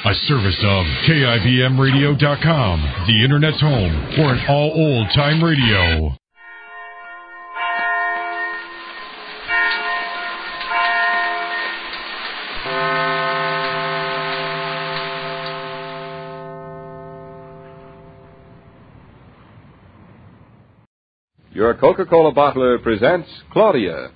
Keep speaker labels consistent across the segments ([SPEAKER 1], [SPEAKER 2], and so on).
[SPEAKER 1] A service of KIBMradio.com, the Internet's home for an all old-time radio.
[SPEAKER 2] Your Coca-Cola bottler presents Claudia.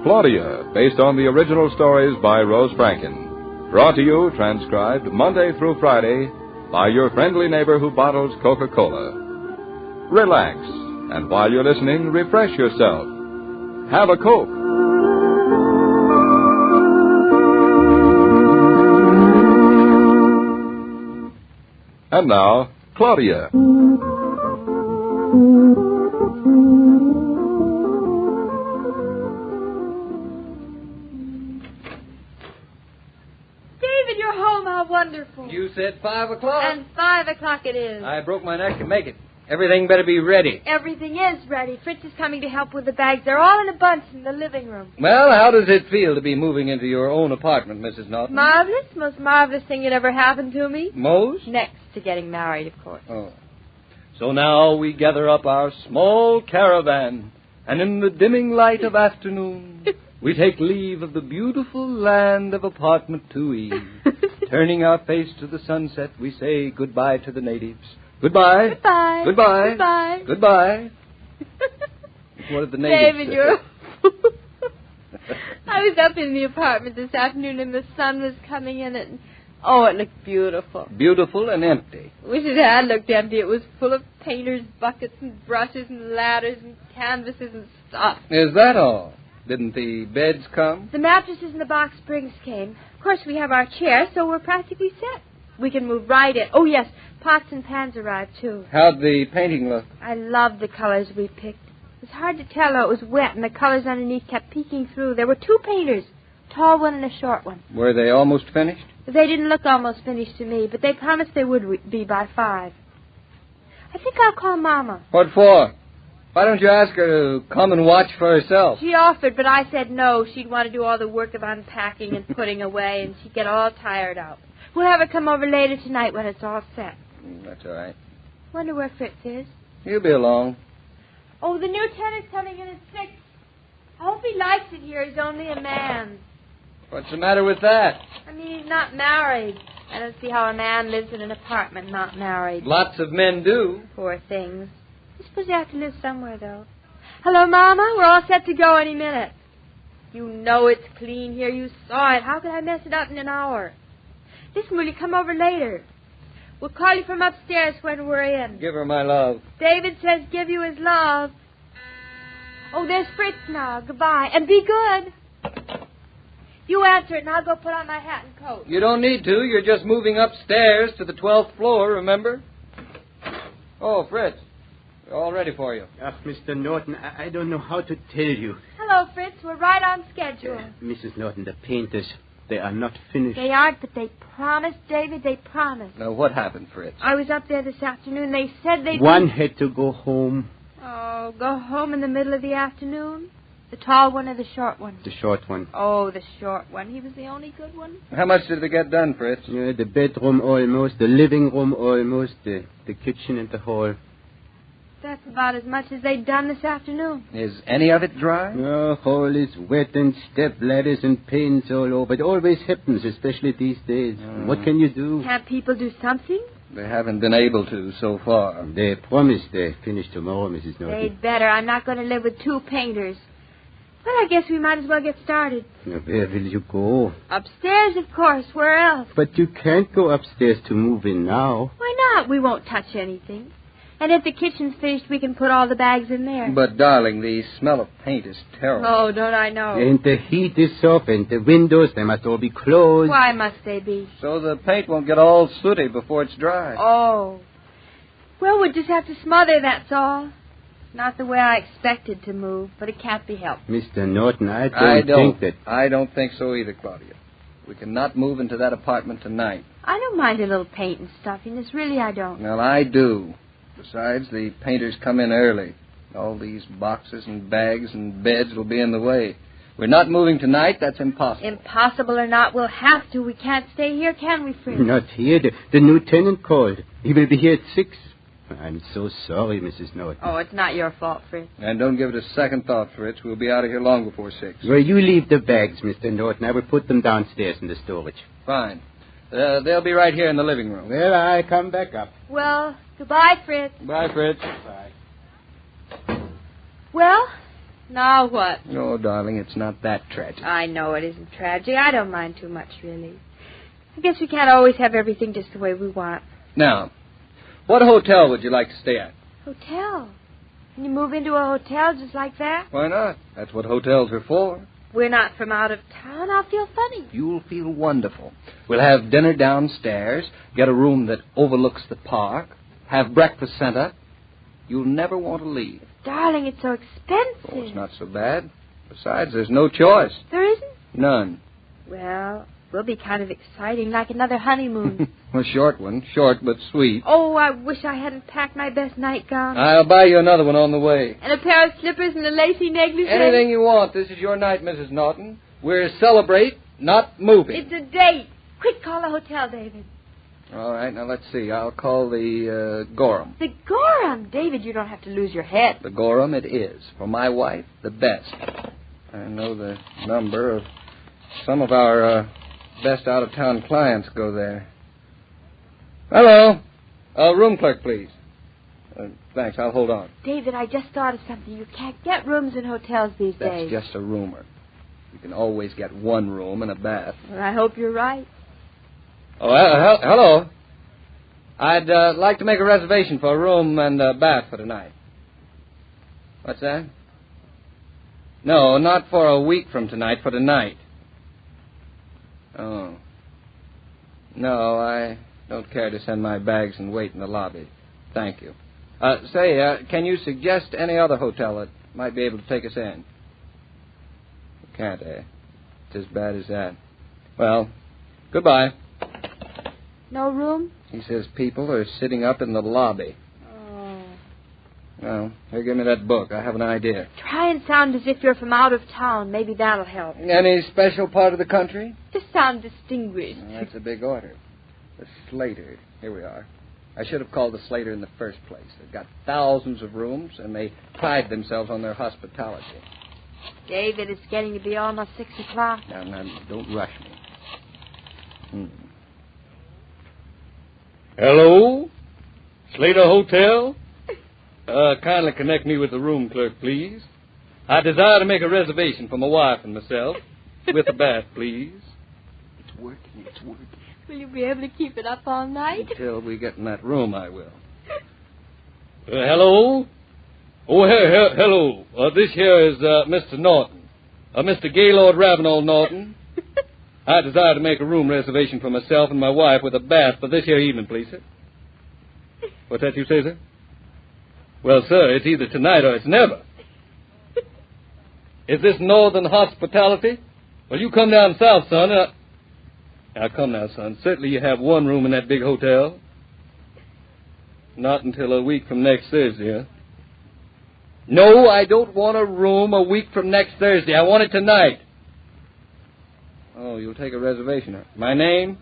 [SPEAKER 2] Claudia, based on the original stories by Rose Franken. Brought to you, transcribed Monday through Friday, by your friendly neighbor who bottles Coca-Cola. Relax, and while you're listening, refresh yourself. Have a Coke. And now, Claudia.
[SPEAKER 3] Wonderful.
[SPEAKER 4] You said 5 o'clock?
[SPEAKER 3] And 5 o'clock it is.
[SPEAKER 4] I broke my neck to make it. Everything better be ready.
[SPEAKER 3] Everything is ready. Fritz is coming to help with the bags. They're all in a bunch in the living room.
[SPEAKER 4] Well, how does it feel to be moving into your own apartment, Mrs. Norton?
[SPEAKER 3] Marvelous. Most marvelous thing that ever happened to me.
[SPEAKER 4] Most?
[SPEAKER 3] Next to getting married, of course.
[SPEAKER 4] Oh. So now we gather up our small caravan, and in the dimming light of afternoon, we take leave of the beautiful land of apartment 2E. Turning our face to the sunset, we say goodbye to the natives. Goodbye.
[SPEAKER 3] Goodbye.
[SPEAKER 4] Goodbye.
[SPEAKER 3] Goodbye.
[SPEAKER 4] Goodbye. What did the natives
[SPEAKER 3] David,
[SPEAKER 4] say?
[SPEAKER 3] you're... I was up in the apartment this afternoon and the sun was coming in and... Oh, it looked beautiful.
[SPEAKER 4] Beautiful and empty.
[SPEAKER 3] Wish it had looked empty. It was full of painters' buckets and brushes and ladders and canvases and stuff.
[SPEAKER 4] Is that all? Didn't the beds come?
[SPEAKER 3] The mattresses and the box springs came. Of course, we have our chairs, so we're practically set. We can move right in. Oh, yes, pots and pans arrived, too.
[SPEAKER 4] How'd the painting look?
[SPEAKER 3] I loved the colors we picked. It was hard to tell how it was wet, and the colors underneath kept peeking through. There were 2 painters, a tall one and a short one.
[SPEAKER 4] Were they almost finished?
[SPEAKER 3] They didn't look almost finished to me, but they promised they would be by 5. I think I'll call Mama.
[SPEAKER 4] What for? Why don't you ask her to come and watch for herself?
[SPEAKER 3] She offered, but I said no. She'd want to do all the work of unpacking and putting away, and she'd get all tired out. We'll have her come over later tonight when it's all set.
[SPEAKER 4] That's all right.
[SPEAKER 3] Wonder where Fritz is.
[SPEAKER 4] He'll be along.
[SPEAKER 3] Oh, the new tenant's coming in at 6. I hope he likes it here. He's only a man.
[SPEAKER 4] What's the matter with that?
[SPEAKER 3] I mean, he's not married. I don't see how a man lives in an apartment not married.
[SPEAKER 4] Lots of men do.
[SPEAKER 3] Poor things. I suppose they have to live somewhere, though. Hello, Mama. We're all set to go any minute. You know it's clean here. You saw it. How could I mess it up in an hour? Listen, will you come over later? We'll call you from upstairs when we're in.
[SPEAKER 4] Give her my love.
[SPEAKER 3] David says give you his love. Oh, there's Fritz now. Goodbye. And be good. You answer it, and I'll go put on my hat and coat.
[SPEAKER 4] You don't need to. You're just moving upstairs to the 12th floor, remember? Oh, Fritz. We're all ready for you.
[SPEAKER 5] Mr. Norton, I don't know how to tell you.
[SPEAKER 3] Hello, Fritz. We're right on schedule.
[SPEAKER 5] Mrs. Norton, the painters, they are not finished.
[SPEAKER 3] They aren't, but they promised, David. They promised.
[SPEAKER 4] Now, what happened, Fritz?
[SPEAKER 3] I was up there this afternoon. They said they'd...
[SPEAKER 5] One had to go home.
[SPEAKER 3] Oh, go home in the middle of the afternoon? The tall one or the short one?
[SPEAKER 5] The short one.
[SPEAKER 3] Oh, the short one. He was the only good one?
[SPEAKER 4] How much did they get done, Fritz?
[SPEAKER 5] The bedroom almost, the living room almost, the kitchen and the hall.
[SPEAKER 3] That's about as much as they'd done this afternoon.
[SPEAKER 4] Is any of it dry?
[SPEAKER 5] The hall is wet and step ladders and paints all over. It always happens, especially these days. What can you do?
[SPEAKER 3] Can't people do something?
[SPEAKER 4] They haven't been able to so far.
[SPEAKER 5] They promised they finish tomorrow, Mrs. Norton.
[SPEAKER 3] They'd better. I'm not going to live with 2 painters. Well, I guess we might as well get started.
[SPEAKER 5] Now, where will you go?
[SPEAKER 3] Upstairs, of course. Where else?
[SPEAKER 5] But you can't go upstairs to move in now.
[SPEAKER 3] Why not? We won't touch anything. And if the kitchen's finished, we can put all the bags in there.
[SPEAKER 4] But, darling, the smell of paint is terrible.
[SPEAKER 3] Oh, don't I know?
[SPEAKER 5] And the heat is off, and the windows, they must all be closed.
[SPEAKER 3] Why must they be?
[SPEAKER 4] So the paint won't get all sooty before it's dry.
[SPEAKER 3] Oh. Well, we'll just have to smother, that's all. Not the way I expected to move, but it can't be helped.
[SPEAKER 5] Mr. Norton, I don't think that...
[SPEAKER 4] I don't think so either, Claudia. We cannot move into that apartment tonight.
[SPEAKER 3] I don't mind a little paint and stuffiness. Really, I don't.
[SPEAKER 4] Well, I do. Besides, the painters come in early. All these boxes and bags and beds will be in the way. We're not moving tonight. That's impossible.
[SPEAKER 3] Impossible or not, we'll have to. We can't stay here, can we, Fritz?
[SPEAKER 5] Not here. The lieutenant called. He will be here at 6. I'm so sorry, Mrs. Norton.
[SPEAKER 3] Oh, it's not your fault, Fritz.
[SPEAKER 4] And don't give it a second thought, Fritz. We'll be out of here long before 6.
[SPEAKER 5] Well, you leave the bags, Mr. Norton. I will put them downstairs in the storage.
[SPEAKER 4] Fine. They'll be right here in the living room.
[SPEAKER 5] Well, I come back up.
[SPEAKER 3] Well, goodbye, Fritz.
[SPEAKER 4] Bye, Fritz.
[SPEAKER 5] Bye.
[SPEAKER 3] Well, now what?
[SPEAKER 4] Oh, darling, it's not that tragic.
[SPEAKER 3] I know it isn't tragic. I don't mind too much, really. I guess we can't always have everything just the way we want.
[SPEAKER 4] Now, what hotel would you like to stay at?
[SPEAKER 3] Hotel? Can you move into a hotel just like that?
[SPEAKER 4] Why not? That's what hotels are for.
[SPEAKER 3] We're not from out of town. I'll feel funny.
[SPEAKER 4] You'll feel wonderful. We'll have dinner downstairs, get a room that overlooks the park, have breakfast sent up. You'll never want to leave.
[SPEAKER 3] Darling, it's so expensive.
[SPEAKER 4] Oh, it's not so bad. Besides, there's no choice.
[SPEAKER 3] There isn't?
[SPEAKER 4] None.
[SPEAKER 3] Well, we'll be kind of exciting, like another honeymoon.
[SPEAKER 4] A short one. Short but sweet.
[SPEAKER 3] Oh, I wish I hadn't packed my best nightgown.
[SPEAKER 4] I'll buy you another one on the way.
[SPEAKER 3] And a pair of slippers and a lacy negligee.
[SPEAKER 4] Anything you want. This is your night, Mrs. Norton. We're celebrate, not moving.
[SPEAKER 3] It's a date. Quick, call the hotel, David.
[SPEAKER 4] All right, now let's see. I'll call the Gorham.
[SPEAKER 3] The Gorham? David, you don't have to lose your head.
[SPEAKER 4] The Gorham it is. For my wife, the best. I know the number of some of our best out-of-town clients go there. Hello. Room clerk, please. Thanks, I'll hold on.
[SPEAKER 3] David, I just thought of something. You can't get rooms in hotels these days.
[SPEAKER 4] That's just a rumor. You can always get one room and a bath.
[SPEAKER 3] Well, I hope you're right.
[SPEAKER 4] Oh, hello. I'd like to make a reservation for a room and a bath for tonight. What's that? No, not for a week from tonight, for tonight. Oh. No, I don't care to send my bags and wait in the lobby. Thank you. Can you suggest any other hotel that might be able to take us in? Can't, eh? It's as bad as that. Well, goodbye.
[SPEAKER 3] No room?
[SPEAKER 4] He says people are sitting up in the lobby.
[SPEAKER 3] Oh.
[SPEAKER 4] Well, here, give me that book. I have an idea.
[SPEAKER 3] Try and sound as if you're from out of town. Maybe that'll help.
[SPEAKER 4] Any special part of the country?
[SPEAKER 3] Just sound distinguished.
[SPEAKER 4] Well, that's a big order. The Slater. Here we are. I should have called the Slater in the first place. They've got thousands of rooms, and they pride themselves on their hospitality.
[SPEAKER 3] David, it's getting to be almost 6 o'clock.
[SPEAKER 4] Now, don't rush me. Hello? Slater Hotel? Kindly connect me with the room clerk, please. I desire to make a reservation for my wife and myself. With a bath, please. It's working.
[SPEAKER 3] Will you be able to keep it up all night?
[SPEAKER 4] Until we get in that room, I will. Hello? Oh, hello. This here is Mr. Norton. Mr. Gaylord Ravenel Norton. I desire to make a room reservation for myself and my wife with a bath for this here evening, please, sir. What's that you say, sir? Well, sir, it's either tonight or it's never. Is this northern hospitality? Well, you come down south, son. Now, come now, son. Certainly you have one room in that big hotel. Not until a week from next Thursday, huh? No, I don't want a room a week from next Thursday. I want it tonight. Oh, you'll take a reservation, huh? My name?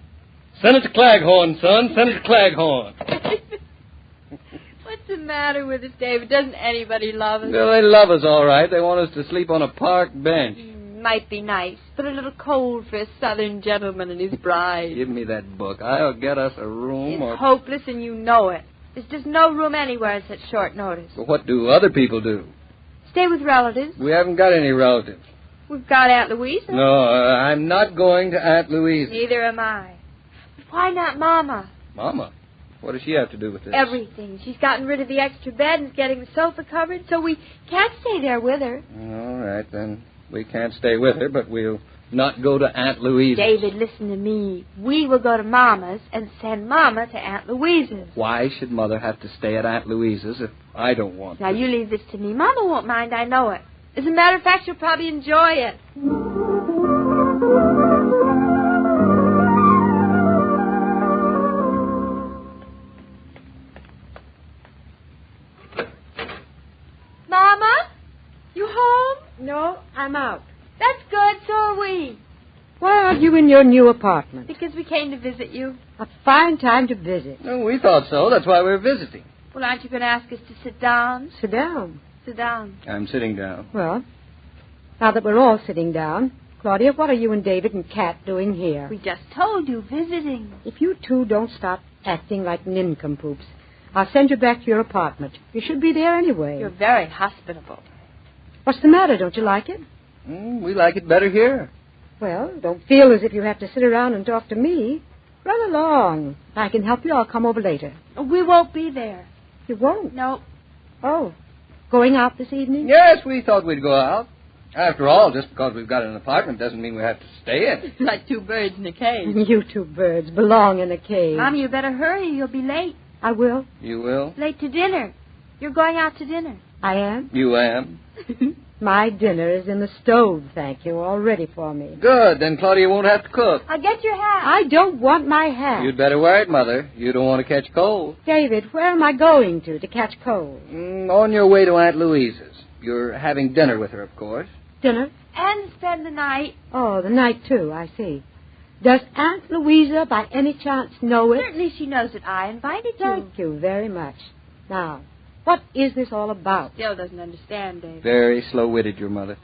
[SPEAKER 4] Senator Claghorn, son. Senator Claghorn.
[SPEAKER 3] What's the matter with us, David? Doesn't anybody love us?
[SPEAKER 4] Well, they love us all right. They want us to sleep on a park bench.
[SPEAKER 3] Might be nice, but a little cold for a southern gentleman and his bride.
[SPEAKER 4] Give me that book. I'll get us a room.
[SPEAKER 3] It's hopeless, and you know it. There's just no room anywhere at such short notice.
[SPEAKER 4] Well, what do other people do?
[SPEAKER 3] Stay with relatives.
[SPEAKER 4] We haven't got any relatives.
[SPEAKER 3] We've got Aunt Louisa.
[SPEAKER 4] No, I'm not going to Aunt Louisa.
[SPEAKER 3] Neither am I. But why not Mama?
[SPEAKER 4] Mama? What does she have to do with this?
[SPEAKER 3] Everything. She's gotten rid of the extra bed and is getting the sofa covered, so we can't stay there with her.
[SPEAKER 4] All right, then. We can't stay with her, but we'll not go to Aunt Louisa's.
[SPEAKER 3] David, listen to me. We will go to Mama's and send Mama to Aunt Louisa's.
[SPEAKER 4] Why should Mother have to stay at Aunt Louisa's if I don't want
[SPEAKER 3] Now,
[SPEAKER 4] to?
[SPEAKER 3] you leave this to me. Mama won't mind, I know it. As a matter of fact, she'll probably enjoy it.
[SPEAKER 6] No, I'm out.
[SPEAKER 3] That's good, so are we.
[SPEAKER 6] Why aren't you in your new apartment?
[SPEAKER 3] Because we came to visit you.
[SPEAKER 6] A fine time to visit.
[SPEAKER 4] Well, we thought so. That's why we're visiting.
[SPEAKER 3] Well, aren't you going to ask us to sit down?
[SPEAKER 6] Sit down.
[SPEAKER 3] Sit down.
[SPEAKER 4] I'm sitting down.
[SPEAKER 6] Well, now that we're all sitting down, Claudia, what are you and David and Kat doing here?
[SPEAKER 3] We just told you, visiting.
[SPEAKER 6] If you two don't stop acting like nincompoops, I'll send you back to your apartment. You should be there anyway.
[SPEAKER 3] You're very hospitable.
[SPEAKER 6] What's the matter? Don't you like it?
[SPEAKER 4] We like it better here.
[SPEAKER 6] Well, don't feel as if you have to sit around and talk to me. Run along. If I can help you, I'll come over later.
[SPEAKER 3] We won't be there.
[SPEAKER 6] You won't?
[SPEAKER 3] No.
[SPEAKER 6] Oh, going out this evening?
[SPEAKER 4] Yes, we thought we'd go out. After all, just because we've got an apartment doesn't mean we have to stay in it.
[SPEAKER 3] Like two birds in a cage.
[SPEAKER 6] You two birds belong in a cage.
[SPEAKER 3] Mommy, you better hurry. You'll be late.
[SPEAKER 6] I will.
[SPEAKER 4] You will?
[SPEAKER 3] Late to dinner. You're going out to dinner.
[SPEAKER 6] I am?
[SPEAKER 4] You am?
[SPEAKER 6] My dinner is in the stove, thank you, all ready for me.
[SPEAKER 4] Good. Then Claudia won't have to cook.
[SPEAKER 3] I'll get your hat.
[SPEAKER 6] I don't want my hat.
[SPEAKER 4] You'd better wear it, Mother. You don't want to catch cold.
[SPEAKER 6] David, where am I going to catch cold?
[SPEAKER 4] On your way to Aunt Louise's. You're having dinner with her, of course.
[SPEAKER 6] Dinner?
[SPEAKER 3] And spend the night.
[SPEAKER 6] Oh, the night, too, I see. Does Aunt Louisa by any chance know it?
[SPEAKER 3] Certainly she knows that I invited you.
[SPEAKER 6] Thank you very much. Now, what is this all about?
[SPEAKER 3] Still doesn't understand, David.
[SPEAKER 4] Very slow-witted, your mother.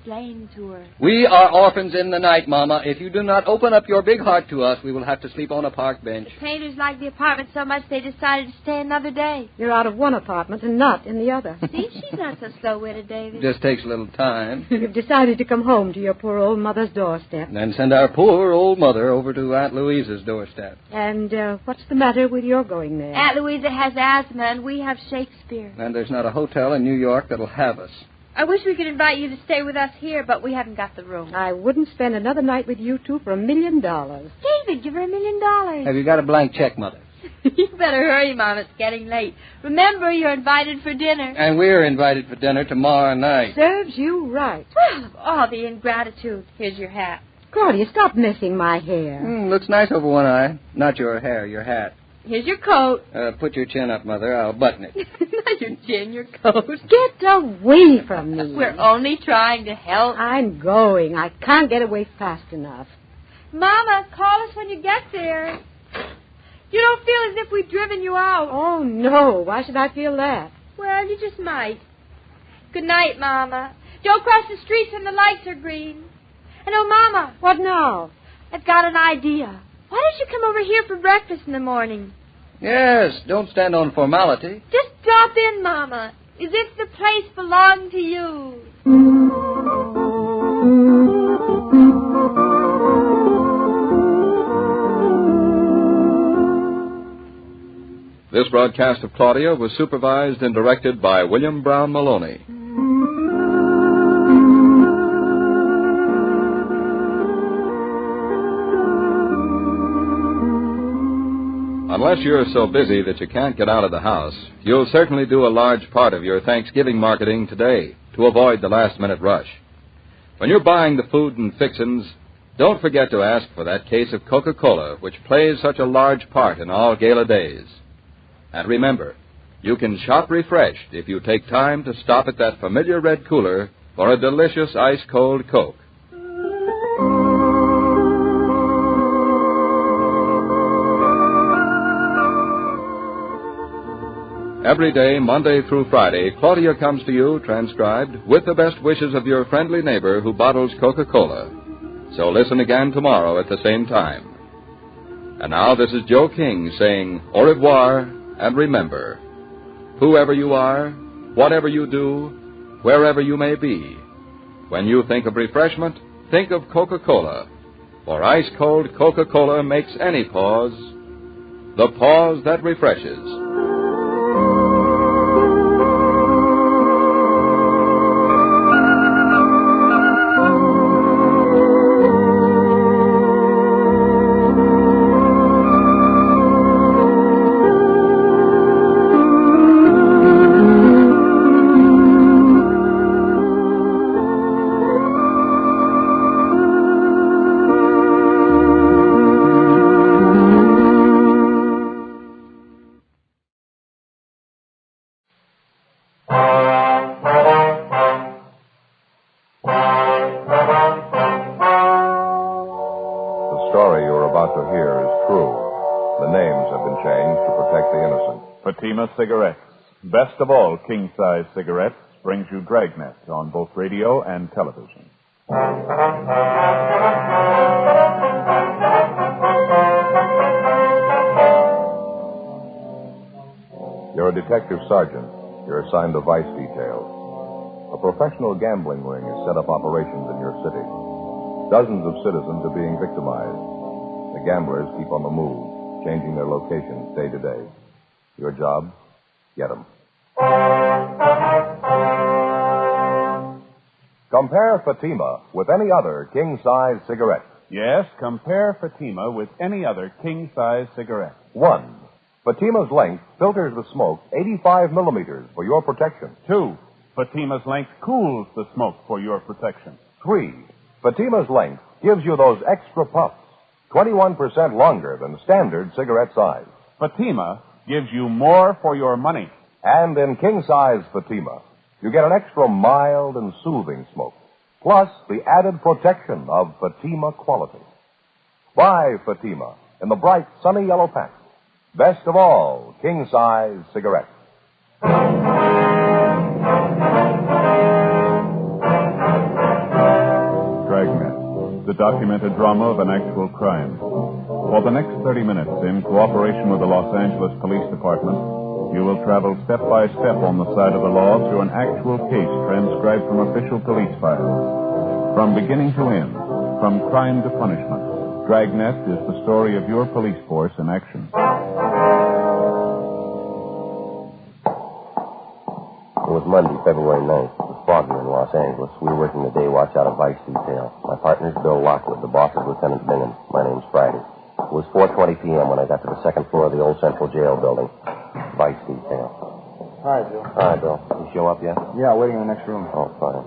[SPEAKER 3] Explain to her.
[SPEAKER 4] We are orphans in the night, Mama. If you do not open up your big heart to us, we will have to sleep on a park bench.
[SPEAKER 3] The painters liked the apartment so much they decided to stay another day.
[SPEAKER 6] You're out of one apartment and not in the other.
[SPEAKER 3] See, she's not so slow-witted, David.
[SPEAKER 4] Just takes a little time.
[SPEAKER 6] You've decided to come home to your poor old mother's doorstep.
[SPEAKER 4] And then send our poor old mother over to Aunt Louisa's doorstep.
[SPEAKER 6] And what's the matter with your going there?
[SPEAKER 3] Aunt Louisa has asthma, and we have Shakespeare.
[SPEAKER 4] And there's not a hotel in New York that'll have us.
[SPEAKER 3] I wish we could invite you to stay with us here, but we haven't got the room.
[SPEAKER 6] I wouldn't spend another night with you two for $1 million.
[SPEAKER 3] David, give her $1 million.
[SPEAKER 4] Have you got a blank check, Mother?
[SPEAKER 3] You better hurry, Mom. It's getting late. Remember, you're invited for dinner.
[SPEAKER 4] And we're invited for dinner tomorrow night.
[SPEAKER 6] Serves you right.
[SPEAKER 3] Well, of all the ingratitude. Here's your hat.
[SPEAKER 6] Claudia, stop messing my hair.
[SPEAKER 4] Looks nice over one eye. Not your hair, your hat.
[SPEAKER 3] Here's your coat.
[SPEAKER 4] Put your chin up, Mother. I'll button it.
[SPEAKER 3] Not your chin, your coat.
[SPEAKER 6] Get away from me.
[SPEAKER 3] We're only trying to help.
[SPEAKER 6] I'm going. I can't get away fast enough.
[SPEAKER 3] Mama, call us when you get there. You don't feel as if we've driven you out.
[SPEAKER 6] Oh, no. Why should I feel that?
[SPEAKER 3] Well, you just might. Good night, Mama. Don't cross the streets when the lights are green. And oh, Mama.
[SPEAKER 6] What now?
[SPEAKER 3] I've got an idea. Why don't you come over here for breakfast in the morning?
[SPEAKER 4] Yes, don't stand on formality.
[SPEAKER 3] Just drop in, Mama, as if the place belonged to you.
[SPEAKER 2] This broadcast of Claudia was supervised and directed by William Brown Maloney. Unless you're so busy that you can't get out of the house, you'll certainly do a large part of your Thanksgiving marketing today to avoid the last-minute rush. When you're buying the food and fixins, don't forget to ask for that case of Coca-Cola, which plays such a large part in all gala days. And remember, you can shop refreshed if you take time to stop at that familiar red cooler for a delicious ice-cold Coke. Every day, Monday through Friday, Claudia comes to you, transcribed, with the best wishes of your friendly neighbor who bottles Coca-Cola. So listen again tomorrow at the same time. And now this is Joe King saying au revoir, and remember, whoever you are, whatever you do, wherever you may be, when you think of refreshment, think of Coca-Cola. For ice-cold Coca-Cola makes any pause the pause that refreshes.
[SPEAKER 7] Fatima Cigarettes. Best of all king-size cigarettes brings you Dragnet on both radio and television.
[SPEAKER 8] You're a detective sergeant. You're assigned to vice detail. A professional gambling ring has set up operations in your city. Dozens of citizens are being victimized. The gamblers keep on the move, changing their locations day to day. Your job? Get them. Compare Fatima with any other king-size cigarette.
[SPEAKER 7] Yes, compare Fatima with any other king-size cigarette.
[SPEAKER 8] 1. Fatima's length filters the smoke 85 millimeters for your protection.
[SPEAKER 7] 2. Fatima's length cools the smoke for your protection.
[SPEAKER 8] 3. Fatima's length gives you those extra puffs, 21% longer than standard cigarette size.
[SPEAKER 7] Fatima gives you more for your money.
[SPEAKER 8] And in king-size Fatima, you get an extra mild and soothing smoke, plus the added protection of Fatima quality. Buy Fatima in the bright, sunny yellow pack. Best of all, king-size cigarettes.
[SPEAKER 7] Dragnet, the documented drama of an actual crime. For the next 30 minutes, in cooperation with the Los Angeles Police Department, you will travel step by step on the side of the law through an actual case transcribed from official police files. From beginning to end, from crime to punishment, Dragnet is the story of your police force in action.
[SPEAKER 9] It was Monday, February 9th. It was foggy in Los Angeles. We were working the day watch out of vice detail. My partner's Bill Lockwood. The boss is Lieutenant Bingham. My name's Friday. It was 4:20 p.m. when I got to the second floor of the old Central Jail building. Vice detail.
[SPEAKER 10] Hi, Bill.
[SPEAKER 9] Hi, Bill. You show up yet?
[SPEAKER 10] Yeah, waiting in the next room.
[SPEAKER 9] Oh, fine.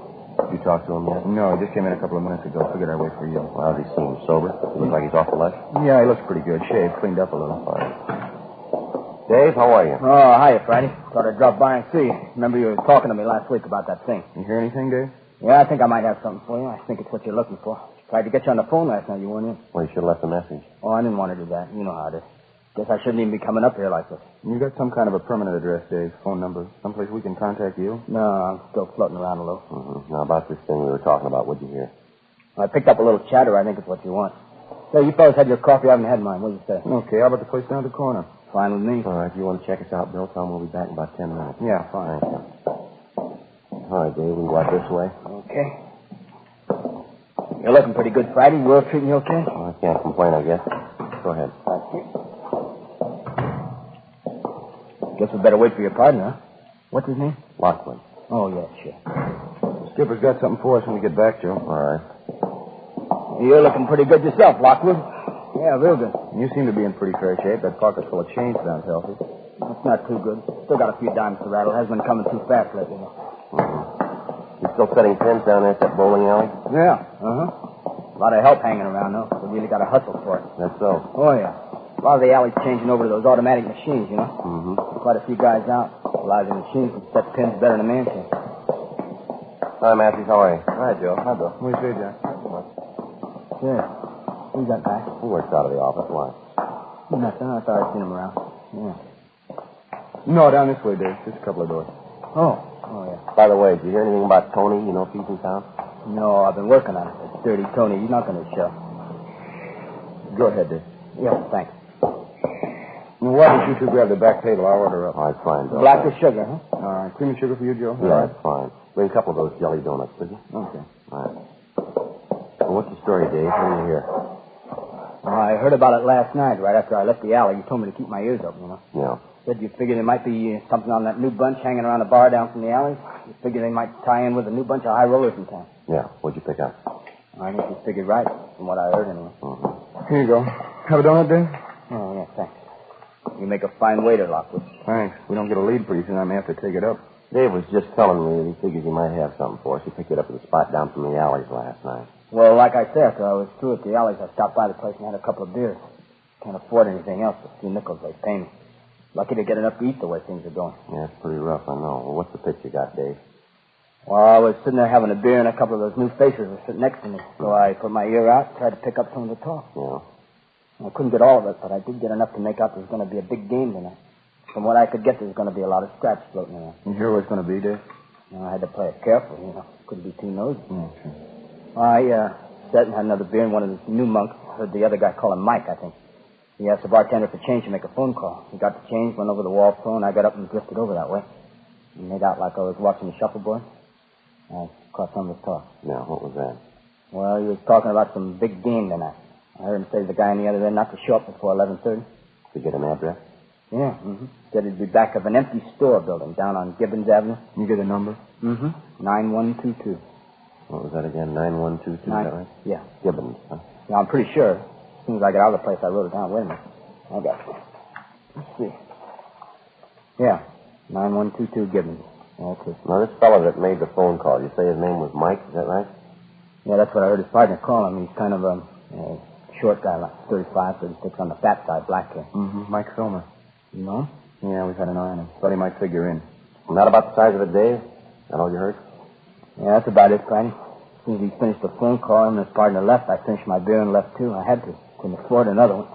[SPEAKER 9] Did you talk to him yet?
[SPEAKER 10] No, he just came in a couple of minutes ago. Figured I'd wait for you.
[SPEAKER 9] Well, how's he seem? Sober? He looks like he's off the leash?
[SPEAKER 10] Yeah, he looks pretty good. Shaved, cleaned up a little.
[SPEAKER 9] Fine. Dave, how are you?
[SPEAKER 11] Oh, hiya, Friday. Thought I'd drop by and see. Remember you were talking to me last week about that thing.
[SPEAKER 10] You hear anything, Dave?
[SPEAKER 11] Yeah, I think I might have something for you. I think it's what you're looking for. Tried to get you on the phone last night. You weren't in.
[SPEAKER 9] Well, you should have left a message.
[SPEAKER 11] Oh, I didn't want to do that. You know how it is. Guess I shouldn't even be coming up here like this.
[SPEAKER 10] You got some kind of a permanent address, Dave? Phone number? Someplace we can contact you?
[SPEAKER 11] No, I'm still floating around a little.
[SPEAKER 9] Mm-hmm. Now, about this thing we were talking about, what'd you hear?
[SPEAKER 11] I picked up a little chatter. I think it's what you want. Say, you fellas had your coffee. I haven't had mine. What do you say?
[SPEAKER 10] Okay, how about the place down the corner?
[SPEAKER 11] Fine with me.
[SPEAKER 9] All right, if you want to check us out, Bill, tell him we'll be back in about 10 minutes.
[SPEAKER 10] Yeah, fine.
[SPEAKER 9] Thank you. All right, Dave, we walk this way.
[SPEAKER 11] Okay. You're looking pretty good, Friday. World treating you okay?
[SPEAKER 9] Well, I can't complain, I guess. Go ahead.
[SPEAKER 11] Guess we better wait for your partner, huh? What's his name?
[SPEAKER 9] Lockwood.
[SPEAKER 11] Oh, yeah, sure.
[SPEAKER 10] Skipper's got something for us when we get back, Joe.
[SPEAKER 9] All right.
[SPEAKER 11] You're looking pretty good yourself, Lockwood. Yeah, real good.
[SPEAKER 10] You seem to be in pretty fair shape. That pocket's full of change sounds healthy.
[SPEAKER 11] That's not too good. Still got a few dimes to rattle. Hasn't been coming too fast lately, though.
[SPEAKER 9] Mm-hmm. You still setting pins down there at that bowling alley?
[SPEAKER 11] Yeah, uh-huh. A lot of help hanging around, though. We really got to hustle for it.
[SPEAKER 9] That's so.
[SPEAKER 11] Oh, yeah. A lot of the alley's changing over to those automatic machines, you know?
[SPEAKER 9] Mm-hmm.
[SPEAKER 11] Quite a few guys out. A lot of the machines can set pins better than a man can.
[SPEAKER 9] Hi, Matthews. How are you?
[SPEAKER 10] Hi, Joe. Hi, Bill. What do you say, Jack?
[SPEAKER 11] Yeah. Who's that guy?
[SPEAKER 9] He works out of the office. Why?
[SPEAKER 11] Nothing. I thought I'd seen him around. Yeah.
[SPEAKER 10] No, down this way, Dave. Just a couple of doors.
[SPEAKER 11] Oh, yeah.
[SPEAKER 9] By the way, did you hear anything about Tony? You know if he's in town?
[SPEAKER 11] No, I've been working on it. It's dirty Tony. He's not going to show.
[SPEAKER 10] Go ahead, Dave.
[SPEAKER 11] Yeah, thanks.
[SPEAKER 10] Well, why don't you two grab the back table? I'll order up.
[SPEAKER 9] All right, fine, Bill.
[SPEAKER 11] Black with sugar, huh?
[SPEAKER 10] All right. Cream and sugar for you, Joe?
[SPEAKER 9] Yeah, that's fine. Bring a couple of those jelly donuts, would you?
[SPEAKER 10] Okay.
[SPEAKER 9] All right. Well, what's the story, Dave? What do you hear?
[SPEAKER 11] Well, I heard about it last night, right after I left the alley. You told me to keep my ears open, you know.
[SPEAKER 9] Yeah.
[SPEAKER 11] Said you figured there might be something on that new bunch hanging around the bar down from the alley. You figured they might tie in with a new bunch of high rollers in town.
[SPEAKER 9] Yeah. What'd you pick up?
[SPEAKER 11] I think you figured right, from what I heard anyway.
[SPEAKER 9] Mm-hmm.
[SPEAKER 10] Here you go. Have a donut, Dave?
[SPEAKER 11] Oh, yeah, thanks. You make a fine waiter, Lockwood.
[SPEAKER 10] Thanks. We don't get a lead pretty soon. I may have to take it up.
[SPEAKER 9] Dave was just telling me that he figures he might have something for us. He picked it up at the spot down from the alleys last night.
[SPEAKER 11] Well, like I said, after I was through at the alleys, I stopped by the place and had a couple of beers. Can't afford anything else. A few nickels they pay me. Lucky to get enough to eat the way things are going.
[SPEAKER 9] Yeah, it's pretty rough, I know. Well, what's the pitch you got, Dave?
[SPEAKER 11] Well, I was sitting there having a beer, and a couple of those new faces were sitting next to me. So I put my ear out and tried to pick up some of the talk.
[SPEAKER 9] Yeah.
[SPEAKER 11] I couldn't get all of it, but I did get enough to make out there was going to be a big game tonight. From what I could get, there's going to be a lot of scraps floating around.
[SPEAKER 10] You sure what's going to be, Dave?
[SPEAKER 11] I had to play it careful, Couldn't be too nosy.
[SPEAKER 10] Oh, sure.
[SPEAKER 11] Well, I sat and had another beer, and one of the new monks heard the other guy call him Mike, I think. He asked the bartender for change to make a phone call. He got the change, went over the wall phone. I got up and drifted over that way. And made out like I was watching the shuffleboard. I caught some of his talk.
[SPEAKER 9] Yeah, what was that?
[SPEAKER 11] Well, he was talking about some big game tonight. I heard him say to the guy on the other end not to show up before 11:30.
[SPEAKER 9] Did you get an address?
[SPEAKER 11] Yeah, Said he'd be back of an empty store building down on Gibbons Avenue.
[SPEAKER 10] You get a number?
[SPEAKER 11] 9122.
[SPEAKER 9] What was that again? 9122, is that right?
[SPEAKER 11] Yeah.
[SPEAKER 9] Gibbons, huh?
[SPEAKER 11] Yeah, I'm pretty sure. As soon as I got out of the place, I wrote it down. Wait a minute. I got it. Let's see. Yeah, 9122 Gibbons. Okay.
[SPEAKER 9] Now, this fellow that made the phone call, you say his name was Mike, is that right?
[SPEAKER 11] Yeah, that's what I heard his partner call him. He's kind of a short guy, like 35, 36 on the fat side, black hair.
[SPEAKER 10] Mike Filmer.
[SPEAKER 11] You know him?
[SPEAKER 10] Yeah, we've had an eye on him. Thought he might figure in.
[SPEAKER 9] Not about the size of it, Dave? That all you heard?
[SPEAKER 11] Yeah, that's about it, Friday. As soon as he finished the phone call and his partner left, I finished my beer and left, too. I had to. Couldn't afford another one.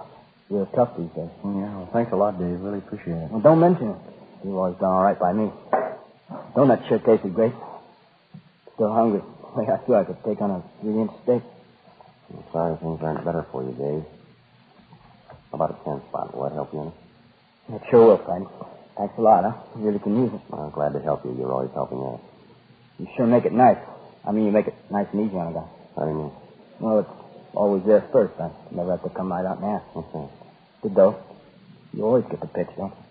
[SPEAKER 11] Real tough these days.
[SPEAKER 10] Yeah, well, thanks a lot, Dave. Really appreciate it.
[SPEAKER 11] Well, don't mention it. You've always done all right by me. Donut sure tasted great. Still hungry. The way I feel I could take on a 3-inch steak.
[SPEAKER 9] I'm sorry things aren't better for you, Dave. How about a 10 spot? Will that help you any?
[SPEAKER 11] It sure will, Frank. Thanks a lot, huh? You really can use it.
[SPEAKER 9] Well, I'm glad to help you. You're always helping us.
[SPEAKER 11] You sure make it nice. I mean, you make it nice and easy on a guy.
[SPEAKER 9] How do you mean?
[SPEAKER 11] Well, it's always there first. I never have to come right out and ask.
[SPEAKER 9] Okay.
[SPEAKER 11] Good, though. You always get the pitch, don't you?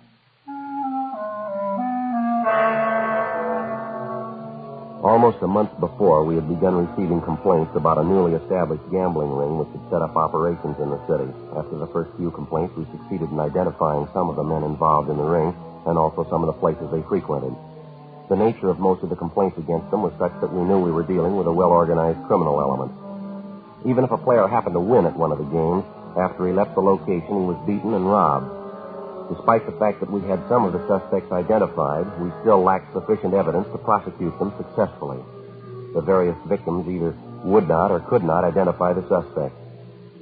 [SPEAKER 9] Almost a month before, we had begun receiving complaints about a newly established gambling ring which had set up operations in the city. After the first few complaints, we succeeded in identifying some of the men involved in the ring and also some of the places they frequented. The nature of most of the complaints against them was such that we knew we were dealing with a well-organized criminal element. Even if a player happened to win at one of the games, after he left the location, he was beaten and robbed. Despite the fact that we had some of the suspects identified, we still lacked sufficient evidence to prosecute them successfully. The various victims either would not or could not identify the suspect.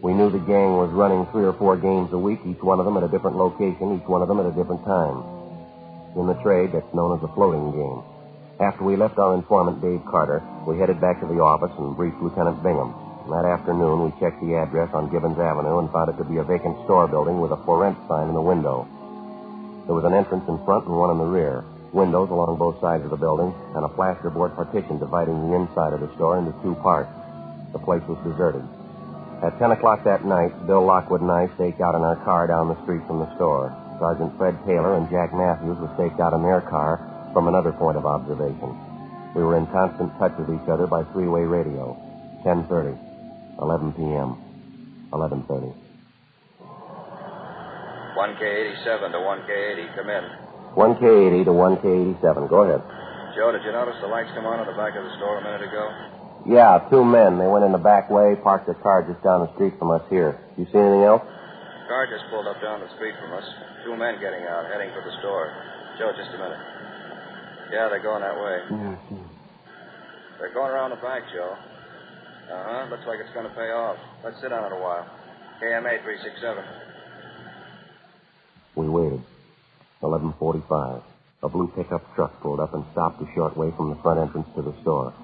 [SPEAKER 9] We knew the gang was running 3 or 4 games a week, each one of them at a different location, each one of them at a different time. In the trade, that's known as the floating game. After we left our informant, Dave Carter, we headed back to the office and briefed Lieutenant Bingham. That afternoon, we checked the address on Gibbons Avenue and found it to be a vacant store building with a for rent sign in the window. There was an entrance in front and one in the rear, windows along both sides of the building, and a plasterboard partition dividing the inside of the store into 2 parts. The place was deserted. At 10 o'clock that night, Bill Lockwood and I staked out in our car down the street from the store. Sergeant Fred Taylor and Jack Matthews were staked out in their car from another point of observation. We were in constant touch with each other by 3-way radio. 10:30, 11 p.m., 11:30.
[SPEAKER 12] 1K87 to 1K80, come in.
[SPEAKER 9] 1K80 to 1K87, go ahead.
[SPEAKER 12] Joe, did you notice the lights come on in the back of the store a minute ago?
[SPEAKER 9] Yeah, 2 men. They went in the back way, parked their car just down the street from us here. You see anything else?
[SPEAKER 12] Car just pulled up down the street from us. 2 men getting out, heading for the store. Joe, just a minute. Yeah, they're going that way. They're going around the back, Joe. Looks like it's going to pay off. Let's sit on it a while. KMA 367.
[SPEAKER 9] We waited. 11:45. A blue pickup truck pulled up and stopped a short way from the front entrance to the store.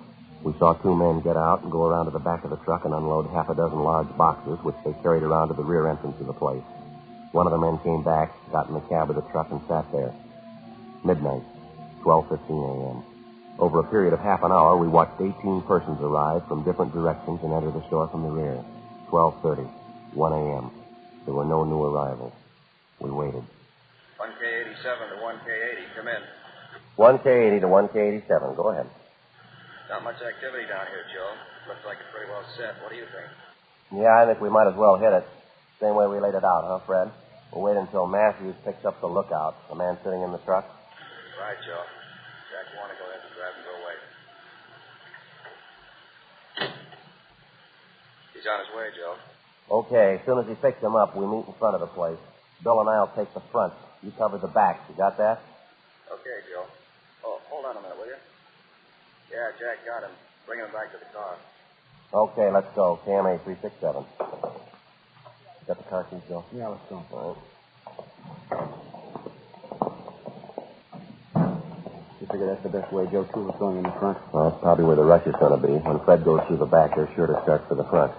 [SPEAKER 9] We saw 2 men get out and go around to the back of the truck and unload half a dozen large boxes, which they carried around to the rear entrance of the place. One of the men came back, got in the cab of the truck, and sat there. Midnight, 12:15 a.m. Over a period of half an hour, we watched 18 persons arrive from different directions and enter the store from the rear. 12:30, 1 a.m. There were no new arrivals. We waited.
[SPEAKER 12] 1K87 to 1K80, come in.
[SPEAKER 9] 1K80 to 1K87, go ahead.
[SPEAKER 12] Not much activity down here, Joe. Looks like it's pretty well set. What do you think?
[SPEAKER 9] Yeah, I think we might as well hit it. Same way we laid it out, huh, Fred? We'll wait until Matthews picks up the lookout, the man sitting in the truck.
[SPEAKER 12] Right, Joe. Jack, you want to go ahead and grab and go away. He's on his way, Joe.
[SPEAKER 9] Okay, as soon as he picks him up, we meet in front of the place. Bill and I'll take the front. You cover the back. You got that?
[SPEAKER 12] Okay, Joe. Oh, hold on a minute, will you? Yeah, Jack got him. Bring him back to the car.
[SPEAKER 9] Okay, let's go. KMA 367. Got the car keys, Joe?
[SPEAKER 11] Yeah, let's go.
[SPEAKER 9] All right.
[SPEAKER 10] You figure that's the best way, Joe, too, is going in the front?
[SPEAKER 9] Well, that's probably where the rush is going to be. When Fred goes through the back, they're sure to start for the front.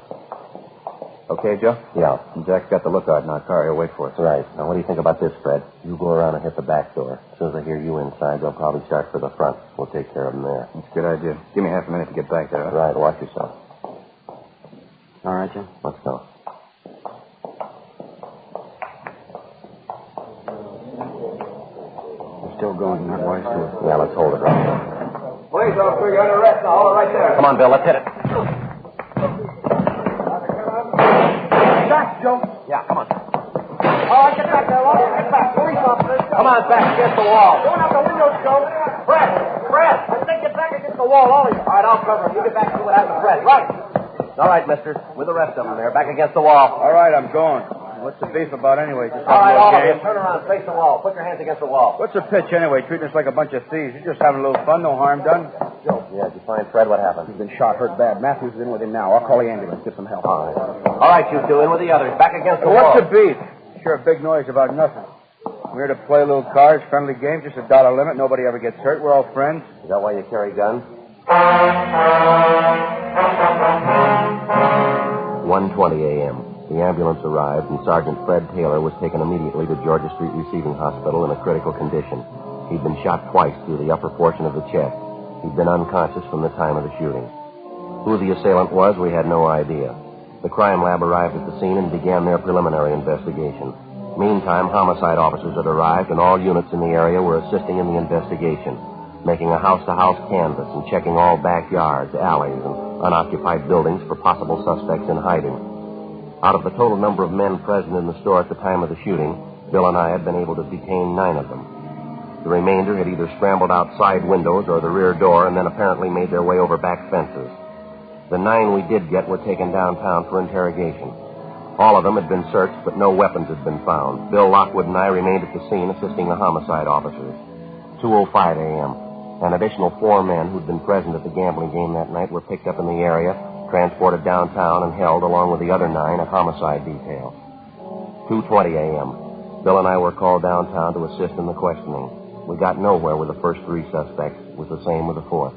[SPEAKER 10] Okay, Joe?
[SPEAKER 9] Yeah.
[SPEAKER 10] Jack's got the lookout in our car. He'll wait for us.
[SPEAKER 9] Right. Now, what do you think about this, Fred? You go around and hit the back door. As soon as I hear you inside, they'll probably start for the front. We'll take care of them there.
[SPEAKER 10] That's a good idea. Give me half a minute to get back there. Huh?
[SPEAKER 9] Right. Watch yourself.
[SPEAKER 10] All right, Joe?
[SPEAKER 9] Let's go.
[SPEAKER 10] We're still going, not wise to it.
[SPEAKER 9] Yeah, let's hold it right there.
[SPEAKER 13] Police officer, you're under arrest now. Hold it right there.
[SPEAKER 9] Come on, Bill. Let's hit it.
[SPEAKER 13] Back, Joe.
[SPEAKER 9] Yeah, come on.
[SPEAKER 13] All right, get back there, Walter. Get back. Police officer.
[SPEAKER 9] Come on, back against the wall.
[SPEAKER 13] Going out the window, Joe. Fred. I think get back against the wall, all of you.
[SPEAKER 9] All right, I'll cover him. You get back and see what happens to Fred.
[SPEAKER 13] Right.
[SPEAKER 9] All right, mister. With the rest of them there. Back against the wall.
[SPEAKER 10] All right, I'm going. What's the beef about anyway? Just
[SPEAKER 9] All right, all of
[SPEAKER 10] game?
[SPEAKER 9] you. Turn around. Face the wall. Put your hands against the wall.
[SPEAKER 10] What's the pitch anyway? Treating us like a bunch of thieves. You're just having a little fun. No harm done.
[SPEAKER 9] Joe. Yeah, did you find Fred? What happened?
[SPEAKER 10] He's been shot, hurt bad. Matthews is in with him now. I'll call the ambulance. Get some help.
[SPEAKER 9] All right, you two. In with the others. Back against the wall.
[SPEAKER 10] What's the beef? Sure, a big noise about nothing. We're here to play little cards, friendly games, just $1 limit. Nobody ever gets hurt. We're all friends.
[SPEAKER 9] Is that why you carry guns? 1:20 a.m. The ambulance arrived, and Sergeant Fred Taylor was taken immediately to Georgia Street Receiving Hospital in a critical condition. He'd been shot twice through the upper portion of the chest. He'd been unconscious from the time of the shooting. Who the assailant was, we had no idea. The crime lab arrived at the scene and began their preliminary investigation. Meantime, homicide officers had arrived, and all units in the area were assisting in the investigation, making a house-to-house canvass and checking all backyards, alleys, and unoccupied buildings for possible suspects in hiding. Out of the total number of men present in the store at the time of the shooting, Bill and I had been able to detain 9 of them. The remainder had either scrambled out side windows or the rear door and then apparently made their way over back fences. The 9 we did get were taken downtown for interrogation. All of them had been searched, but no weapons had been found. Bill Lockwood and I remained at the scene assisting the homicide officers. 2:05 a.m. An additional 4 men who'd been present at the gambling game that night were picked up in the area, transported downtown, and held along with the other 9 at homicide detail. 2:20 a.m. Bill and I were called downtown to assist in the questioning. We got nowhere with the first 3 suspects. It was the same with the 4th.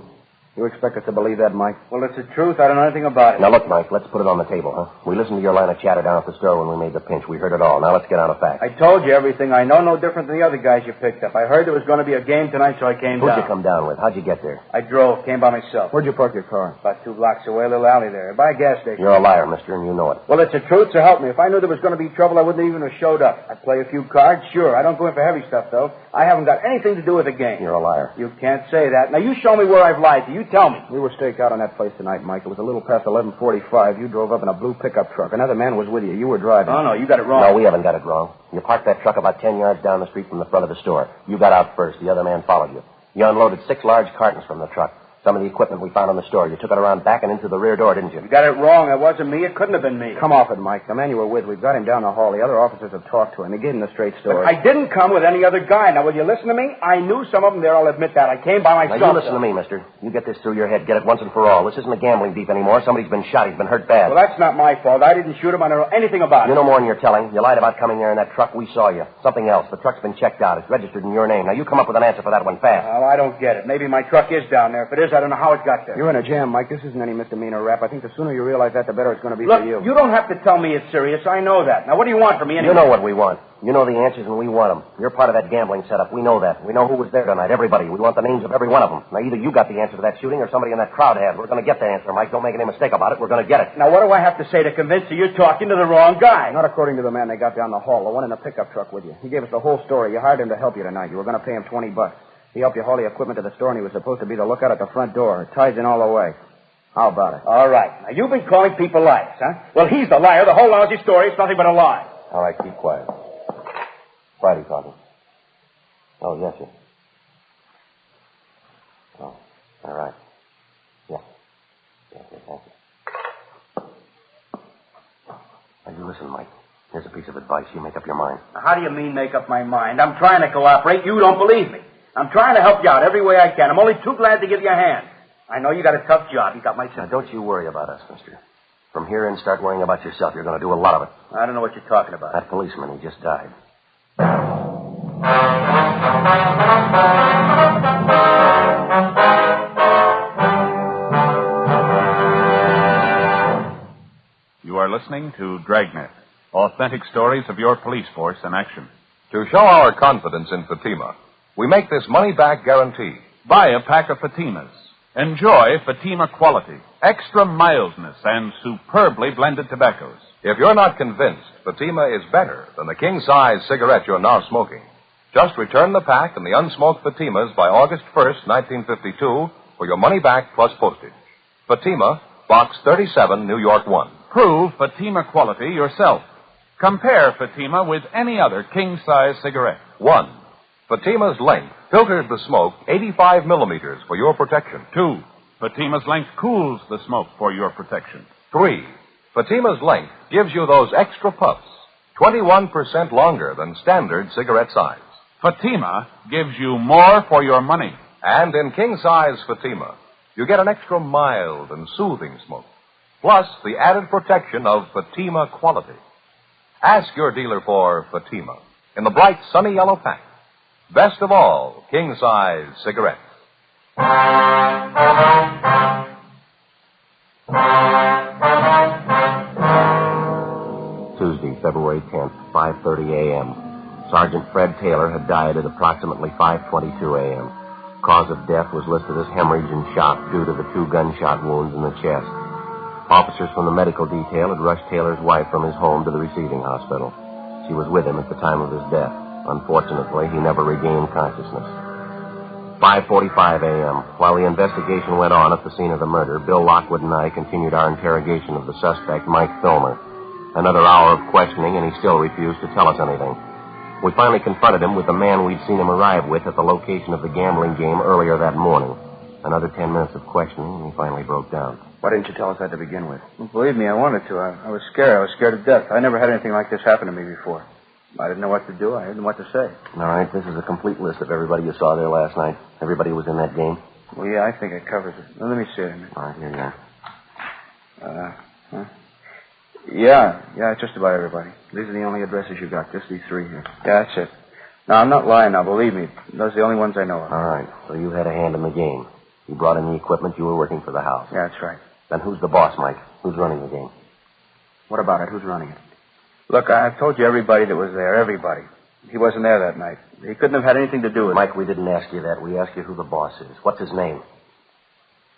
[SPEAKER 10] You expect us to believe that, Mike? Well, it's the truth. I don't know anything about it.
[SPEAKER 9] Now, look, Mike, let's put it on the table, huh? We listened to your line of chatter down at the store when we made the pinch. We heard it all. Now, let's get on to facts.
[SPEAKER 10] I told you everything I know, no different than the other guys you picked up. I heard there was going to be a game tonight, so I came down.
[SPEAKER 9] Who'd you come down with? How'd you get there?
[SPEAKER 10] I drove, came by myself.
[SPEAKER 5] Where'd you park your car?
[SPEAKER 10] About 2 blocks away, a little alley there. By a gas station.
[SPEAKER 9] You're a liar, mister, and you know it.
[SPEAKER 10] Well, it's the truth, so help me. If I knew there was going to be trouble, I wouldn't even have showed up. I'd play a few cards, sure. I don't go in for heavy stuff, though. I haven't got anything to do with the game.
[SPEAKER 9] You're a liar.
[SPEAKER 10] You can't say that. Now, you show me where I've lied to you. Tell me. We were staked out on that place tonight, Mike. It was a little past 11:45. You drove up in a blue pickup truck. Another man was with you. You were driving. Oh, no, you got it wrong.
[SPEAKER 9] No, we haven't got it wrong. You parked that truck about 10 yards down the street from the front of the store. You got out first. The other man followed you. You unloaded 6 large cartons from the truck. Some of the equipment we found in the store. You took it around back and into the rear door, didn't you?
[SPEAKER 10] You got it wrong. It wasn't me. It couldn't have been me. Come off it, Mike. The man you were with, we've got him down the hall. The other officers have talked to him. They gave him the straight story.
[SPEAKER 13] But I didn't come with any other guy. Now, will you listen to me? I knew some of them there. I'll admit that. I came by myself.
[SPEAKER 9] Now, you listen to me, mister. You get this through your head. Get it once and for all. This isn't a gambling beef anymore. Somebody's been shot. He's been hurt bad.
[SPEAKER 13] Well, that's not my fault. I didn't shoot him. I don't know anything about it.
[SPEAKER 9] You know more than you're telling. You lied about coming there in that truck. We saw you. Something else. The truck's been checked out. It's registered in your name. Now, you come up with an answer for that one fast.
[SPEAKER 13] Well, I don't get it. Maybe my truck is down there. If it is, I don't know how it got there.
[SPEAKER 10] You're in a jam, Mike. This isn't any misdemeanor rap. I think the sooner you realize that, the better it's going to be
[SPEAKER 13] Look,
[SPEAKER 10] for you.
[SPEAKER 13] You don't have to tell me it's serious. I know that. Now, what do you want from me anyway?
[SPEAKER 9] You know what we want. You know the answers, and we want them. You're part of that gambling setup. We know that. We know who was there tonight. Everybody. We want the names of every one of them. Now, either you got the answer to that shooting or somebody in that crowd had. We're going to get the answer, Mike. Don't make any mistake about it. We're going to get it.
[SPEAKER 13] Now, what do I have to say to convince you you're talking to the wrong guy?
[SPEAKER 10] Not according to the man they got down the hall, the one in the pickup truck with you. He gave us the whole story. You hired him to help you tonight. You were going to pay him $20. He helped you haul the equipment to the store, and he was supposed to be the lookout at the front door. It ties in all the way. How about it?
[SPEAKER 13] All right. Now, you've been calling people liars, huh? Well, he's the liar. The whole lousy story is nothing but a lie.
[SPEAKER 9] All right, keep quiet. Friday talking. Oh, yes, sir. Oh, all right. Yeah. Yeah, okay, thank you. Now, you listen, Mike. Here's a piece of advice. You make up your mind.
[SPEAKER 13] Now, how do you mean make up my mind? I'm trying to cooperate. You don't believe me. I'm trying to help you out every way I can. I'm only too glad to give you a hand. I know you got a tough job. You got my...
[SPEAKER 9] Now, don't you worry about us, mister. From here in, start worrying about yourself. You're going to do a lot of it.
[SPEAKER 13] I don't know what you're talking about.
[SPEAKER 9] That policeman, he just died.
[SPEAKER 7] listening to Dragnet, authentic stories of your police force in action.
[SPEAKER 8] To show our confidence in Fatima, we make this money-back guarantee.
[SPEAKER 7] Buy a pack of Fatimas. Enjoy Fatima quality, extra mildness, and superbly blended tobaccos.
[SPEAKER 8] If you're not convinced Fatima is better than the king-size cigarette you're now smoking, just return the pack and the unsmoked Fatimas by August 1st, 1952, for your money back plus postage. Fatima, Box 37, New York 1.
[SPEAKER 7] Prove Fatima quality yourself. Compare Fatima with any other king-size cigarette.
[SPEAKER 8] 1. Fatima's length filters the smoke 85 millimeters for your protection.
[SPEAKER 7] 2. Fatima's length cools the smoke for your protection.
[SPEAKER 8] 3. Fatima's length gives you those extra puffs, 21% longer than standard cigarette size.
[SPEAKER 7] Fatima gives you more for your money.
[SPEAKER 8] And in king-size Fatima, you get an extra mild and soothing smoke, plus the added protection of Fatima quality. Ask your dealer for Fatima in the bright sunny yellow pack. Best of all, king-size cigarettes.
[SPEAKER 9] Tuesday, February 10th, 5:30 a.m. Sergeant Fred Taylor had died at approximately 5:22 a.m. Cause of death was listed as hemorrhage and shock due to the 2 gunshot wounds in the chest. Officers from the medical detail had rushed Taylor's wife from his home to the receiving hospital. She was with him at the time of his death. Unfortunately, he never regained consciousness. 5:45 a.m. While the investigation went on at the scene of the murder, Bill Lockwood and I continued our interrogation of the suspect, Mike Filmer. Another hour of questioning, and he still refused to tell us anything. We finally confronted him with the man we'd seen him arrive with at the location of the gambling game earlier that morning. Another 10 minutes of questioning, and he finally broke down.
[SPEAKER 10] Why didn't you tell us that to begin with? Well, believe me, I wanted to. I was scared. I was scared to death. I never had anything like this happen to me before. I didn't know what to do. I didn't know what to say.
[SPEAKER 9] All right, this is a complete list of everybody you saw there last night. Everybody who was in that game?
[SPEAKER 10] Well, yeah, I think it covers it. Now, let me see it.
[SPEAKER 9] All right, here you are.
[SPEAKER 10] Yeah, just about everybody. These are the only addresses you got, just these 3 here. Yeah, that's it. No, I'm not lying now, believe me. Those are the only ones I know of.
[SPEAKER 9] All right, so you had a hand in the game. You brought in the equipment, you were working for the house.
[SPEAKER 10] Yeah, that's right.
[SPEAKER 9] Then who's the boss, Mike? Who's running the game?
[SPEAKER 10] What about it? Who's running it? Look, I've told you everybody that was there, everybody. He wasn't there that night. He couldn't have had anything to do with it.
[SPEAKER 9] Mike, we didn't ask you that. We asked you who the boss is. What's his name?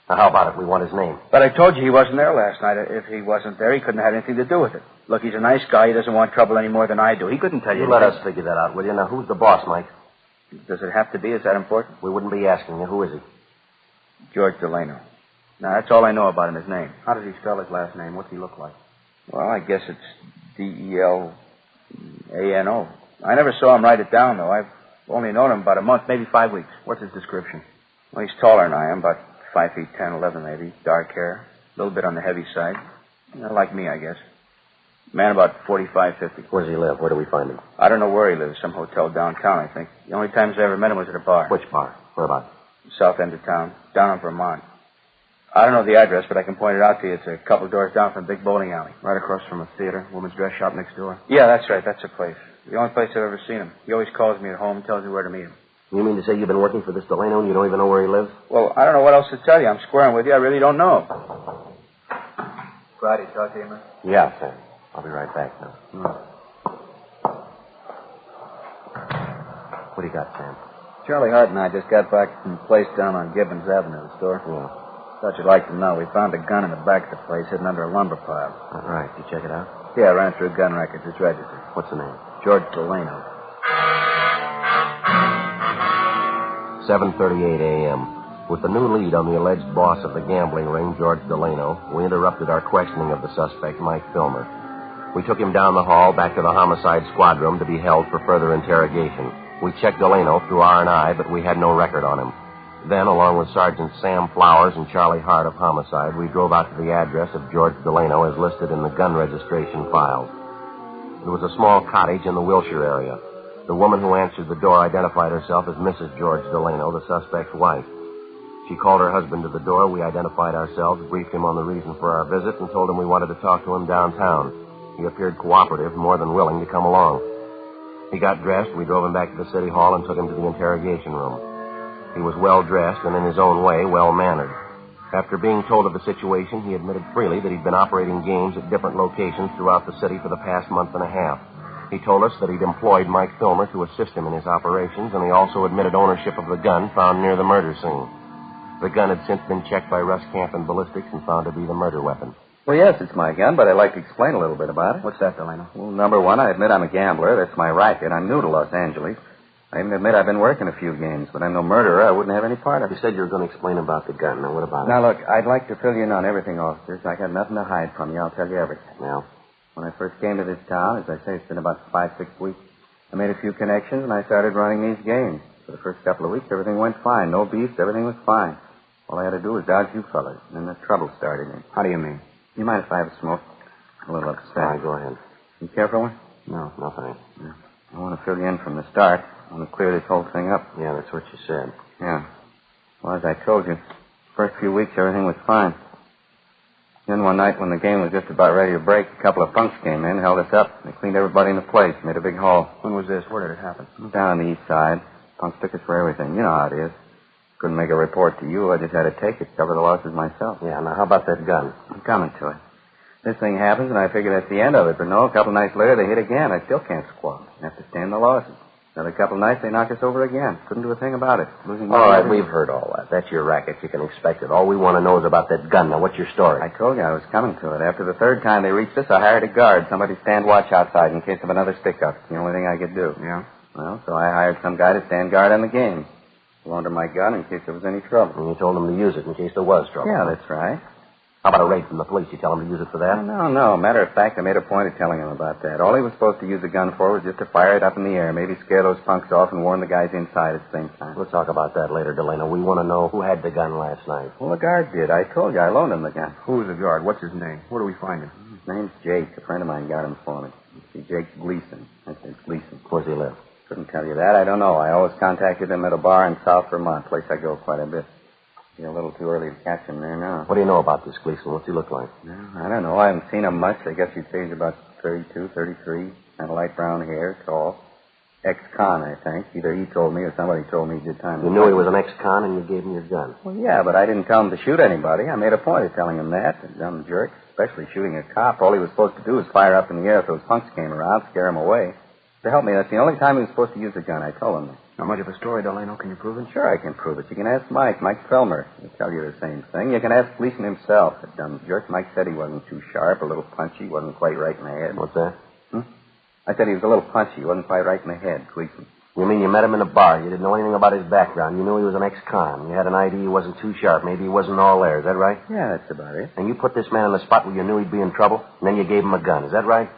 [SPEAKER 9] Now, how about it? We want his name.
[SPEAKER 10] But I told you he wasn't there last night. If he wasn't there, he couldn't have had anything to do with it. Look, he's a nice guy. He doesn't want trouble any more than I do. He couldn't tell you.
[SPEAKER 9] You let us figure that out, will you? Now, who's the boss, Mike?
[SPEAKER 10] Does it have to be? Is that important?
[SPEAKER 9] We wouldn't be asking you. Who is he?
[SPEAKER 10] George Delano. Now, that's all I know about him, his name. How does he spell his last name? What's he look like? Well, I guess it's Delano. I never saw him write it down, though. I've only known him about a month, maybe 5 weeks. What's his description? Well, he's taller than I am, about 5 feet 10, 11 maybe. Dark hair. A little bit on the heavy side. Like me, I guess. Man about 45, 50.
[SPEAKER 9] Where does he live? Where do we find him?
[SPEAKER 10] I don't know where he lives. Some hotel downtown, I think. The only times I ever met him was at a bar.
[SPEAKER 9] Which bar? Where about?
[SPEAKER 10] South end of town. Down in Vermont. I don't know the address, but I can point it out to you. It's a couple of doors down from Big Bowling Alley. Right across from a theater. Woman's dress shop next door. Yeah, that's right. That's the place. The only place I've ever seen him. He always calls me at home and tells me where to meet him.
[SPEAKER 9] You mean to say you've been working for this Delano and you don't even know where he lives?
[SPEAKER 10] Well, I don't know what else to tell you. I'm squaring with you. I really don't know. Friday, talk to you, man?
[SPEAKER 9] Yeah, sir. I'll be right back now. What do you got, Sam?
[SPEAKER 10] Charlie Hart and I just got back from the place down on Gibbons Avenue, the store.
[SPEAKER 9] Yeah.
[SPEAKER 10] Thought you'd like to know. We found a gun in the back of the place hidden under a lumber pile.
[SPEAKER 9] All right. Did you check it out?
[SPEAKER 10] Yeah, I ran through gun records. It's registered.
[SPEAKER 9] What's the name?
[SPEAKER 10] George Delano.
[SPEAKER 9] 7:38 a.m. With the new lead on the alleged boss of the gambling ring, George Delano, we interrupted our questioning of the suspect, Mike Filmer. We took him down the hall back to the homicide squad room to be held for further interrogation. We checked Delano through R&I, but we had no record on him. Then, along with Sergeants Sam Flowers and Charlie Hart of Homicide, we drove out to the address of George Delano as listed in the gun registration files. It was a small cottage in the Wilshire area. The woman who answered the door identified herself as Mrs. George Delano, the suspect's wife. She called her husband to the door. We identified ourselves, briefed him on the reason for our visit, and told him we wanted to talk to him downtown. He appeared cooperative, more than willing to come along. He got dressed. We drove him back to the city hall and took him to the interrogation room. He was well-dressed and, in his own way, well-mannered. After being told of the situation, he admitted freely that he'd been operating games at different locations throughout the city for the past month and a half. He told us that he'd employed Mike Filmer to assist him in his operations, and he also admitted ownership of the gun found near the murder scene. The gun had since been checked by Russ Camp and ballistics and found to be the murder weapon.
[SPEAKER 12] Well, yes, it's my gun, but I'd like to explain a little bit about it.
[SPEAKER 10] What's that, Delano?
[SPEAKER 12] Well, number one, I admit I'm a gambler. That's my racket. I'm new to Los Angeles. I even admit I've been working a few games, but I'm no murderer. I wouldn't have any part of it.
[SPEAKER 9] You said you were going to explain about the gun. Now, what about it?
[SPEAKER 12] Now, look, I'd like to fill you in on everything, officers. I got nothing to hide from you. I'll tell you everything.
[SPEAKER 9] Now?
[SPEAKER 12] When I first came to this town, as I say, it's been about 5-6 weeks, I made a few connections, and I started running these games. For the first couple of weeks, everything went fine. No beefs, everything was fine. All I had to do was dodge you fellas, and then the trouble started in.
[SPEAKER 10] How do you mean?
[SPEAKER 12] You mind if I have a smoke? I'm a little upset.
[SPEAKER 9] All right, go ahead.
[SPEAKER 12] You care for one?
[SPEAKER 9] No, thanks.
[SPEAKER 12] Yeah. I want to fill you in from the start. I want to clear this whole thing up.
[SPEAKER 9] Yeah, that's what you said.
[SPEAKER 12] Yeah. Well, as I told you, first few weeks, everything was fine. Then one night when the game was just about ready to break, a couple of punks came in, held us up. They cleaned everybody in the place, made a big haul.
[SPEAKER 10] When was this? Where did it happen?
[SPEAKER 12] Down on the east side. Punks took us for everything. You know how it is. Couldn't make a report to you. I just had to take it, cover the losses myself.
[SPEAKER 9] Yeah, now how about that gun?
[SPEAKER 12] I'm coming to it. This thing happens, and I figure that's the end of it. But no, a couple of nights later, they hit again. I still can't squawk. I have to stand the losses. Another couple of nights, they knock us over again. Couldn't do a thing about it. Losing money.
[SPEAKER 9] All right, we've heard all that. That's your racket. You can expect it. All we want to know is about that gun. Now, what's your story?
[SPEAKER 12] I told you I was coming to it. After the third time they reached us, I hired a guard. Somebody stand watch outside in case of another stick-up. It's the only thing I could do.
[SPEAKER 10] Yeah?
[SPEAKER 12] Well, so I hired some guy to stand guard on the game. Loaned him my gun in case there was any trouble.
[SPEAKER 9] And you told him to use it in case there was trouble.
[SPEAKER 12] Yeah, that's right.
[SPEAKER 9] How about a raid from the police? You tell him to use it for that?
[SPEAKER 12] No. Matter of fact, I made a point of telling him about that. All he was supposed to use the gun for was just to fire it up in the air, maybe scare those punks off and warn the guys inside at the same time.
[SPEAKER 9] We'll talk about that later, Delano. We want to know who had the gun last night.
[SPEAKER 12] Well, the guard did. I told you I loaned him the gun.
[SPEAKER 10] Who's the guard? What's his name? Where do we find him?
[SPEAKER 12] His name's Jake. A friend of mine got him for me. See, Jake's Gleason. That's his Gleason.
[SPEAKER 9] Where's he live?
[SPEAKER 12] Couldn't tell you that. I don't know. I always contacted him at a bar in South Vermont, place I go quite a bit. Be a little too early to catch him there now.
[SPEAKER 9] What do you know about this Gleason? What's he look like?
[SPEAKER 12] I don't know. I haven't seen him much. I guess you'd say he's about 32, 33. Kind of light brown hair, tall. Ex-con, I think. Either he told me or somebody told me he did time.
[SPEAKER 9] You knew he was an ex-con and you gave him your gun.
[SPEAKER 12] Well, yeah, but I didn't tell him to shoot anybody. I made a point of telling him that. The dumb jerk, especially shooting a cop. All he was supposed to do was fire up in the air if those punks came around, scare him away. To help me, that's the only time he was supposed to use the gun. I told him that.
[SPEAKER 10] Not much of a story, Delano. Can you prove it?
[SPEAKER 12] Sure, I can prove it. You can ask Mike Filmer. He'll tell you the same thing. You can ask Gleason himself. The dumb jerk. Mike said he wasn't too sharp, a little punchy, wasn't quite right in the head.
[SPEAKER 9] What's that?
[SPEAKER 12] I said he was a little punchy, wasn't quite right in the head, Gleason.
[SPEAKER 9] You mean you met him in a bar? You didn't know anything about his background. You knew he was an ex-con. You had an idea he wasn't too sharp. Maybe he wasn't all there. Is that right?
[SPEAKER 12] Yeah, that's about it.
[SPEAKER 9] And you put this man in the spot where you knew he'd be in trouble, and then you gave him a gun. Is that right?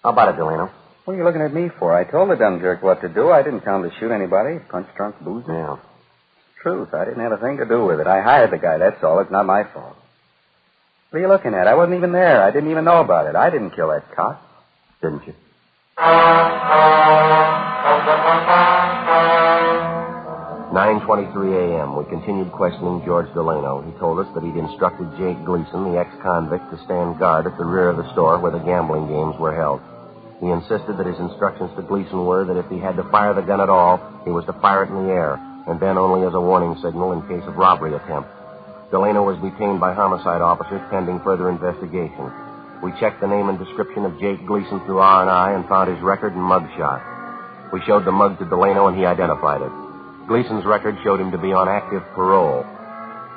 [SPEAKER 9] How about it, Delano?
[SPEAKER 12] What are you looking at me for? I told the dumb jerk what to do. I didn't tell him to shoot anybody. Punch drunk boozer.
[SPEAKER 9] Yeah.
[SPEAKER 12] It's truth. I didn't have a thing to do with it. I hired the guy, that's all. It's not my fault. What are you looking at? I wasn't even there. I didn't even know about it. I didn't kill that cop.
[SPEAKER 9] Didn't you? 9:23 a.m. We continued questioning George Delano. He told us that he'd instructed Jake Gleason, the ex-convict, to stand guard at the rear of the store where the gambling games were held. He insisted that his instructions to Gleason were that if he had to fire the gun at all, he was to fire it in the air, and then only as a warning signal in case of robbery attempt. Delano was detained by homicide officers pending further investigation. We checked the name and description of Jake Gleason through R&I and found his record and mugshot. We showed the mug to Delano, and he identified it. Gleason's record showed him to be on active parole.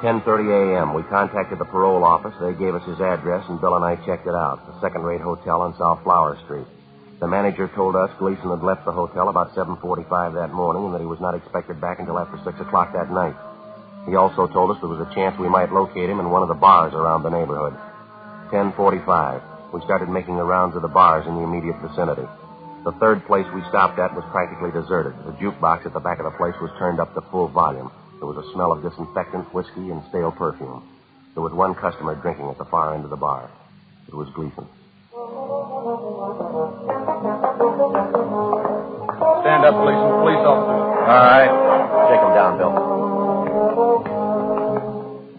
[SPEAKER 9] 10:30 a.m., we contacted the parole office. They gave us his address, and Bill and I checked it out, a second-rate hotel on South Flower Street. The manager told us Gleason had left the hotel about 7:45 that morning and that he was not expected back until after 6 o'clock that night. He also told us there was a chance we might locate him in one of the bars around the neighborhood. 10:45. We started making the rounds of the bars in the immediate vicinity. The third place we stopped at was practically deserted. The jukebox at the back of the place was turned up to full volume. There was a smell of disinfectant, whiskey, and stale perfume. There was one customer drinking at the far end of the bar. It was Gleason.
[SPEAKER 13] Stand up, police officer.
[SPEAKER 9] All right. Take him down, Bill.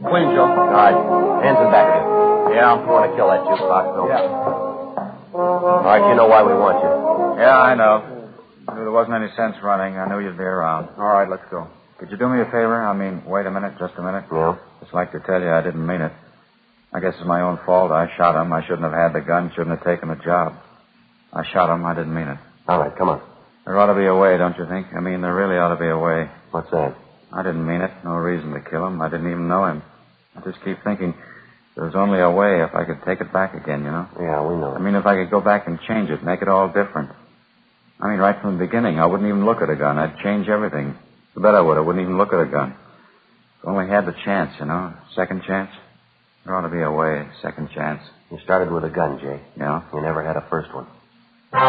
[SPEAKER 13] Clean, Joe.
[SPEAKER 9] All right. Hands in back of you.
[SPEAKER 13] Yeah.
[SPEAKER 9] You want to kill that jukebox, Bill?
[SPEAKER 13] Yeah.
[SPEAKER 9] All right, you know why we want you.
[SPEAKER 13] Yeah, I know. Knew there wasn't any sense running. I knew you'd be around.
[SPEAKER 10] All right, let's go.
[SPEAKER 14] Could you do me a favor? I mean, wait a minute, just a minute.
[SPEAKER 9] Yeah?
[SPEAKER 14] Just like to tell you I didn't mean it. I guess it's my own fault. I shot him. I shouldn't have had the gun. Shouldn't have taken the job. I shot him. I didn't mean it.
[SPEAKER 9] All right, come on.
[SPEAKER 14] There ought to be a way, don't you think? I mean, there really ought to be a way.
[SPEAKER 9] What's that?
[SPEAKER 14] I didn't mean it. No reason to kill him. I didn't even know him. I just keep thinking there's only a way if I could take it back again, you know?
[SPEAKER 9] Yeah, we know.
[SPEAKER 14] I mean, if I could go back and change it, make it all different. I mean, right from the beginning, I wouldn't even look at a gun. I'd change everything. I bet I would. I wouldn't even look at a gun. If I only had the chance, you know? Second chance. There ought to be a way. Second chance.
[SPEAKER 9] You started with a gun, Jay.
[SPEAKER 14] Yeah?
[SPEAKER 9] You never had a first one.
[SPEAKER 8] The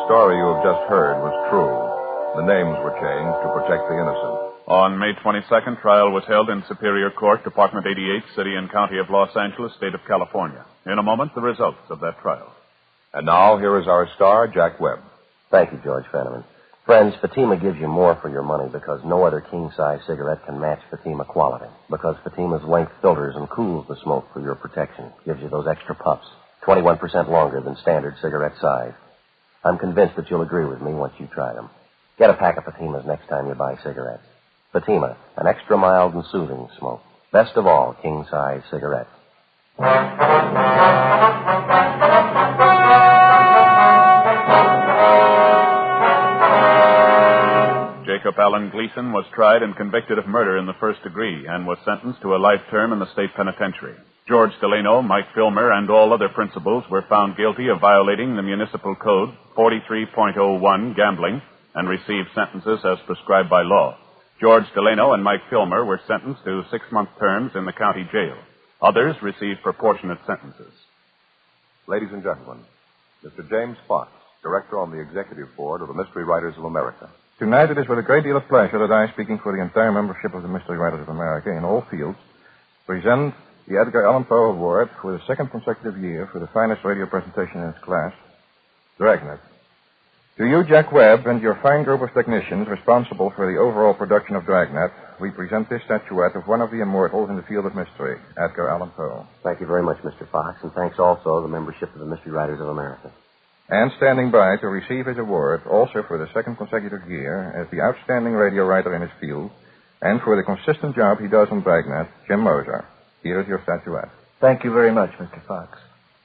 [SPEAKER 8] story you have just heard was true. The names were changed to protect the innocent.
[SPEAKER 7] On May 22nd, trial was held in Superior Court, Department 88, City and County of Los Angeles, State of California. In a moment, the results of that trial.
[SPEAKER 8] And now, here is our star, Jack Webb.
[SPEAKER 9] Thank you, George Fenneman. Friends, Fatima gives you more for your money because no other king-size cigarette can match Fatima quality. Because Fatima's length filters and cools the smoke for your protection. Gives you those extra puffs, 21% longer than standard cigarette size. I'm convinced that you'll agree with me once you try them. Get a pack of Fatimas next time you buy cigarettes. Fatima, an extra mild and soothing smoke. Best of all, king-size cigarettes.
[SPEAKER 7] Jacob Allen Gleason was tried and convicted of murder in the first degree and was sentenced to a life term in the state penitentiary. George Delano, Mike Filmer, and all other principals were found guilty of violating the municipal code 43.01, gambling, and received sentences as prescribed by law. George Delano and Mike Filmer were sentenced to 6-month terms in the county jail. Others received proportionate sentences.
[SPEAKER 8] Ladies and gentlemen, Mr. James Fox, Director on the Executive Board of the Mystery Writers of America.
[SPEAKER 15] Tonight it is with a great deal of pleasure that I, speaking for the entire membership of the Mystery Writers of America in all fields, present the Edgar Allan Poe Award for the second consecutive year for the finest radio presentation in its class, Dragnet. To you, Jack Webb, and your fine group of technicians responsible for the overall production of Dragnet, we present this statuette of one of the immortals in the field of mystery, Edgar Allan Poe.
[SPEAKER 9] Thank you very much, Mr. Fox, and thanks also to the membership of the Mystery Writers of America.
[SPEAKER 15] And standing by to receive his award, also for the second consecutive year, as the outstanding radio writer in his field, and for the consistent job he does on Dragnet, Jim Moser. Here is your statuette.
[SPEAKER 16] Thank you very much, Mr. Fox.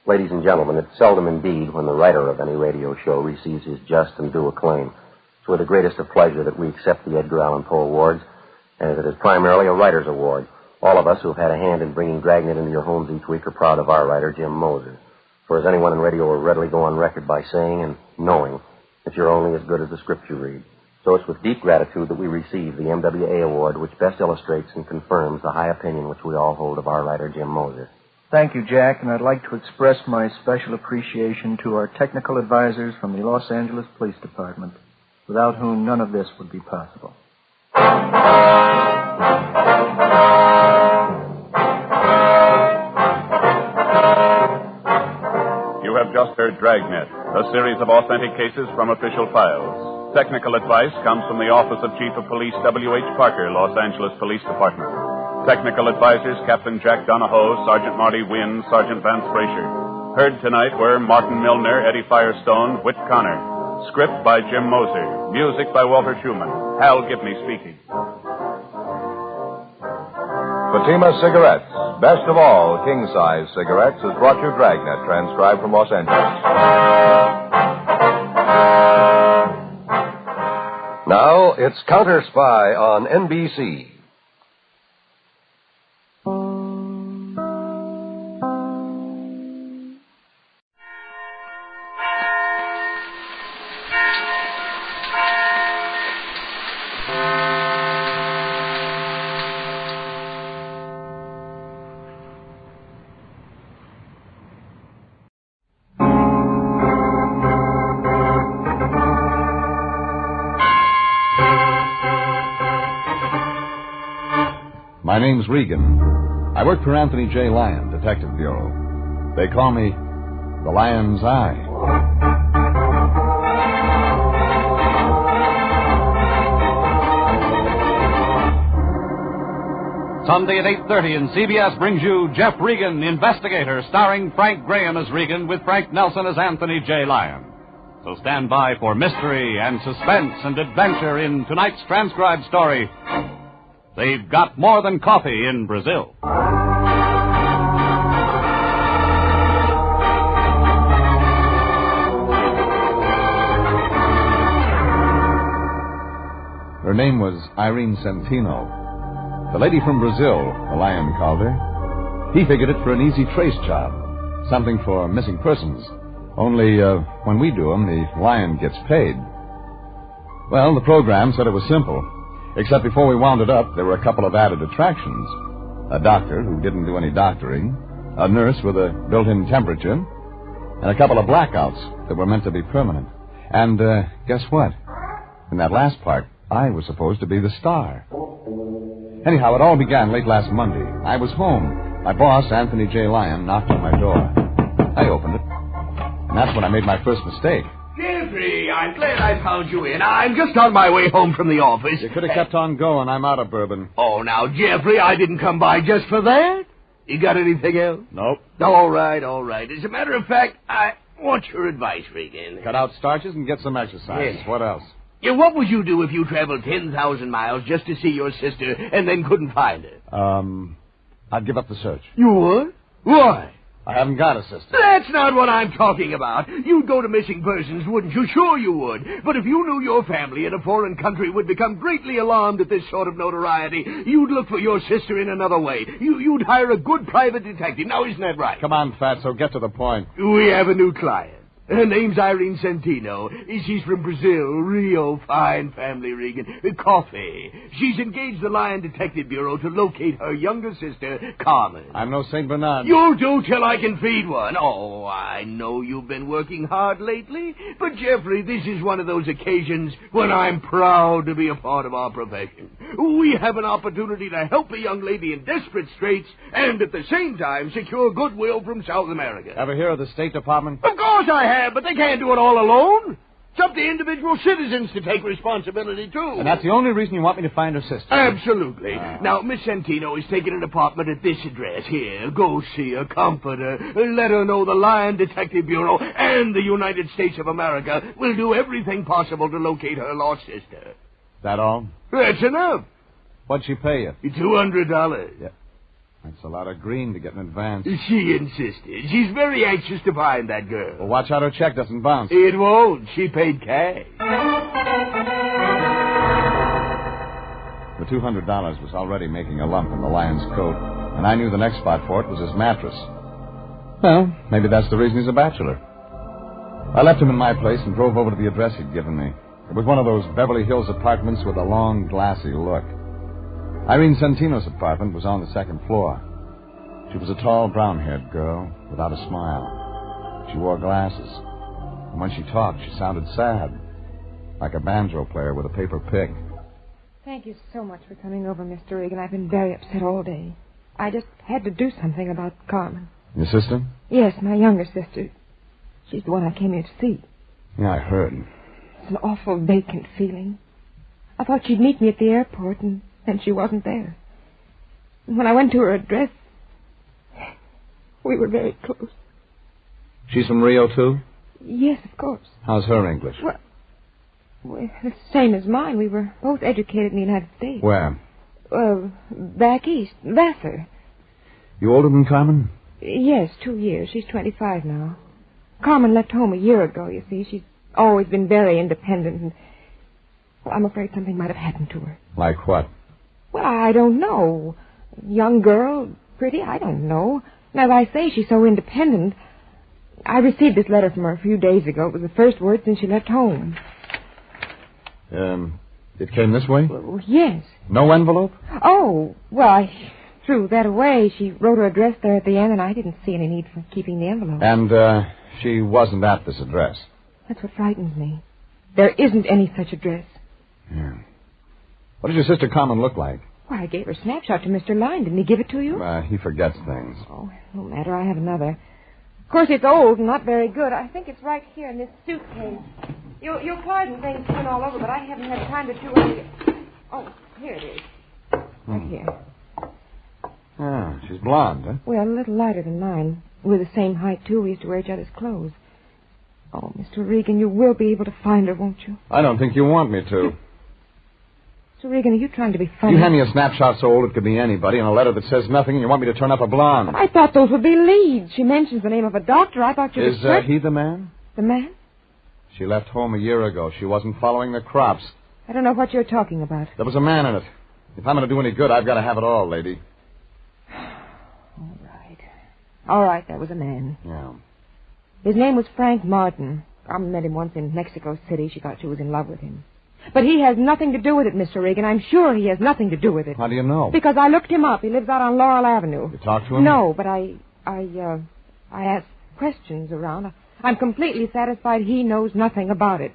[SPEAKER 9] Ladies and gentlemen, it's seldom indeed when the writer of any radio show receives his just and due acclaim. It's with the greatest of pleasure that we accept the Edgar Allan Poe Awards, as it is primarily a writer's award. All of us who have had a hand in bringing Dragnet into your homes each week are proud of our writer, Jim Moser. For as anyone in radio will readily go on record by saying and knowing that you're only as good as the script you read. So it's with deep gratitude that we receive the MWA Award, which best illustrates and confirms the high opinion which we all hold of our writer, Jim Moser.
[SPEAKER 16] Thank you, Jack, and I'd like to express my special appreciation to our technical advisors from the Los Angeles Police Department, without whom none of this would be possible.
[SPEAKER 7] You have just heard Dragnet, a series of authentic cases from official files. Technical advice comes from the Office of Chief of Police W.H. Parker, Los Angeles Police Department. Technical advisors Captain Jack Donahoe, Sergeant Marty Wynn, Sergeant Vance Frazier. Heard tonight were Martin Milner, Eddie Firestone, Whit Connor. Script by Jim Moser. Music by Walter Schumann. Hal Gibney speaking.
[SPEAKER 8] Fatima Cigarettes, best of all king-size cigarettes, has brought you Dragnet, transcribed from Los Angeles. Now, it's Counter Spy on NBC.
[SPEAKER 17] My name's Regan. I work for Anthony J. Lyon, Detective Bureau. They call me the Lion's Eye.
[SPEAKER 18] Sunday at 8:30, and CBS brings you Jeff Regan, Investigator, starring Frank Graham as Regan with Frank Nelson as Anthony J. Lyon. So stand by for mystery and suspense and adventure in tonight's transcribed story, They've Got More Than Coffee in Brazil.
[SPEAKER 17] Her name was Irene Centino. The lady from Brazil, the Lion called her. He figured it for an easy trace job, something for missing persons. Only when we do them, the Lion gets paid. Well, the program said it was simple, except before we wound it up, there were a couple of added attractions. A doctor who didn't do any doctoring, a nurse with a built-in temperature, and a couple of blackouts that were meant to be permanent. And guess what? In that last part, I was supposed to be the star. Anyhow, it all began late last Monday. I was home. My boss, Anthony J. Lyon, knocked on my door. I opened it, and that's when I made my first mistake.
[SPEAKER 19] Jeffrey, I'm glad I found you in. I'm just on my way home from the office.
[SPEAKER 17] You could have kept on going. I'm out of bourbon.
[SPEAKER 19] Oh, now, Jeffrey, I didn't come by just for that. You got anything else?
[SPEAKER 17] Nope.
[SPEAKER 19] All right. As a matter of fact, I want your advice, Regan.
[SPEAKER 17] Cut out starches and get some exercise.
[SPEAKER 19] Yes.
[SPEAKER 17] What else?
[SPEAKER 19] Yeah, what would you do if you traveled 10,000 miles just to see your sister and then couldn't find her?
[SPEAKER 17] I'd give up the search.
[SPEAKER 19] You would? Why?
[SPEAKER 17] I haven't got a sister.
[SPEAKER 19] That's not what I'm talking about. You'd go to missing persons, wouldn't you? Sure you would. But if you knew your family in a foreign country would become greatly alarmed at this sort of notoriety, you'd look for your sister in another way. You'd hire a good private detective. Now, isn't that right?
[SPEAKER 17] Come on, Fatso, get to the point.
[SPEAKER 19] We have a new client. Her name's Irene Centino. She's from Brazil. Rio, fine family, Regan. Coffee. She's engaged the Lion Detective Bureau to locate her younger sister, Carmen.
[SPEAKER 17] I'm no St. Bernard.
[SPEAKER 19] You'll do till I can feed one. Oh, I know you've been working hard lately, but, Jeffrey, this is one of those occasions when I'm proud to be a part of our profession. We have an opportunity to help a young lady in desperate straits and, at the same time, secure goodwill from South America.
[SPEAKER 17] Ever hear of the State Department?
[SPEAKER 19] Of course I have. But they can't do it all alone. It's up to individual citizens to take responsibility, too.
[SPEAKER 17] And that's the only reason you want me to find her sister?
[SPEAKER 19] Absolutely. Now, Miss Centino is taking an apartment at this address. Here, go see her, comfort her, let her know the Lion Detective Bureau and the United States of America will do everything possible to locate her lost sister.
[SPEAKER 17] That all?
[SPEAKER 19] That's enough.
[SPEAKER 17] What'd she pay you?
[SPEAKER 19] $200.
[SPEAKER 17] Yeah. That's a lot of green to get in advance.
[SPEAKER 19] She insisted. She's very anxious to find that girl.
[SPEAKER 17] Well, watch out her check doesn't bounce.
[SPEAKER 19] It won't. She paid cash.
[SPEAKER 17] The $200 was already making a lump in the Lion's coat, and I knew the next spot for it was his mattress. Well, maybe that's the reason he's a bachelor. I left him in my place and drove over to the address he'd given me. It was one of those Beverly Hills apartments with a long, glassy look. Irene Centino's apartment was on the second floor. She was a tall, brown-haired girl without a smile. She wore glasses. And when she talked, she sounded sad, like a banjo player with a paper pick.
[SPEAKER 6] Thank you so much for coming over, Mr. Regan. I've been very upset all day. I just had to do something about Carmen.
[SPEAKER 17] Your sister?
[SPEAKER 6] Yes, my younger sister. She's the one I came here to see.
[SPEAKER 17] Yeah, I heard.
[SPEAKER 6] It's an awful vacant feeling. I thought she'd meet me at the airport, and then she wasn't there. And when I went to her address, we were very close.
[SPEAKER 17] She's from Rio, too?
[SPEAKER 6] Yes, of course.
[SPEAKER 17] How's her English?
[SPEAKER 6] Well, the same as mine. We were both educated in the United States.
[SPEAKER 17] Where?
[SPEAKER 6] Back east. Vassar.
[SPEAKER 17] You older than Carmen?
[SPEAKER 6] Yes, 2 years. She's 25 now. Carmen left home a year ago, you see. She's always been very independent, and I'm afraid something might have happened to her.
[SPEAKER 17] Like what?
[SPEAKER 6] Well, I don't know. Young girl, pretty, I don't know. And as I say, she's so independent. I received this letter from her a few days ago. It was the first word since she left home.
[SPEAKER 17] It came this way?
[SPEAKER 6] Well, yes.
[SPEAKER 17] No envelope?
[SPEAKER 6] Oh, well, I threw that away. She wrote her address there at the end, and I didn't see any need for keeping the envelope.
[SPEAKER 17] And, she wasn't at this address?
[SPEAKER 6] That's what frightens me. There isn't any such address.
[SPEAKER 17] Yeah. What does your sister Carmen look like?
[SPEAKER 6] Why, I gave her a snapshot to Mr. Lyon. Didn't he give it to you?
[SPEAKER 17] He forgets things.
[SPEAKER 6] Oh, no matter. I have another. Of course, it's old and not very good. I think it's right here in this suitcase. You'll pardon things spin all over, but I haven't had time to do anything. Oh, here it is. Right here.
[SPEAKER 17] Oh, she's blonde, huh?
[SPEAKER 6] Well, a little lighter than mine. We're the same height, too. We used to wear each other's clothes. Oh, Mr. Regan, you will be able to find her, won't you?
[SPEAKER 17] I don't think you want me to.
[SPEAKER 6] Mr. Regan, are you trying to be funny?
[SPEAKER 17] You hand me a snapshot so old it could be anybody and a letter that says nothing, and you want me to turn up a blonde.
[SPEAKER 6] I thought those would be leads. She mentions the name of a doctor. I thought you
[SPEAKER 17] Is he the man?
[SPEAKER 6] The man?
[SPEAKER 17] She left home a year ago. She wasn't following the crops.
[SPEAKER 6] I don't know what you're talking about.
[SPEAKER 17] There was a man in it. If I'm going to do any good, I've got to have it all, lady.
[SPEAKER 6] All right, that was a man.
[SPEAKER 17] Yeah.
[SPEAKER 6] His name was Frank Martin. I met him once in Mexico City. She thought she was in love with him. But he has nothing to do with it, Mr. Regan. I'm sure he has nothing to do with it.
[SPEAKER 17] How do you know?
[SPEAKER 6] Because I looked him up. He lives out on Laurel Avenue.
[SPEAKER 17] You talked to him?
[SPEAKER 6] No, but I asked questions around. I'm completely satisfied he knows nothing about it.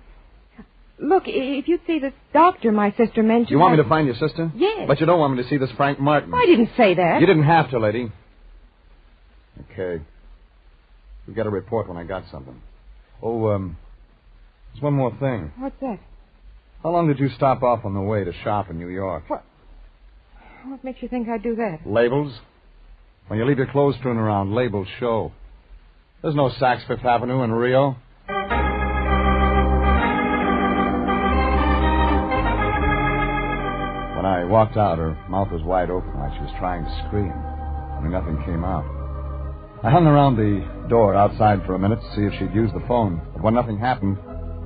[SPEAKER 6] Look, if you'd see this doctor my sister mentioned...
[SPEAKER 17] You want me to find your sister?
[SPEAKER 6] Yes.
[SPEAKER 17] But you don't want me to see this Frank Martin.
[SPEAKER 6] I didn't say that.
[SPEAKER 17] You didn't have to, lady. Okay. You've got to report when I got something. Oh, there's one more thing.
[SPEAKER 6] What's that?
[SPEAKER 17] How long did you stop off on the way to shop in New York?
[SPEAKER 6] What makes you think I'd do that?
[SPEAKER 17] Labels. When you leave your clothes strewn around, labels show. There's no Saks Fifth Avenue in Rio. When I walked out, her mouth was wide open like she was trying to scream. Only nothing came out. I hung around the door outside for a minute to see if she'd use the phone. But when nothing happened,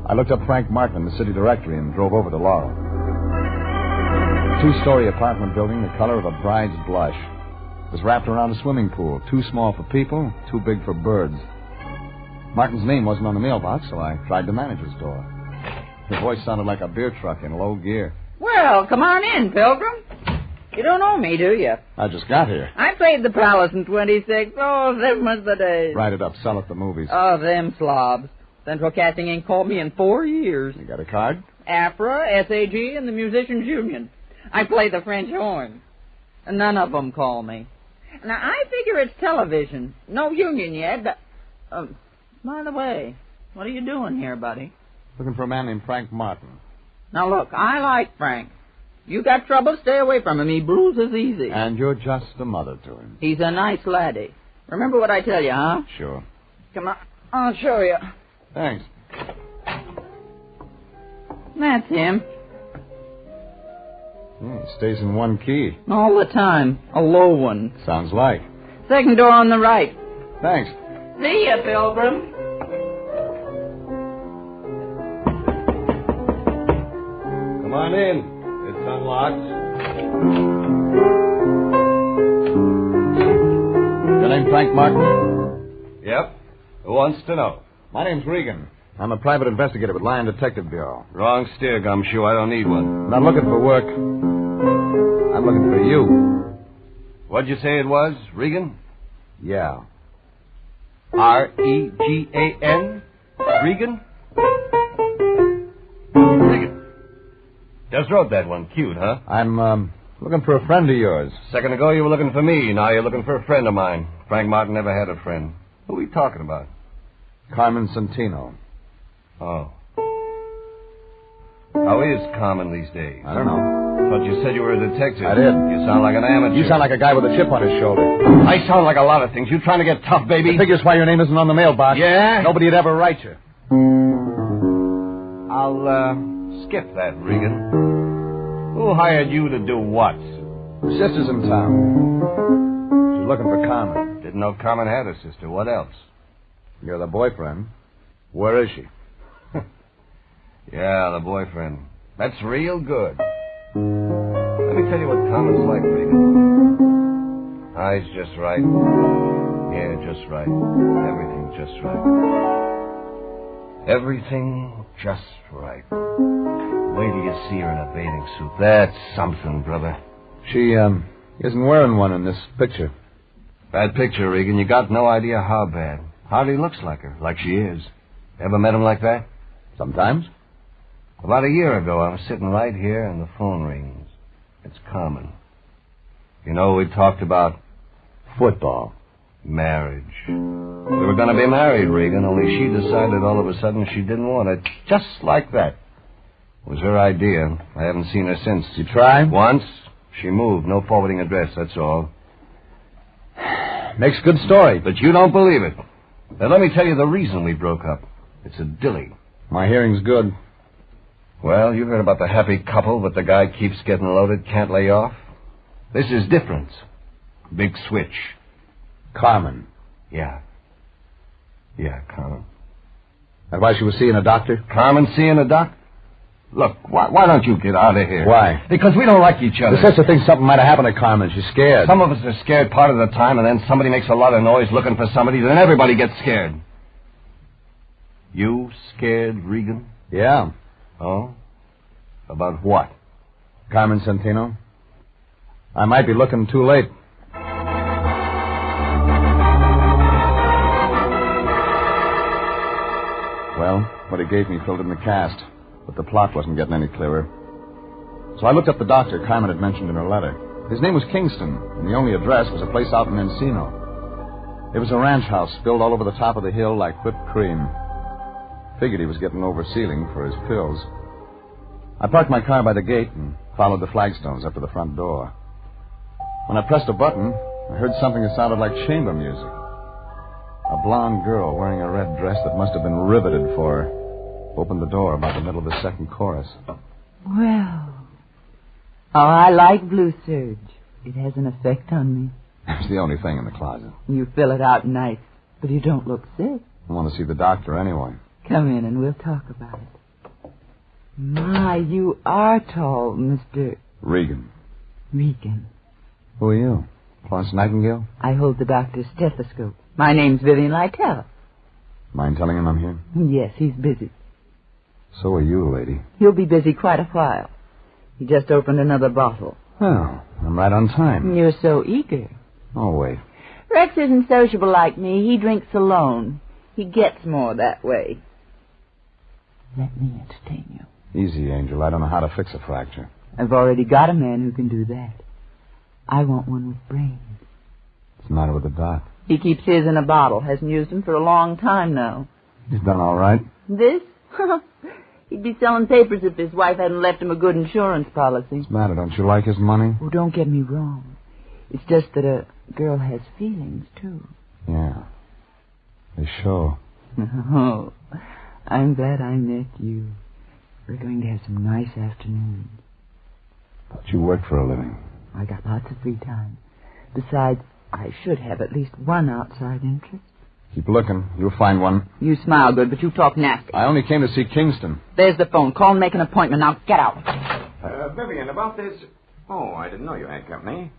[SPEAKER 17] I looked up Frank Martin in the city directory and drove over to Laurel. A 2-story apartment building the color of a bride's blush. It was wrapped around a swimming pool, too small for people, too big for birds. Martin's name wasn't on the mailbox, so I tried the manager's door. His voice sounded like a beer truck in low gear.
[SPEAKER 20] Well, come on in, Pilgrim. You don't know me, do you?
[SPEAKER 17] I just got here.
[SPEAKER 20] I played the Palace in 26. Oh, them was the days.
[SPEAKER 17] Write it up. Sell at the movies.
[SPEAKER 20] Oh, them slobs. Central Casting ain't called me in 4 years.
[SPEAKER 17] You got a card?
[SPEAKER 20] AFRA, SAG, and the Musicians Union. I play the French horn. And none of them call me. Now, I figure it's television. No union yet, but... by the way, what are you doing here, buddy?
[SPEAKER 17] Looking for a man named Frank Martin.
[SPEAKER 20] Now, look, I like Frank. You got trouble, stay away from him. He bruises easy.
[SPEAKER 17] And you're just a mother to him.
[SPEAKER 20] He's a nice laddie. Remember what I tell you, huh?
[SPEAKER 17] Sure.
[SPEAKER 20] Come on, I'll show you.
[SPEAKER 17] Thanks.
[SPEAKER 20] That's him.
[SPEAKER 17] He stays in one key.
[SPEAKER 20] All the time. A low one.
[SPEAKER 17] Sounds like.
[SPEAKER 20] Second door on the right.
[SPEAKER 17] Thanks.
[SPEAKER 20] See ya, Pilgrim.
[SPEAKER 4] Come on in. It's unlocked.
[SPEAKER 17] Your name Frank Martin?
[SPEAKER 4] Yep. Who wants to know?
[SPEAKER 17] My name's Regan. I'm a private investigator with Lion Detective Bureau.
[SPEAKER 4] Wrong steer, Gumshoe. I don't need one.
[SPEAKER 17] I'm not looking for work. I'm looking for you.
[SPEAKER 4] What'd you say it was, Regan?
[SPEAKER 17] Yeah.
[SPEAKER 4] R-E-G-A-N? Regan? Regan. Just wrote that one. Cute, huh?
[SPEAKER 17] I'm, looking for a friend of yours.
[SPEAKER 4] A second ago, you were looking for me. Now you're looking for a friend of mine. Frank Martin never had a friend. Who are we talking about?
[SPEAKER 17] Carmen Santino.
[SPEAKER 4] Oh. How is Carmen these days?
[SPEAKER 17] I don't know.
[SPEAKER 4] Thought you said you were a detective.
[SPEAKER 17] I did.
[SPEAKER 4] You sound like an amateur.
[SPEAKER 17] You sound like a guy with a chip on his shoulder.
[SPEAKER 4] I sound like a lot of things. You trying to get tough, baby?
[SPEAKER 17] The figure's why your name isn't on the mailbox.
[SPEAKER 4] Yeah?
[SPEAKER 17] Nobody'd ever write you.
[SPEAKER 4] I'll, skip that, Regan. Who hired you to do what?
[SPEAKER 17] Her sister's in town. She's looking for Carmen.
[SPEAKER 4] Didn't know Carmen had a sister. What else?
[SPEAKER 17] You're the boyfriend. Where is she?
[SPEAKER 4] Yeah, the boyfriend. That's real good. Let me tell you what Carmen's like, Regan. Eyes just right. Hair just right. Everything just right. Everything just right. Wait till you see her in a bathing suit. That's something, brother.
[SPEAKER 17] She, isn't wearing one in this picture.
[SPEAKER 4] Bad picture, Regan. You got no idea how bad. Hardly looks like her, like she is. Ever met him like that?
[SPEAKER 17] Sometimes.
[SPEAKER 4] About a year ago, I was sitting right here and the phone rings. It's Carmen. You know, we talked about
[SPEAKER 17] football.
[SPEAKER 4] Marriage. We were going to be married, Regan, only she decided all of a sudden she didn't want it. Just like that. It was her idea. I haven't seen her since.
[SPEAKER 17] You tried?
[SPEAKER 4] Once. She moved. No forwarding address, that's all.
[SPEAKER 21] Makes good story.
[SPEAKER 22] But you don't believe it. Now, let me tell you the reason we broke up. It's a dilly.
[SPEAKER 17] My hearing's good.
[SPEAKER 22] Well, you heard about the happy couple, but the guy keeps getting loaded, can't lay off. This is different. Big switch.
[SPEAKER 17] Carmen.
[SPEAKER 22] Yeah. Yeah, Carmen.
[SPEAKER 17] That's why she was seeing a doctor?
[SPEAKER 22] Carmen seeing a doctor? Look, why don't you get out of here?
[SPEAKER 17] Why?
[SPEAKER 22] Because we don't like each other.
[SPEAKER 17] The sister thinks something might have happened to Carmen. She's scared.
[SPEAKER 22] Some of us are scared part of the time, and then somebody makes a lot of noise looking for somebody, then everybody gets scared. You scared, Regan?
[SPEAKER 17] Yeah.
[SPEAKER 22] Oh? About what?
[SPEAKER 17] Carmen Santino. I might be looking too late. Well, what he gave me filled in the cast, but the plot wasn't getting any clearer. So I looked up the doctor Carmen had mentioned in her letter. His name was Kingston, and the only address was a place out in Encino. It was a ranch house built all over the top of the hill like whipped cream. Figured he was getting over ceiling for his pills. I parked my car by the gate and followed the flagstones up to the front door. When I pressed a button, I heard something that sounded like chamber music. A blonde girl wearing a red dress that must have been riveted for her opened the door about the middle of the second chorus.
[SPEAKER 20] Well, I like blue serge. It has an effect on me.
[SPEAKER 17] It's the only thing in the closet.
[SPEAKER 20] You fill it out nice, but you don't look sick.
[SPEAKER 17] I want to see the doctor anyway.
[SPEAKER 20] Come in and we'll talk about it. My, you are tall, Mr.
[SPEAKER 17] Regan.
[SPEAKER 20] Regan.
[SPEAKER 17] Who are you? Florence Nightingale?
[SPEAKER 20] I hold the doctor's stethoscope. My name's Vivian Lytell.
[SPEAKER 17] Mind telling him I'm here?
[SPEAKER 20] Yes, he's busy.
[SPEAKER 17] So are you, lady.
[SPEAKER 20] He'll be busy quite a while. He just opened another bottle.
[SPEAKER 17] Oh, I'm right on time.
[SPEAKER 20] You're so eager.
[SPEAKER 17] Oh, wait.
[SPEAKER 20] Rex isn't sociable like me. He drinks alone. He gets more that way. Let me entertain you.
[SPEAKER 17] Easy, Angel. I don't know how to fix a fracture.
[SPEAKER 20] I've already got a man who can do that. I want one with brains.
[SPEAKER 17] What's the matter with the doc?
[SPEAKER 20] He keeps his in a bottle. Hasn't used him for a long time now.
[SPEAKER 17] He's done all right.
[SPEAKER 20] This? He'd be selling papers if his wife hadn't left him a good insurance policy.
[SPEAKER 17] What's the matter? Don't you like his money?
[SPEAKER 20] Oh, don't get me wrong. It's just that a girl has feelings, too.
[SPEAKER 17] Yeah. They show.
[SPEAKER 20] Oh, I'm glad I met you. We're going to have some nice afternoons.
[SPEAKER 17] Thought you worked for a living.
[SPEAKER 20] I got lots of free time. Besides, I should have at least one outside interest.
[SPEAKER 17] Keep looking. You'll find one.
[SPEAKER 20] You smile good, but you talk nasty.
[SPEAKER 17] I only came to see Kingston.
[SPEAKER 20] There's the phone. Call and make an appointment. Now, get out.
[SPEAKER 14] Vivian, about this... Oh, I didn't know you had company.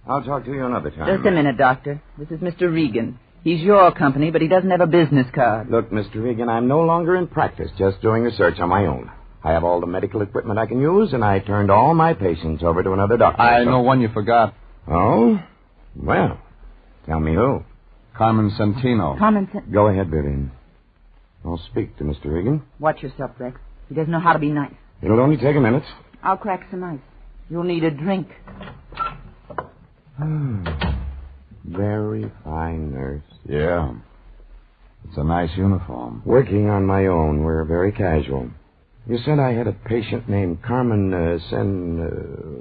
[SPEAKER 14] I'll talk to you another time.
[SPEAKER 20] Just a minute, Doctor. This is Mr. Regan. He's your company, but he doesn't have a business card.
[SPEAKER 9] Look, Mr. Regan, I'm no longer in practice, just doing research on my own. I have all the medical equipment I can use, and I turned all my patients over to another doctor.
[SPEAKER 17] I know one you forgot.
[SPEAKER 9] Oh? Well, tell me who.
[SPEAKER 17] Carmen Santino.
[SPEAKER 9] Go ahead, Vivian. I'll speak to Mr. Regan.
[SPEAKER 20] Watch yourself, Rex. He doesn't know how to be nice.
[SPEAKER 9] It'll only take a minute.
[SPEAKER 20] I'll crack some ice. You'll need a drink.
[SPEAKER 9] Very fine, nurse.
[SPEAKER 17] Yeah. It's a nice uniform.
[SPEAKER 9] Working on my own. We're very casual. You said I had a patient named Carmen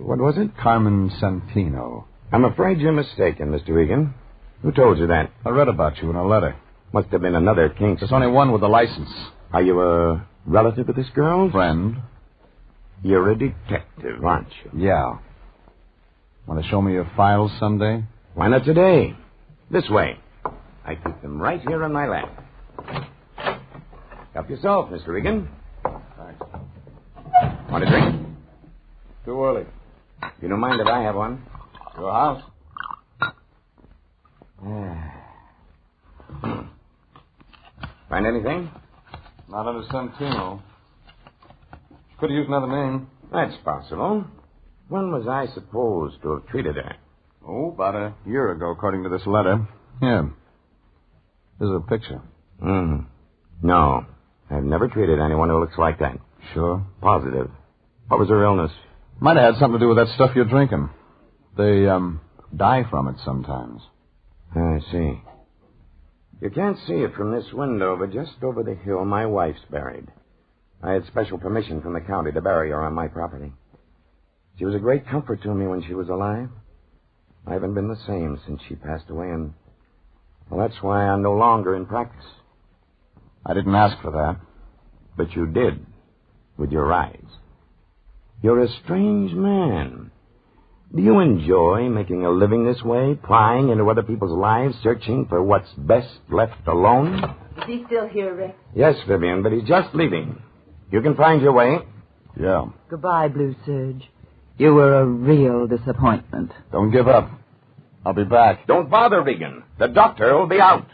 [SPEAKER 9] what was it?
[SPEAKER 17] Carmen Santino.
[SPEAKER 9] I'm afraid you're mistaken, Mr. Regan. Who told you that?
[SPEAKER 17] I read about you in a letter.
[SPEAKER 9] Must have been another Kingston.
[SPEAKER 17] There's only one with a license.
[SPEAKER 9] Are you a relative of this girl?
[SPEAKER 17] Friend.
[SPEAKER 9] You're a detective, aren't you?
[SPEAKER 17] Yeah. Want to show me your files someday?
[SPEAKER 9] Why not today? This way. I keep them right here on my lap. Help yourself, Mr. Regan.
[SPEAKER 17] Thanks.
[SPEAKER 9] Want a drink?
[SPEAKER 17] Too early.
[SPEAKER 9] You don't mind if I have one?
[SPEAKER 17] Your house.
[SPEAKER 9] Find anything?
[SPEAKER 17] Not under Santino. Could have used another name.
[SPEAKER 9] That's possible. When was I supposed to have treated her?
[SPEAKER 17] Oh, about a year ago, according to this letter. Yeah. There's a picture.
[SPEAKER 9] No. I've never treated anyone who looks like that.
[SPEAKER 17] Sure?
[SPEAKER 9] Positive. What was her illness?
[SPEAKER 17] Might have had something to do with that stuff you're drinking. They, die from it sometimes.
[SPEAKER 9] I see. You can't see it from this window, but just over the hill, my wife's buried. I had special permission from the county to bury her on my property. She was a great comfort to me when she was alive. I haven't been the same since she passed away, and
[SPEAKER 1] Well, that's why I'm no longer in practice.
[SPEAKER 22] I didn't ask for that.
[SPEAKER 1] But you did, with your eyes. You're a strange man. Do you enjoy making a living this way, prying into other people's lives, searching for what's best left alone?
[SPEAKER 21] Is he still here, Rex?
[SPEAKER 1] Yes, Vivian, but he's just leaving. You can find your way.
[SPEAKER 22] Yeah.
[SPEAKER 21] Goodbye, Blue Surge. You were a real disappointment.
[SPEAKER 22] Don't give up. I'll be back.
[SPEAKER 1] Don't bother, Regan. The doctor will be out.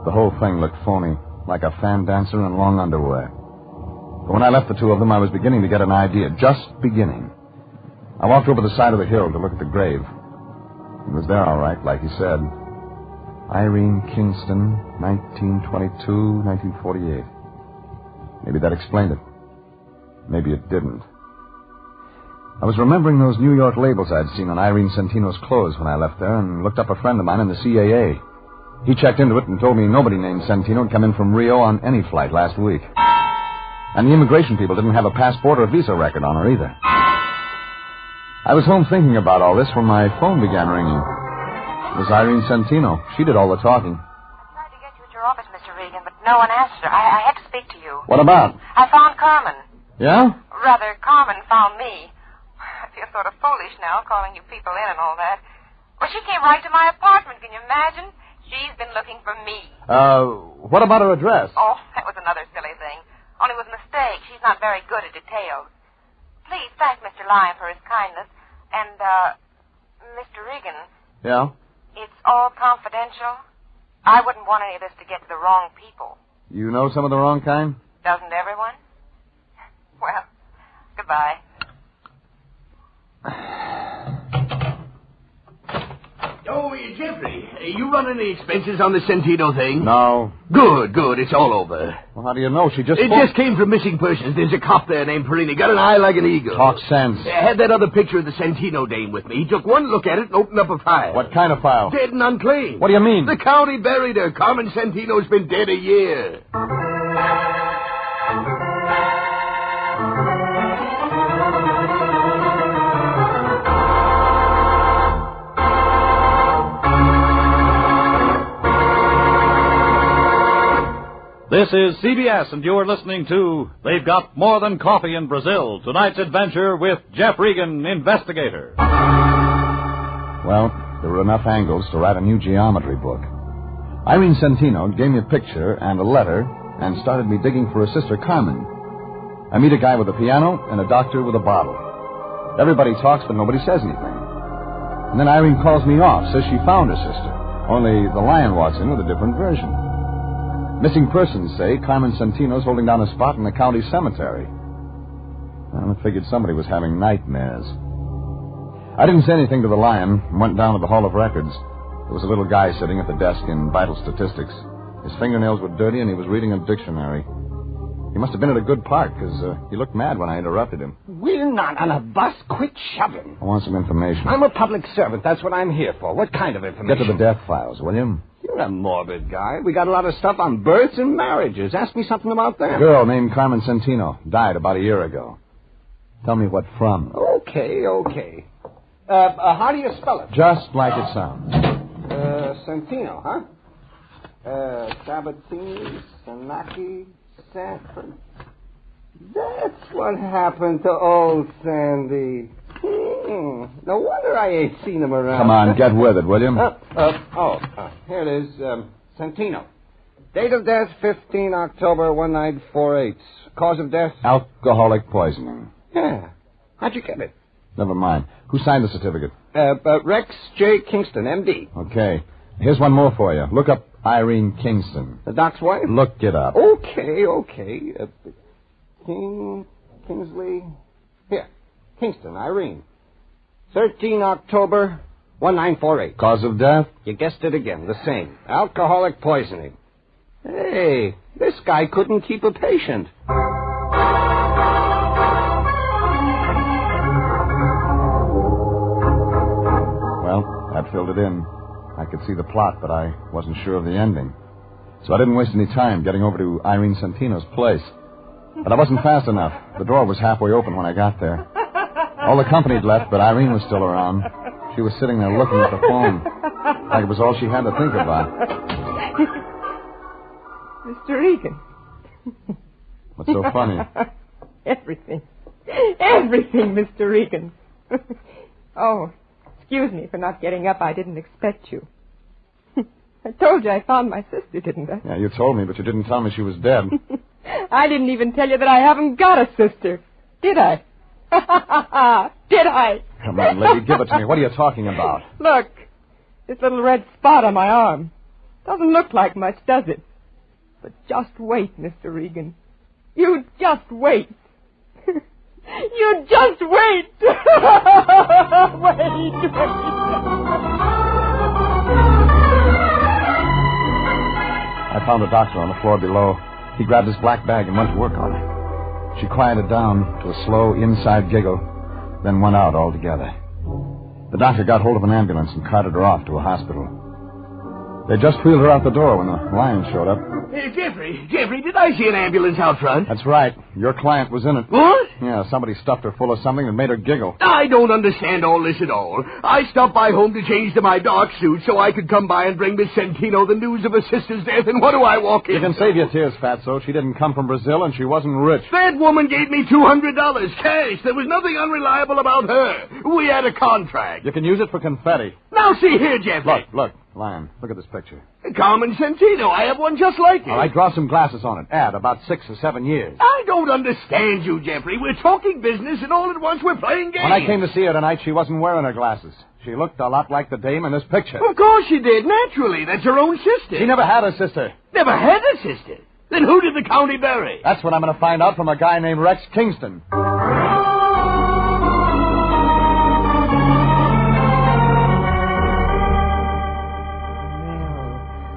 [SPEAKER 22] The whole thing looked phony, like a fan dancer in long underwear. But when I left the two of them, I was beginning to get an idea, just beginning. I walked over the side of the hill to look at the grave. It was there, all right, like he said. Irene Kingston, 1922, 1948. Maybe that explained it. Maybe it didn't. I was remembering those New York labels I'd seen on Irene Santino's clothes when I left there and looked up a friend of mine in the CAA. He checked into it and told me nobody named Santino had come in from Rio on any flight last week. And the immigration people didn't have a passport or visa record on her either. I was home thinking about all this when my phone began ringing. It was Irene Santino. She did all the talking.
[SPEAKER 23] I tried to get you at your office, Mr. Regan, but no one answered. I had to speak to you.
[SPEAKER 22] What about?
[SPEAKER 23] I found Carmen.
[SPEAKER 22] Yeah?
[SPEAKER 23] Rather, Carmen found me. I feel sort of foolish now, calling you people in and all that. Well, she came right to my apartment. Can you imagine? She's been looking for me.
[SPEAKER 22] What about her address?
[SPEAKER 23] Oh, that was another silly thing. Only it was a mistake. She's not very good at details. Please thank Mr. Lyon for his kindness. And, Mr. Regan.
[SPEAKER 22] Yeah?
[SPEAKER 23] It's all confidential. I wouldn't want any of this to get to the wrong people.
[SPEAKER 22] You know some of the wrong kind?
[SPEAKER 23] Doesn't everyone? Well, goodbye.
[SPEAKER 19] Oh, Jeffrey, you run any expenses on the Santino thing?
[SPEAKER 22] No.
[SPEAKER 19] Good, good. It's all over.
[SPEAKER 22] Well, how do you know? She just...
[SPEAKER 19] It just came from missing persons. There's a cop there named Perini. Got an eye like an eagle.
[SPEAKER 22] Talk sense.
[SPEAKER 19] I had that other picture of the Santino dame with me. He took one look at it and opened up a file.
[SPEAKER 22] What kind of file?
[SPEAKER 19] Dead and unclaimed.
[SPEAKER 22] What do you mean?
[SPEAKER 19] The county buried her. Carmen Santino's been dead a year.
[SPEAKER 18] This is CBS, and you are listening to They've Got More Than Coffee in Brazil, tonight's adventure with Jeff Regan, Investigator.
[SPEAKER 22] Well, there were enough angles to write a new geometry book. Irene Santino gave me a picture and a letter and started me digging for her sister, Carmen. I meet a guy with a piano and a doctor with a bottle. Everybody talks, but nobody says anything. And then Irene calls me off, says she found her sister. Only the Lion walks in with a different version. Missing persons say Carmen Santino's holding down a spot in the county cemetery. I figured somebody was having nightmares. I didn't say anything to the Lion and went down to the Hall of Records. There was a little guy sitting at the desk in vital statistics. His fingernails were dirty and he was reading a dictionary. He must have been at a good part because he looked mad when I interrupted him.
[SPEAKER 24] We're not on a bus. Quit shoving.
[SPEAKER 22] I want some information.
[SPEAKER 24] I'm a public servant. That's what I'm here for. What kind of information?
[SPEAKER 22] Get to the death files, will you?
[SPEAKER 24] You're a morbid guy. We got a lot of stuff on births and marriages. Ask me something about them.
[SPEAKER 22] A girl named Carmen Santino died about a year ago. Tell me what from.
[SPEAKER 24] Okay. How do you spell it?
[SPEAKER 22] Just like it sounds.
[SPEAKER 24] Santino, huh? Sabatini, Sanaki, Sanford. That's what happened to old Sandy. No wonder I ain't seen him around.
[SPEAKER 22] Come on, get with it, will you?
[SPEAKER 24] Here it is. Santino. Date of death, 15 October 1948. Cause of death?
[SPEAKER 22] Alcoholic poisoning.
[SPEAKER 24] Yeah. How'd you get it?
[SPEAKER 22] Never mind. Who signed the certificate?
[SPEAKER 24] Rex J. Kingston, M.D.
[SPEAKER 22] Okay. Here's one more for you. Look up Irene Kingston.
[SPEAKER 24] The doc's wife?
[SPEAKER 22] Look it up.
[SPEAKER 24] Okay. Kingsley. Here. Kingston, Irene. 13 October 1948.
[SPEAKER 22] Cause of death?
[SPEAKER 24] You guessed it again. The same. Alcoholic poisoning. Hey, this guy couldn't keep a patient.
[SPEAKER 22] Well, that filled it in. I could see the plot, but I wasn't sure of the ending. So I didn't waste any time getting over to Irene Santino's place. But I wasn't fast enough. The door was halfway open when I got there. All the company had left, but Irene was still around. She She was sitting there looking at the phone. Like it was all she had to think about.
[SPEAKER 6] Mr. Regan.
[SPEAKER 22] What's so funny?
[SPEAKER 6] Everything. Everything, Mr. Regan. Oh, excuse me for not getting up. I didn't expect you. I told you I found my sister, didn't I?
[SPEAKER 22] Yeah, you told me, but you didn't tell me she was dead.
[SPEAKER 6] I didn't even tell you that I haven't got a sister. Did I? Did I?
[SPEAKER 22] Come on, lady, give it to me. What are you talking about?
[SPEAKER 6] Look, this little red spot on my arm. Doesn't look like much, does it? But just wait, Mr. Regan. You just wait. You just wait. Wait.
[SPEAKER 22] I found a doctor on the floor below. He grabbed his black bag and went to work on her. She quieted down to a slow inside giggle, then went out altogether. The doctor got hold of an ambulance and carted her off to a hospital. They just wheeled her out the door when the Lion showed up.
[SPEAKER 19] Jeffrey, did I see an ambulance out front?
[SPEAKER 22] That's right. Your client was in it.
[SPEAKER 19] What?
[SPEAKER 22] Yeah, somebody stuffed her full of something that made her giggle.
[SPEAKER 19] I don't understand all this at all. I stopped by home to change to my dark suit so I could come by and bring Miss Centino the news of her sister's death, and what do I walk in?
[SPEAKER 22] You can save your tears, Fatso. She didn't come from Brazil, and she wasn't rich.
[SPEAKER 19] That woman gave me $200 cash. There was nothing unreliable about her. We had a contract.
[SPEAKER 22] You can use it for confetti.
[SPEAKER 19] Now see here, Jeffrey.
[SPEAKER 22] Look, Lion, look at this picture.
[SPEAKER 19] Carmen Centino. I have one just like it.
[SPEAKER 22] All right, draw some glasses on it. Add about 6 or 7 years.
[SPEAKER 19] I don't understand you, Jeffrey. We're talking business, and all at once we're playing games.
[SPEAKER 22] When I came to see her tonight, she wasn't wearing her glasses. She looked a lot like the dame in this picture.
[SPEAKER 19] Of course she did, naturally. That's her own sister.
[SPEAKER 22] She never had a sister.
[SPEAKER 19] Never had a sister? Then who did the county bury?
[SPEAKER 22] That's what I'm going to find out from a guy named Rex Kingston.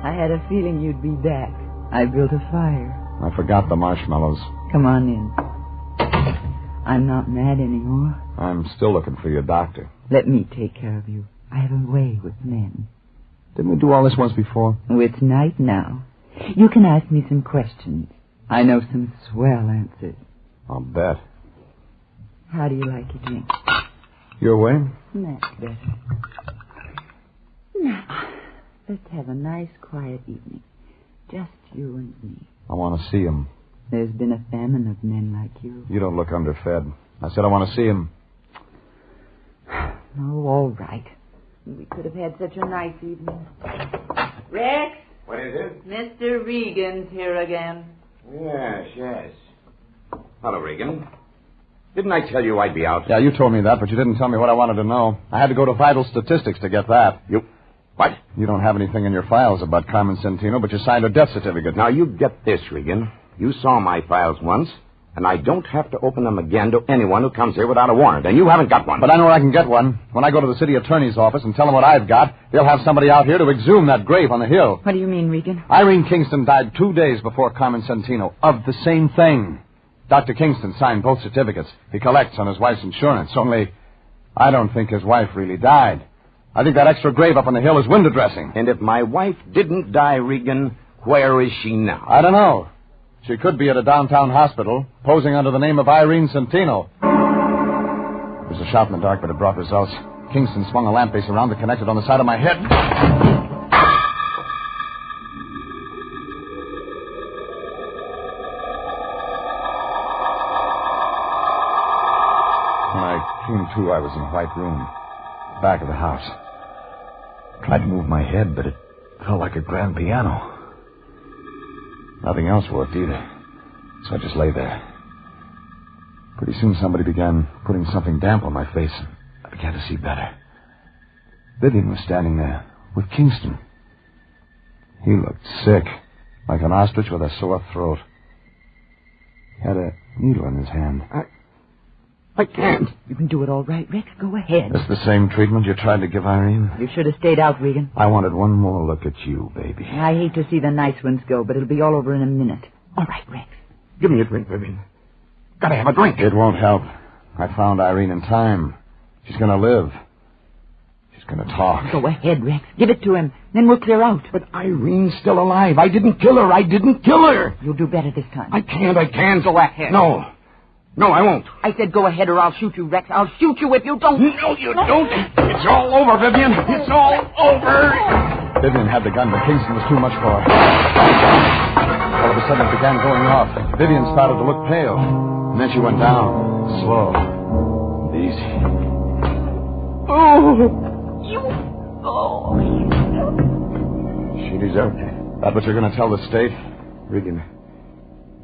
[SPEAKER 21] I had a feeling you'd be back. I built a fire.
[SPEAKER 22] I forgot the marshmallows.
[SPEAKER 21] Come on in. I'm not mad anymore.
[SPEAKER 22] I'm still looking for your doctor.
[SPEAKER 21] Let me take care of you. I have a way with men.
[SPEAKER 22] Didn't we do all this once before?
[SPEAKER 21] Oh, it's night now. You can ask me some questions. I know some swell answers.
[SPEAKER 22] I'll bet.
[SPEAKER 21] How do you like your drink?
[SPEAKER 22] Your way?
[SPEAKER 21] That's better. Now, let's have a nice, quiet evening. Just you and me.
[SPEAKER 22] I want to see him.
[SPEAKER 21] There's been a famine of men like you.
[SPEAKER 22] You don't look underfed. I said I want to see him.
[SPEAKER 21] Oh, all right. We could have had such a nice evening. Rex?
[SPEAKER 1] What is it?
[SPEAKER 21] Mr. Regan's here again.
[SPEAKER 1] Yes. Hello, Regan. Didn't I tell you I'd be out?
[SPEAKER 22] Yeah, you told me that, but you didn't tell me what I wanted to know. I had to go to Vital Statistics to get that.
[SPEAKER 1] What?
[SPEAKER 22] You don't have anything in your files about Carmen Centino, but you signed her death certificate.
[SPEAKER 1] Now, you get this, Regan. You saw my files once, and I don't have to open them again to anyone who comes here without a warrant, and you haven't got one.
[SPEAKER 22] But I know where I can get one. When I go to the city attorney's office and tell them what I've got, they'll have somebody out here to exhume that grave on the hill.
[SPEAKER 21] What do you mean, Regan?
[SPEAKER 22] Irene Kingston died 2 days before Carmen Centino of the same thing. Dr. Kingston signed both certificates. He collects on his wife's insurance, only I don't think his wife really died. I think that extra grave up on the hill is window dressing.
[SPEAKER 1] And if my wife didn't die, Regan, where is she now?
[SPEAKER 22] I don't know. She could be at a downtown hospital, posing under the name of Irene Centino. There was a shot in the dark, but it brought results. Kingston swung a lamp base around that connected on the side of my head. When I came to, I was in a white room, back of the house. Tried to move my head, but it felt like a grand piano. Nothing else worked either, so I just lay there. Pretty soon somebody began putting something damp on my face, and I began to see better. Vivian was standing there with Kingston. He looked sick, like an ostrich with a sore throat. He had a needle in his hand.
[SPEAKER 21] I can't. You can do it all right, Rex. Go ahead.
[SPEAKER 22] That's the same treatment you tried to give Irene?
[SPEAKER 21] You should have stayed out, Regan.
[SPEAKER 22] I wanted one more look at you, baby.
[SPEAKER 21] I hate to see the nice ones go, but it'll be all over in a minute. All right, Rex.
[SPEAKER 1] Give me a drink, Vivian. Gotta have a drink.
[SPEAKER 22] It won't help. I found Irene in time. She's gonna live. She's gonna talk.
[SPEAKER 21] Go ahead, Rex. Give it to him. Then we'll clear out.
[SPEAKER 1] But Irene's still alive. I didn't kill her.
[SPEAKER 21] You'll do better this time.
[SPEAKER 1] I can't.
[SPEAKER 21] Go ahead.
[SPEAKER 1] No. No, I won't.
[SPEAKER 20] I said go ahead or I'll shoot you, Rex. I'll shoot you if you don't.
[SPEAKER 1] No, you don't. It's all over, Vivian. It's all over.
[SPEAKER 17] Vivian had the gun, but Kingston was too much for her. All of a sudden, it began going off. Vivian started to look pale. And then she went down. Slow. And easy.
[SPEAKER 20] Oh, you... Oh.
[SPEAKER 1] She deserved it.
[SPEAKER 17] That what you're going to tell the state?
[SPEAKER 1] Regan,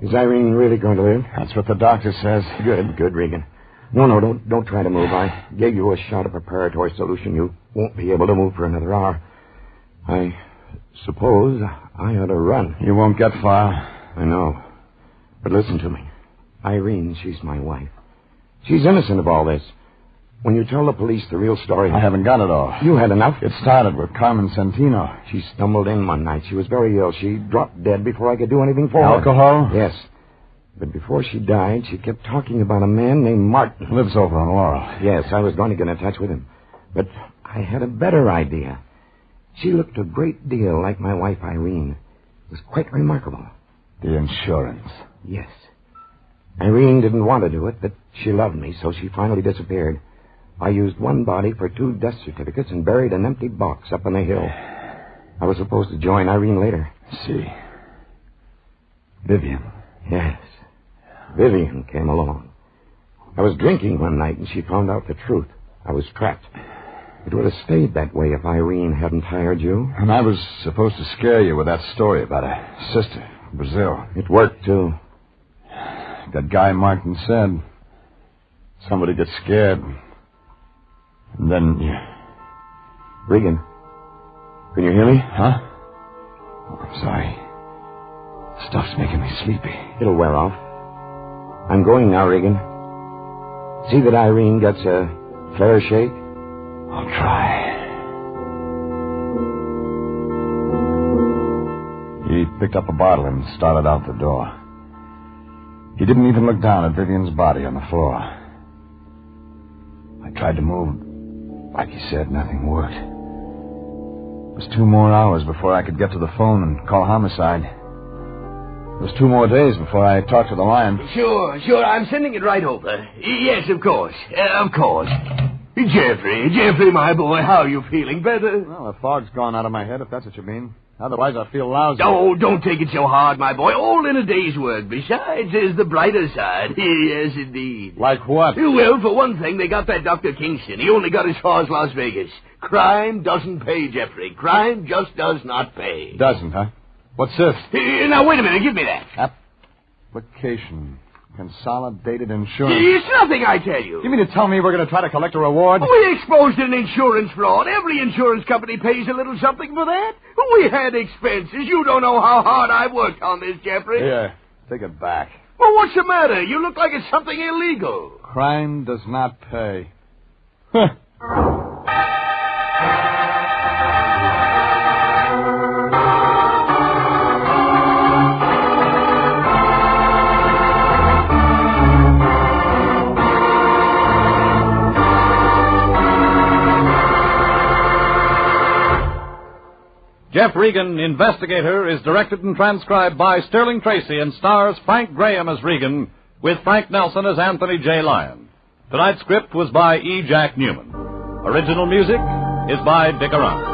[SPEAKER 1] is Irene really going to live?
[SPEAKER 17] That's what the doctor says.
[SPEAKER 1] Good, Regan. No, don't try to move. I gave you a shot of preparatory solution. You won't be able to move for another hour. I suppose I ought to run.
[SPEAKER 17] You won't get far.
[SPEAKER 1] I know. But listen to me. Irene, she's my wife. She's innocent of all this. When you tell the police the real story...
[SPEAKER 17] I haven't got it all.
[SPEAKER 1] You had enough?
[SPEAKER 17] It started with Carmen Santino.
[SPEAKER 1] She stumbled in one night. She was very ill. She dropped dead before I could do anything for her.
[SPEAKER 17] Alcohol?
[SPEAKER 1] Yes. But before she died, she kept talking about a man named Martin.
[SPEAKER 17] Lives over on Laurel.
[SPEAKER 1] Yes, I was going to get in touch with him. But I had a better idea. She looked a great deal like my wife, Irene. It was quite remarkable.
[SPEAKER 17] The insurance.
[SPEAKER 1] Yes. Irene didn't want to do it, but she loved me, so she finally disappeared. I used one body for 2 death certificates and buried an empty box up on a hill. I was supposed to join Irene later.
[SPEAKER 17] See. Vivian.
[SPEAKER 1] Yes. Vivian came along. I was drinking one night, and she found out the truth. I was trapped. It would have stayed that way if Irene hadn't hired you.
[SPEAKER 17] And I was supposed to scare you with that story about her sister in Brazil.
[SPEAKER 1] It worked, too.
[SPEAKER 17] That guy Martin said. Somebody gets scared. And then...
[SPEAKER 1] Regan, can you hear me?
[SPEAKER 17] Huh? Oh, I'm sorry. Stuff's making me sleepy.
[SPEAKER 1] It'll wear off. I'm going now, Regan. See that Irene gets a fair shake?
[SPEAKER 17] I'll try. He picked up a bottle and started out the door. He didn't even look down at Vivian's body on the floor. I tried to move. Like he said, nothing worked. It was 2 more hours before I could get to the phone and call homicide. It was 2 more days before I talked to the Lion.
[SPEAKER 19] Sure. I'm sending it right over. Yes, of course. Jeffrey, my boy, how are you feeling? Better?
[SPEAKER 17] Well, the fog's gone out of my head, if that's what you mean. Otherwise, I feel lousy.
[SPEAKER 19] Oh, don't take it so hard, my boy. All in a day's work. Besides, there's the brighter side. Yes, indeed.
[SPEAKER 17] Like what?
[SPEAKER 19] Well, for one thing, they got that Dr. Kingston. He only got as far as Las Vegas. Crime doesn't pay, Jeffrey. Crime just does not pay.
[SPEAKER 17] Doesn't, huh? What's this?
[SPEAKER 19] Now, wait a minute. Give me that.
[SPEAKER 17] Application. Consolidated insurance.
[SPEAKER 19] It's nothing, I tell you.
[SPEAKER 17] You mean to tell me we're going to try to collect a reward?
[SPEAKER 19] We exposed an insurance fraud. Every insurance company pays a little something for that. We had expenses. You don't know how hard I've worked on this, Jeffrey.
[SPEAKER 17] Here, take it back.
[SPEAKER 19] Well, what's the matter? You look like it's something illegal.
[SPEAKER 17] Crime does not pay.
[SPEAKER 18] Jeff Regan, Investigator, is directed and transcribed by Sterling Tracy and stars Frank Graham as Regan with Frank Nelson as Anthony J. Lyon. Tonight's script was by E. Jack Newman. Original music is by Dick Arant.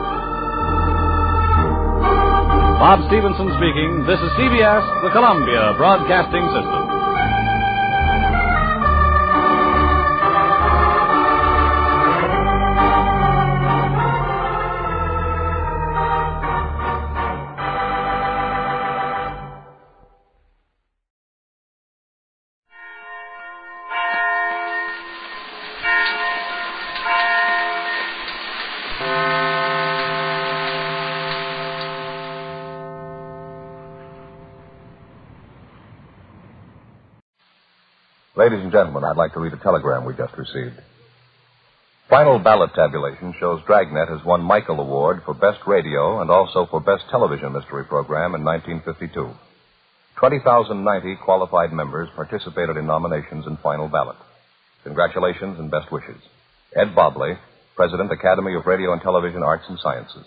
[SPEAKER 18] Bob Stevenson speaking. This is CBS, the Columbia Broadcasting System.
[SPEAKER 8] Ladies and gentlemen, I'd like to read a telegram we just received. Final ballot tabulation shows Dragnet has won Michael Award for Best Radio and also for Best Television Mystery Program in 1952. 20,090 qualified members participated in nominations in final ballot. Congratulations and best wishes. Ed Bobley, President, Academy of Radio and Television Arts and Sciences.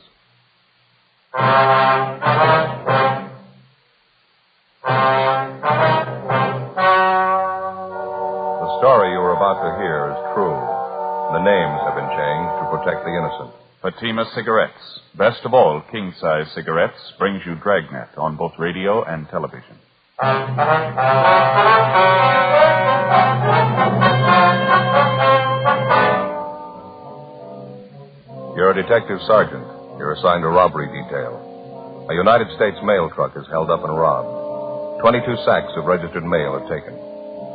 [SPEAKER 8] about to hear is true. The names have been changed to protect the innocent.
[SPEAKER 7] Fatima Cigarettes, best of all king-size cigarettes, brings you Dragnet on both radio and television.
[SPEAKER 8] You're a detective sergeant. You're assigned a robbery detail. A United States mail truck is held up and robbed. 22 sacks of registered mail are taken.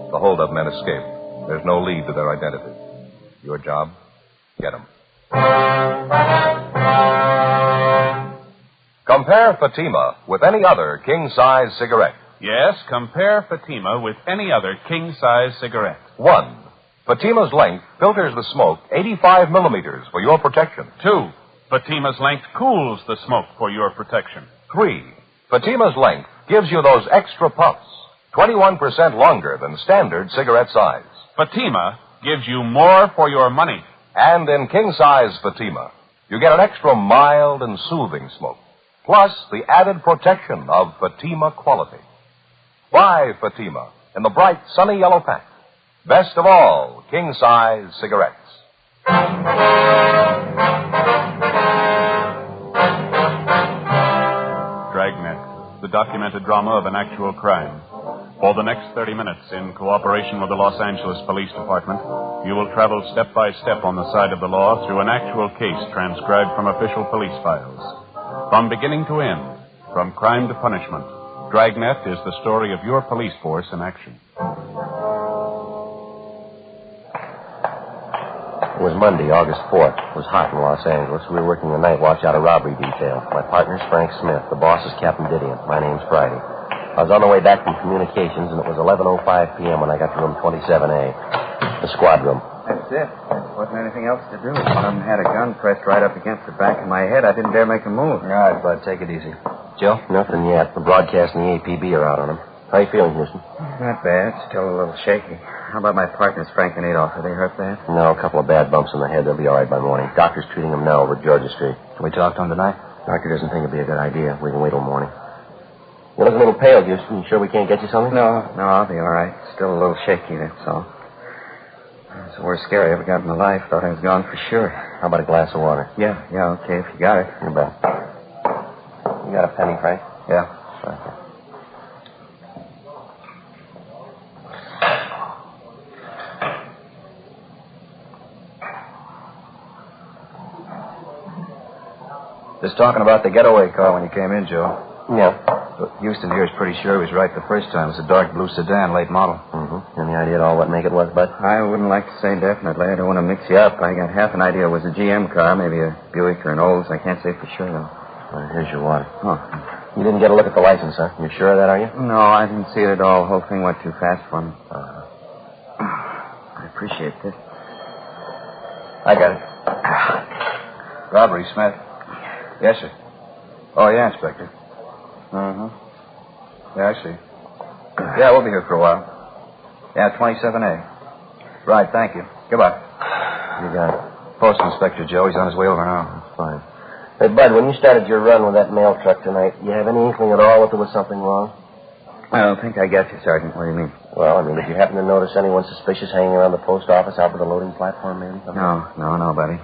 [SPEAKER 8] The holdup men escaped. There's no lead to their identity. Your job? Get them. Compare Fatima with any other king-size cigarette.
[SPEAKER 7] Yes, compare Fatima with any other king-size cigarette.
[SPEAKER 8] 1. Fatima's length filters the smoke 85 millimeters for your protection.
[SPEAKER 7] 2. Fatima's length cools the smoke for your protection.
[SPEAKER 8] 3. Fatima's length gives you those extra puffs, 21% longer than standard cigarette size.
[SPEAKER 7] Fatima gives you more for your money.
[SPEAKER 8] And in king-size Fatima, you get an extra mild and soothing smoke, plus the added protection of Fatima quality. Buy Fatima in the bright, sunny yellow pack. Best of all, king-size cigarettes.
[SPEAKER 7] Dragnet, the documented drama of an actual crime. For the next 30 minutes, in cooperation with the Los Angeles Police Department, you will travel step by step on the side of the law through an actual case transcribed from official police files. From beginning to end, from crime to punishment, Dragnet is the story of your police force in action.
[SPEAKER 9] It was Monday, August 4th. It was hot in Los Angeles. We were working the night watch out of robbery detail. My partner's Frank Smith. The boss is Captain Didion. My name's Friday. I was on the way back from communications, and it was 11:05 p.m. when I got to room 27A, the squad room.
[SPEAKER 10] That's it. There wasn't anything else to do. One of them had a gun pressed right up against the back of my head. I didn't dare make a move.
[SPEAKER 16] All right, Bud, take it easy. Joe?
[SPEAKER 9] Nothing yet. The broadcast and the APB are out on him. How you feeling, Houston?
[SPEAKER 10] Not bad. Still a little shaky. How about my partners, Frank and Adolph? Are they hurt bad?
[SPEAKER 9] No, a couple of bad bumps in the head. They'll be all right by morning. Doctor's treating them now over at Georgia Street.
[SPEAKER 16] Can we talk to him tonight?
[SPEAKER 9] Doctor doesn't think it'd be a good idea. We can wait till morning. You look a little pale, Houston. You sure we can't get you something?
[SPEAKER 10] No, I'll be all right. Still a little shaky, that's all. It's the worst scare I ever got in my life. Thought I was gone for sure.
[SPEAKER 9] How about a glass of water?
[SPEAKER 10] Yeah, okay, if you got it.
[SPEAKER 9] You bet. You got a penny, Frank?
[SPEAKER 10] Yeah.
[SPEAKER 9] Sure.
[SPEAKER 16] Just talking about the getaway car when you came in, Joe.
[SPEAKER 9] Yeah.
[SPEAKER 16] But Houston here is pretty sure he was right the first time. It was a dark blue sedan, late model.
[SPEAKER 9] Mm-hmm. Any idea at all what make it was, Bud?
[SPEAKER 10] I wouldn't like to say definitely. I don't want to mix you up. I got half an idea it was a GM car, maybe a Buick or an Olds. I can't say for sure, though.
[SPEAKER 9] Well, here's your water.
[SPEAKER 10] Oh.
[SPEAKER 9] You didn't get a look at the license, huh? You're sure of that, are you?
[SPEAKER 10] No, I didn't see it at all. The whole thing went too fast for me. I appreciate this.
[SPEAKER 16] I got it. Robbery, Smith. Yes, sir. Oh, yeah, Inspector. Uh-huh. Yeah, I see. Yeah, we'll be here for a while. Yeah, 27A. Right, thank you. Goodbye.
[SPEAKER 9] You got it.
[SPEAKER 16] Post Inspector Joe. He's on his way over now.
[SPEAKER 9] That's fine. Hey, Bud, when you started your run with that mail truck tonight, you have any inkling at all that there was something wrong?
[SPEAKER 10] I don't think I got you, Sergeant. What do you mean?
[SPEAKER 9] Well, I mean, did you happen to notice anyone suspicious hanging around the post office out by the loading platform, maybe?
[SPEAKER 10] No, buddy.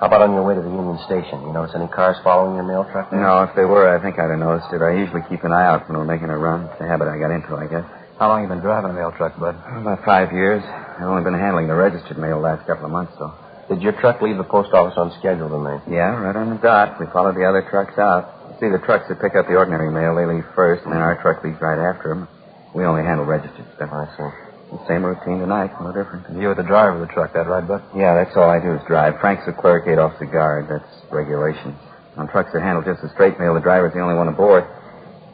[SPEAKER 9] How about on your way to the Union Station? You notice any cars following your mail truck there?
[SPEAKER 10] No, if they were, I think I'd have noticed it. I usually keep an eye out when we're making a run. It's a habit I got into, I guess.
[SPEAKER 16] How long you been driving a mail truck, Bud?
[SPEAKER 10] About 5 years. I've only been handling the registered mail the last couple of months, though.
[SPEAKER 9] Did your truck leave the post office on schedule tonight?
[SPEAKER 10] Yeah, right on the dot. We followed the other trucks out. You see, the trucks that pick up the ordinary mail, they leave first, and then our truck leaves right after them. We only handle registered stuff.
[SPEAKER 9] I see.
[SPEAKER 10] The same routine tonight, no different.
[SPEAKER 16] You were the driver of the truck, that right, Bud?
[SPEAKER 10] Yeah, that's all I do is drive. Frank's the clerk, Adolph's the guard. That's regulations. On trucks that handle just the straight mail, the driver's the only one aboard.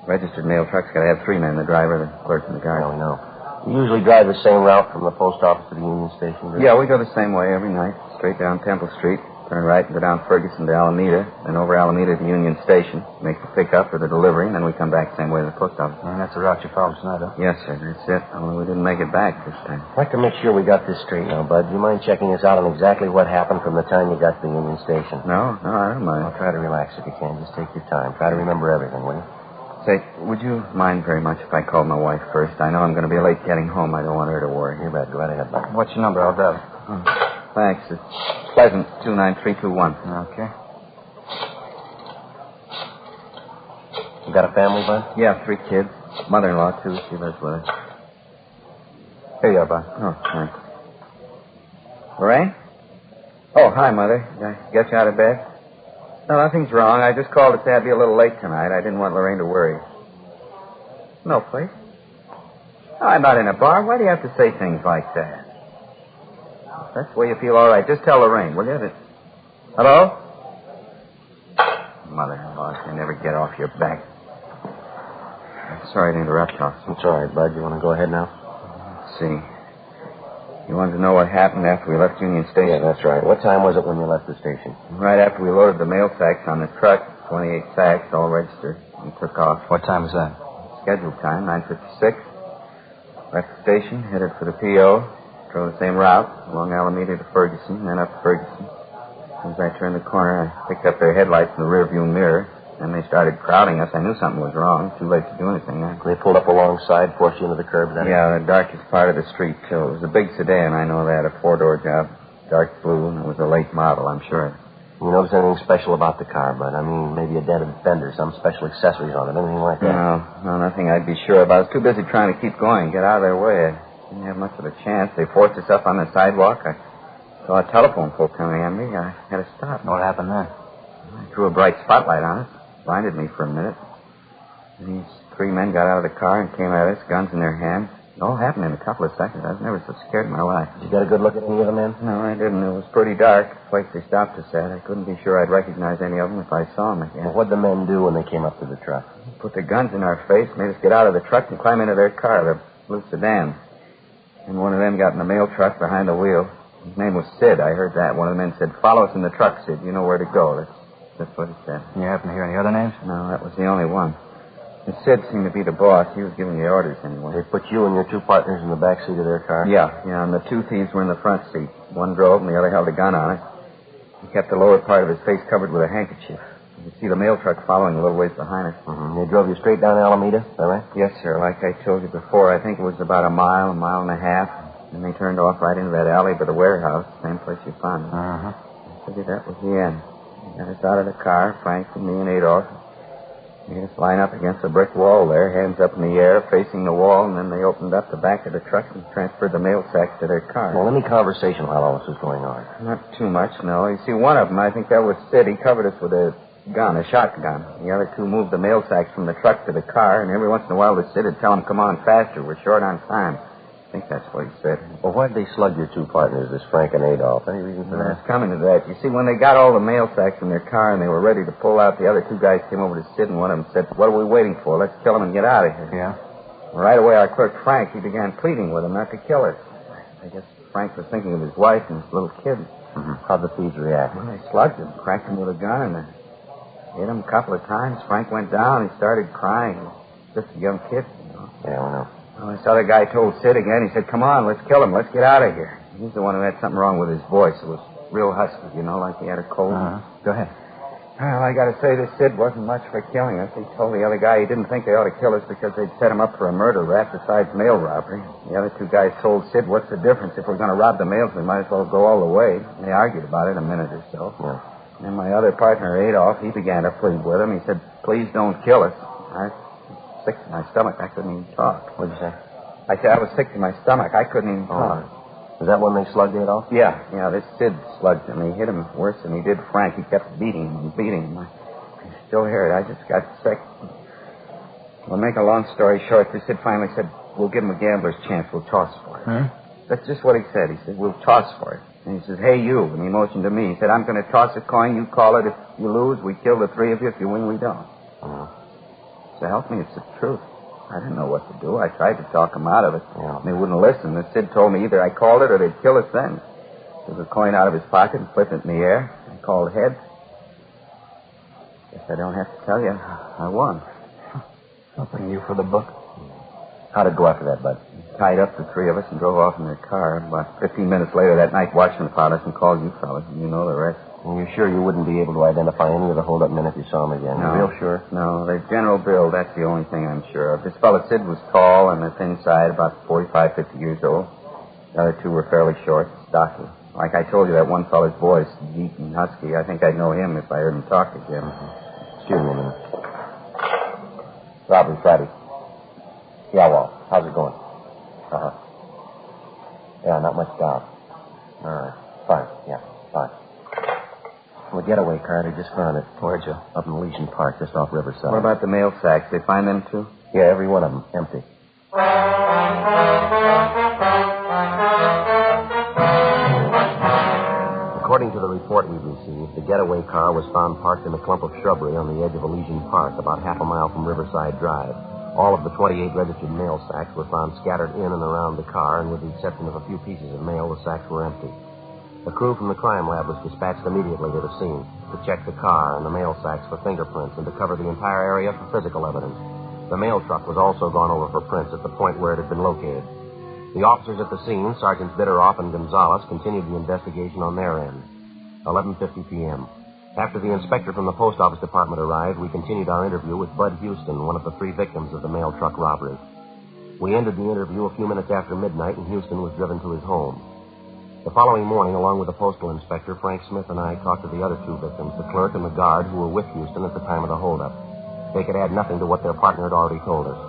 [SPEAKER 10] Registered mail trucks got to have 3 men, the driver, the clerk, and the guard.
[SPEAKER 9] I know. You usually drive the same route from the post office to the Union Station?
[SPEAKER 10] Yeah, we go the same way every night. Straight down Temple Street, turn right and go down Ferguson to Alameda, then over Alameda to Union Station, make the pickup or the delivery, and then we come back the same way to the post office.
[SPEAKER 16] And that's the route you followed tonight, huh?
[SPEAKER 10] Yes, sir, that's it. Only we didn't make it back this time.
[SPEAKER 9] I'd like to make sure we got this straight now, Bud. Do you mind checking us out on exactly what happened from the time you got to the Union Station?
[SPEAKER 10] No, I don't mind.
[SPEAKER 9] Well, try to relax if you can. Just take your time. Try to remember everything, will you?
[SPEAKER 14] Say, would you mind very much if I called my wife first? I know I'm going to be late getting home. I don't want her to worry.
[SPEAKER 9] You bet. Go right ahead, Bud.
[SPEAKER 14] What's your number? I'll dial it. Oh, thanks. It's Pleasant, 29321.
[SPEAKER 9] Okay. You got a family, Bud?
[SPEAKER 14] Yeah, 3 kids. Mother-in-law, too. She lives with us. Here you are, Bud. Oh, thanks. Lorraine? Oh, hi, Mother. Did I get you out of bed? No, nothing's wrong. I just called to say I'd be a little late tonight. I didn't want Lorraine to worry. No place? Oh, I'm not in a bar. Why do you have to say things like that? If that's the way you feel all right, just tell Lorraine, will you? Hello? Mother-in-law, you never get off your back. Sorry to interrupt, Officer.
[SPEAKER 9] It's all right, Bud. You want to go ahead now?
[SPEAKER 14] Let's see. You wanted to know what happened after we left Union Station?
[SPEAKER 9] Yeah, that's right. What time was it when you left the station?
[SPEAKER 14] Right after we loaded the mail sacks on the truck, 28 sacks, all registered, and took off.
[SPEAKER 9] What time was that?
[SPEAKER 14] Scheduled time, 9:56. Left the station, headed for the P.O., drove the same route, along Alameda to Ferguson, then up to Ferguson. As I turned the corner, I picked up their headlights in the rearview mirror. Then they started crowding us. I knew something was wrong. Too late to do anything now.
[SPEAKER 9] They pulled up alongside, forced you into the curb, then?
[SPEAKER 14] Yeah, the darkest part of the street, too. It was a big sedan, I know that, a 4-door job. Dark blue, and it was a late model, I'm sure.
[SPEAKER 9] You notice anything special about the car, Bud? I mean, maybe a dented fender, some special accessories on it, anything like that?
[SPEAKER 14] No, nothing I'd be sure about. I was too busy trying to keep going, get out of their way. I didn't have much of a chance. They forced us up on the sidewalk. I saw a telephone pole coming at me. I had to stop.
[SPEAKER 9] What happened then?
[SPEAKER 14] I threw a bright spotlight on us. Blinded me for a minute. And these 3 men got out of the car and came at us, guns in their hands. It all happened in a couple of seconds. I was never so scared in my life.
[SPEAKER 9] Did you get a good look at any of the men?
[SPEAKER 14] No, I didn't. It was pretty dark. The place they stopped us at. I couldn't be sure I'd recognize any of them if I saw them again.
[SPEAKER 9] Well, what'd the men do when they came up to the truck?
[SPEAKER 14] Put their guns in our face, made us get out of the truck and climb into their car, the blue sedan. And one of them got in the mail truck behind the wheel. His name was Sid. I heard that. One of the men said, "Follow us in the truck, Sid. You know where to go." That's what he said.
[SPEAKER 9] You happen to hear any other names?
[SPEAKER 14] No, that was the only one. And Sid seemed to be the boss. He was giving the orders anyway.
[SPEAKER 9] They put you and your 2 partners in the back seat of their car?
[SPEAKER 14] Yeah, and the 2 thieves were in the front seat. One drove and the other held a gun on it. He kept the lower part of his face covered with a handkerchief. You could see the mail truck following a little ways behind us.
[SPEAKER 9] Mm-hmm. They drove you straight down Alameda, is that right?
[SPEAKER 14] Yes, sir. Like I told you before, I think it was about a mile and a half. And they turned off right into that alley by the warehouse, same place you found me.
[SPEAKER 9] Uh-huh.
[SPEAKER 14] I figured that was the end. They got us out of the car, Frank and me and Adolph. They made us line up against a brick wall there, hands up in the air, facing the wall, and then they opened up the back of the truck and transferred the mail sacks to their car.
[SPEAKER 9] Well, any conversation while all this was going on?
[SPEAKER 14] Not too much, no. You see, one of them, I think that was Sid. He covered us with a gun, a shotgun. The other 2 moved the mail sacks from the truck to the car, and every once in a while the Sid would tell them, "Come on faster, we're short on time." I think that's what he said.
[SPEAKER 9] Well, why'd they slug your 2 partners, this Frank and Adolph? Any reason for that?
[SPEAKER 14] It's coming to that. You see, when they got all the mail sacks in their car and they were ready to pull out, the other 2 guys came over to Sid, and one of them said, "What are we waiting for? Let's kill him and get out of here."
[SPEAKER 9] Yeah?
[SPEAKER 14] Well, right away, our clerk, Frank, he began pleading with them not to kill us. I guess Frank was thinking of his wife and his little kid.
[SPEAKER 9] Mm-hmm. How'd the thieves react?
[SPEAKER 14] Well, they slugged him, cracked him with a gun, and hit him a couple of times. Frank went down. He started crying. Just a young kid, you know.
[SPEAKER 9] Yeah, I know.
[SPEAKER 14] Well, this other guy told Sid again. He said, "Come on, let's kill him. Let's get out of here." He's the one who had something wrong with his voice. It was real husky, you know, like he had a cold.
[SPEAKER 9] Go ahead.
[SPEAKER 14] Well, I got to say, this Sid wasn't much for killing us. He told the other guy he didn't think they ought to kill us because they'd set him up for a murder rap besides mail robbery. The other 2 guys told Sid, "What's the difference? If we're going to rob the mails, we might as well go all the way." They argued about it a minute or so.
[SPEAKER 9] Yeah.
[SPEAKER 14] And my other partner, Adolph, he began to plead with him. He said, "Please don't kill us." I was sick to my stomach. I couldn't even talk.
[SPEAKER 9] What'd you say?
[SPEAKER 14] I said I was sick to my stomach. I couldn't even talk.
[SPEAKER 9] Is that when they slugged Adolph?
[SPEAKER 14] Yeah, this Sid slugged him. He hit him worse than he did Frank. He kept beating him and beating him. I can still hear it. I just got sick. Well, make a long story short, the Sid finally said, "We'll give him a gambler's chance. We'll toss for it."
[SPEAKER 9] Huh?
[SPEAKER 14] That's just what he said. He said, "We'll toss for it." And he says, "Hey, you," and he motioned to me. He said, "I'm going to toss a coin. You call it. If you lose, we kill the 3 of you. If you win, we don't." So help me, it's the truth. I didn't know what to do. I tried to talk them out of it.
[SPEAKER 9] Yeah.
[SPEAKER 14] They wouldn't listen. The Sid told me either I called it or they'd kill us then. He took a coin out of his pocket and flipped it in the air. I called heads. Guess I don't have to tell you. I won.
[SPEAKER 9] Something new for the book. How'd it go after that, Bud?
[SPEAKER 14] Tied up the 3 of us and drove off in their car. About 15 minutes later that night, watchman found us and called you fellas. And you know the rest.
[SPEAKER 9] And you're sure you wouldn't be able to identify any of the hold-up men if you saw them again?
[SPEAKER 14] No.
[SPEAKER 9] You're real sure?
[SPEAKER 14] No, their general build, that's the only thing I'm sure of. This fellow Sid was tall and the thin side, about 45, 50 years old. The other two were fairly short, stocky. Like I told you, that one fellow's voice, deep and husky, I think I'd know him if I heard him talk to Jim.
[SPEAKER 9] Excuse me a minute. Robbery, Friday. Yeah, Walt. How's it going? Uh-huh. Yeah, not much doubt. All right. Fine. Yeah, fine. The getaway car, they just found it.
[SPEAKER 14] Where'd you?
[SPEAKER 9] Up in Elysian Park, just off Riverside.
[SPEAKER 14] What about the mail sacks? They find them, too?
[SPEAKER 9] Yeah, every one of them. Empty. According to the report we've received, the getaway car was found parked in a clump of shrubbery on the edge of Elysian Park, about half a mile from Riverside Drive. All of the 28 registered mail sacks were found scattered in and around the car, and with the exception of a few pieces of mail, the sacks were empty. A crew from the crime lab was dispatched immediately to the scene to check the car and the mail sacks for fingerprints and to cover the entire area for physical evidence. The mail truck was also gone over for prints at the point where it had been located. The officers at the scene, Sergeants Bitteroff and Gonzalez, continued the investigation on their end. 11:50 p.m. After the inspector from the post office department arrived, we continued our interview with Bud Houston, one of the 3 victims of the mail truck robbery. We ended the interview a few minutes after midnight, and Houston was driven to his home. The following morning, along with the postal inspector, Frank Smith and I talked to the other 2 victims, the clerk and the guard who were with Houston at the time of the holdup. They could add nothing to what their partner had already told us.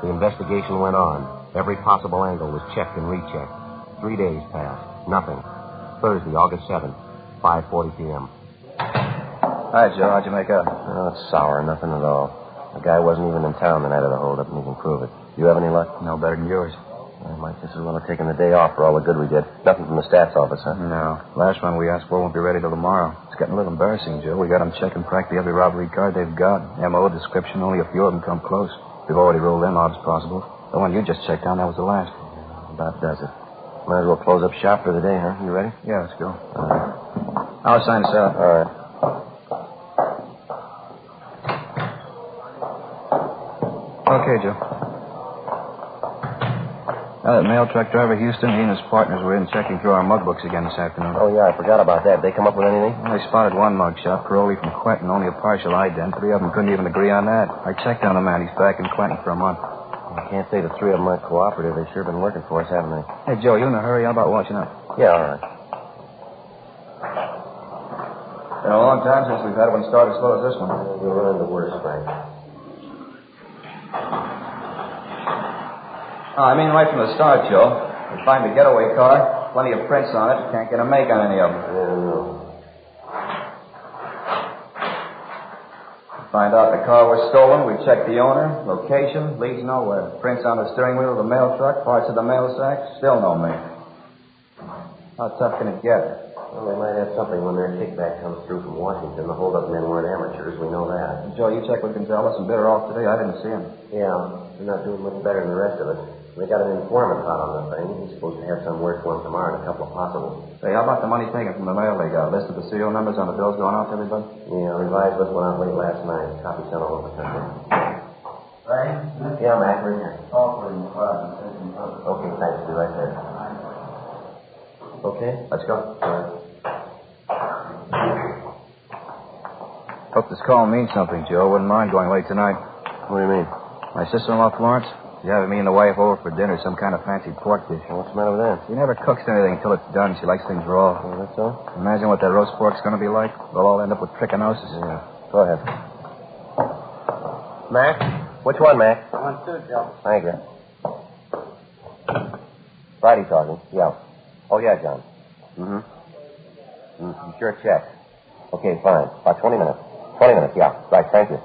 [SPEAKER 9] The investigation went on. Every possible angle was checked and rechecked. 3 days passed. Nothing. Thursday, August 7th, 5:40 p.m.
[SPEAKER 16] Hi, Joe. How'd you make out?
[SPEAKER 9] Oh, it's sour. Nothing at all. The guy wasn't even in town the night of the holdup, and he can prove it. You have any luck?
[SPEAKER 16] No better than yours.
[SPEAKER 9] I might just as well have taken the day off for all the good we did. Nothing from the stats office, huh?
[SPEAKER 16] No. Last one we asked for won't be ready till tomorrow. It's getting a little embarrassing, Joe. We got them checking practically every robbery card they've got. M.O. description, only a few of them come close. We've already ruled them out as possible. The one you just checked on, that was the last.
[SPEAKER 9] About does it. Might as well close up shop for the day, huh? You ready?
[SPEAKER 16] Yeah, let's go.
[SPEAKER 9] All right.
[SPEAKER 16] I'll sign this out.
[SPEAKER 9] All right.
[SPEAKER 16] Okay, Joe. That mail truck driver, Houston, he and his partners were in checking through our mug books again this afternoon.
[SPEAKER 9] Oh, yeah, I forgot about that. They come up with anything?
[SPEAKER 16] Well, they spotted one mug shot, Paroli from Quentin, only a partial ident. 3 of them couldn't even agree on that. I checked on the man. He's back in Quentin for a month.
[SPEAKER 9] I can't say the 3 of them aren't cooperative. They've sure been working for us, haven't they?
[SPEAKER 16] Hey, Joe, you in a hurry? How about watching up?
[SPEAKER 9] Yeah, all right.
[SPEAKER 16] Been a long time since we've had one start as slow as this one.
[SPEAKER 9] We'll run into worse, Frank.
[SPEAKER 16] Oh, I mean right from the start, Joe. We find the getaway car, plenty of prints on it. Can't get a make on any of them.
[SPEAKER 9] Yeah, no.
[SPEAKER 16] Find out the car was stolen. We checked the owner, location, leads nowhere. Prints on the steering wheel of the mail truck, parts of the mail sack, still no make. How tough can it get?
[SPEAKER 9] Well, they might have something when their kickback comes through from Washington. The hold-up men weren't amateurs, we know that.
[SPEAKER 16] Joe, you checked with Gonzalez and Bitteroff today. I didn't see him.
[SPEAKER 9] Yeah, they're not doing much better than the rest of us. We got an informant out on the thing. He's supposed to have some word for him tomorrow and a couple of possibles.
[SPEAKER 16] Hey, how about the money taken from the mail they got? List of the serial numbers on the bills going out to everybody?
[SPEAKER 9] Yeah, revised list went out late last night. Copy sent all over the country.
[SPEAKER 10] Right?
[SPEAKER 9] Yeah, Mac, we're here.
[SPEAKER 10] Call for him.
[SPEAKER 9] Okay, thanks. Be right there. Okay?
[SPEAKER 16] Let's go.
[SPEAKER 9] All right.
[SPEAKER 16] Hope this call means something, Joe. Wouldn't mind going late tonight.
[SPEAKER 9] What do you mean?
[SPEAKER 16] My sister-in-law, Florence, she's having me and the wife over for dinner, some kind of fancy pork dish.
[SPEAKER 9] What's the matter with that?
[SPEAKER 16] She never cooks anything until it's done. She likes things raw.
[SPEAKER 9] Oh, that's all?
[SPEAKER 16] Imagine what that roast pork's going to be like. We'll all end up with trichinosis.
[SPEAKER 9] Yeah. Go ahead. Mac? Which one, Mac?
[SPEAKER 10] 1, 2, Joe.
[SPEAKER 9] Thank you. Friday talking. Yeah. Oh, yeah, John. Mm-hmm. You sure checked. Okay, fine. About 20 minutes. 20 minutes, yeah. Right, thank you.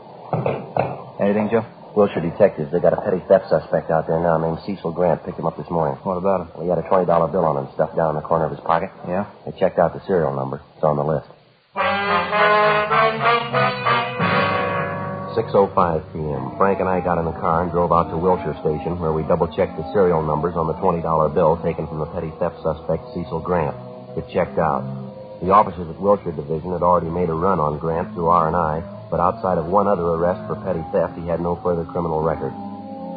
[SPEAKER 16] Anything, Joe?
[SPEAKER 9] Wilshire detectives. They got a petty theft suspect out there now named Cecil Grant. Picked him up this morning.
[SPEAKER 16] What about him?
[SPEAKER 9] Well, he had a $20 bill on him stuffed down in the corner of his pocket.
[SPEAKER 16] Yeah?
[SPEAKER 9] They checked out the serial number. It's on the list. 6:05 p.m. Frank and I got in the car and drove out to Wilshire Station, where we double-checked the serial numbers on the $20 bill taken from the petty theft suspect, Cecil Grant. It checked out. The officers at Wilshire Division had already made a run on Grant through R&I, but outside of one other arrest for petty theft, he had no further criminal record.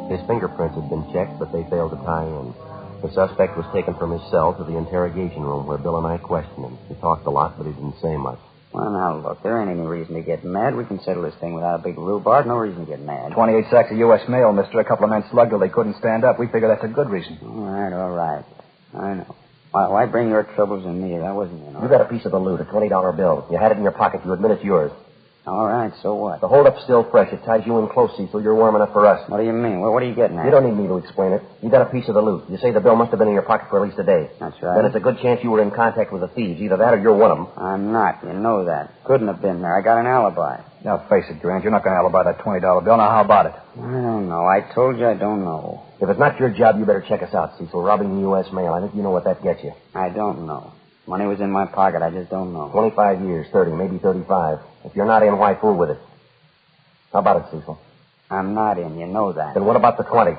[SPEAKER 9] His fingerprints had been checked, but they failed to tie in. The suspect was taken from his cell to the interrogation room where Bill and I questioned him. He talked a lot, but he didn't say much.
[SPEAKER 10] Well, now, look, there ain't any reason to get mad. We can settle this thing without a big rhubarb. No reason to get mad.
[SPEAKER 16] 28 sacks of U.S. mail, mister. A couple of men slugged till they couldn't stand up. We figure that's a good reason.
[SPEAKER 10] All right. I know. Why bring your troubles on me? That wasn't,
[SPEAKER 9] You got a piece of the loot, a $20 bill. You had it in your pocket. You admit it's yours.
[SPEAKER 10] All right, so what?
[SPEAKER 9] The holdup's still fresh. It ties you in close, Cecil. You're warm enough for us.
[SPEAKER 10] What do you mean? What are you getting at?
[SPEAKER 9] You don't need me to explain it. You got a piece of the loot. You say the bill must have been in your pocket for at least a day.
[SPEAKER 10] That's right.
[SPEAKER 9] Then it's a good chance you were in contact with the thieves. Either that or you're one of them.
[SPEAKER 10] I'm not. You know that. Couldn't have been there. I got an alibi.
[SPEAKER 16] Now, face it, Grant. You're not going to alibi that $20 bill. Now, how about it?
[SPEAKER 10] I don't know. I told you I don't know.
[SPEAKER 9] If it's not your job, you better check us out, Cecil. Robbing the U.S. mail. I think you know what that gets you.
[SPEAKER 10] I don't know. Money was in my pocket. I just don't know.
[SPEAKER 9] 25 years, 30, maybe 35. If you're not in, why fool with it? How about it, Cecil?
[SPEAKER 10] I'm not in. You know that.
[SPEAKER 9] Then what about the 20?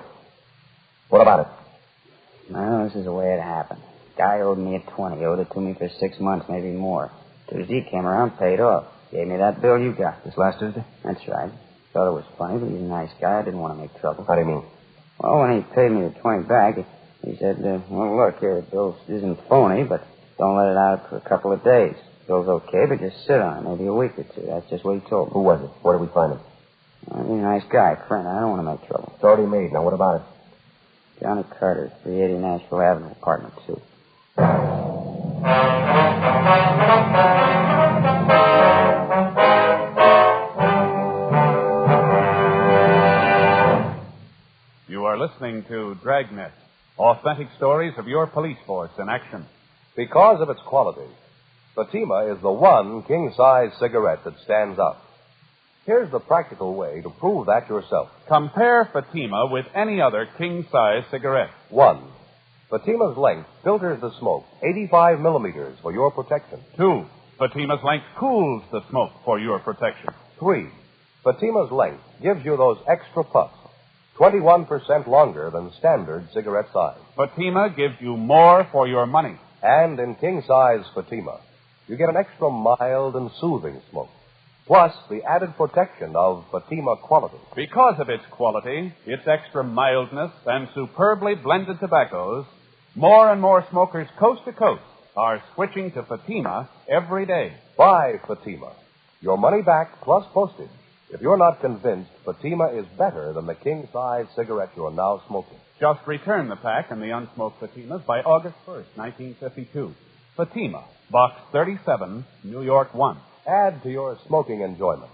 [SPEAKER 9] What about it?
[SPEAKER 10] Well, this is the way it happened. Guy owed me a 20. Owed it to me for 6 months, maybe more. Tuesday he came around, paid off. Gave me that bill you got.
[SPEAKER 16] This last Tuesday?
[SPEAKER 10] That's right. Thought it was funny, but he's a nice guy. I didn't want to make trouble.
[SPEAKER 9] How do you mean?
[SPEAKER 10] Well, when he paid me the 20 back, he said, well, look, here, the bill isn't phony, but don't let it out for a couple of days. Bill's okay, but just sit on it, maybe a week or two. That's just what he told me.
[SPEAKER 9] Who was it? Where did we find him?
[SPEAKER 10] He's a nice guy, friend. I don't want to make trouble.
[SPEAKER 9] It's already made. Now, what about it?
[SPEAKER 10] Johnny Carter, 380 Nashville Avenue, apartment 2.
[SPEAKER 2] You are listening to Dragnet, authentic stories of your police force in action.
[SPEAKER 8] Because of its quality, Fatima is the one king-size cigarette that stands out. Here's the practical way to prove that yourself.
[SPEAKER 2] Compare Fatima with any other king-size cigarette.
[SPEAKER 8] 1. Fatima's length filters the smoke 85 millimeters for your protection.
[SPEAKER 2] 2. Fatima's length cools the smoke for your protection.
[SPEAKER 8] 3. Fatima's length gives you those extra puffs, 21% longer than standard cigarette size.
[SPEAKER 2] Fatima gives you more for your money.
[SPEAKER 8] And in king-size Fatima, you get an extra mild and soothing smoke, plus the added protection of Fatima quality.
[SPEAKER 2] Because of its quality, its extra mildness, and superbly blended tobaccos, more and more smokers coast to coast are switching to Fatima every day.
[SPEAKER 8] Buy Fatima. Your money back plus postage if you're not convinced Fatima is better than the king-size cigarette you're now smoking.
[SPEAKER 2] Just return the pack and the unsmoked Fatimas by August 1st, 1952. Fatima, Box 37, New York 1.
[SPEAKER 8] Add to your smoking enjoyment.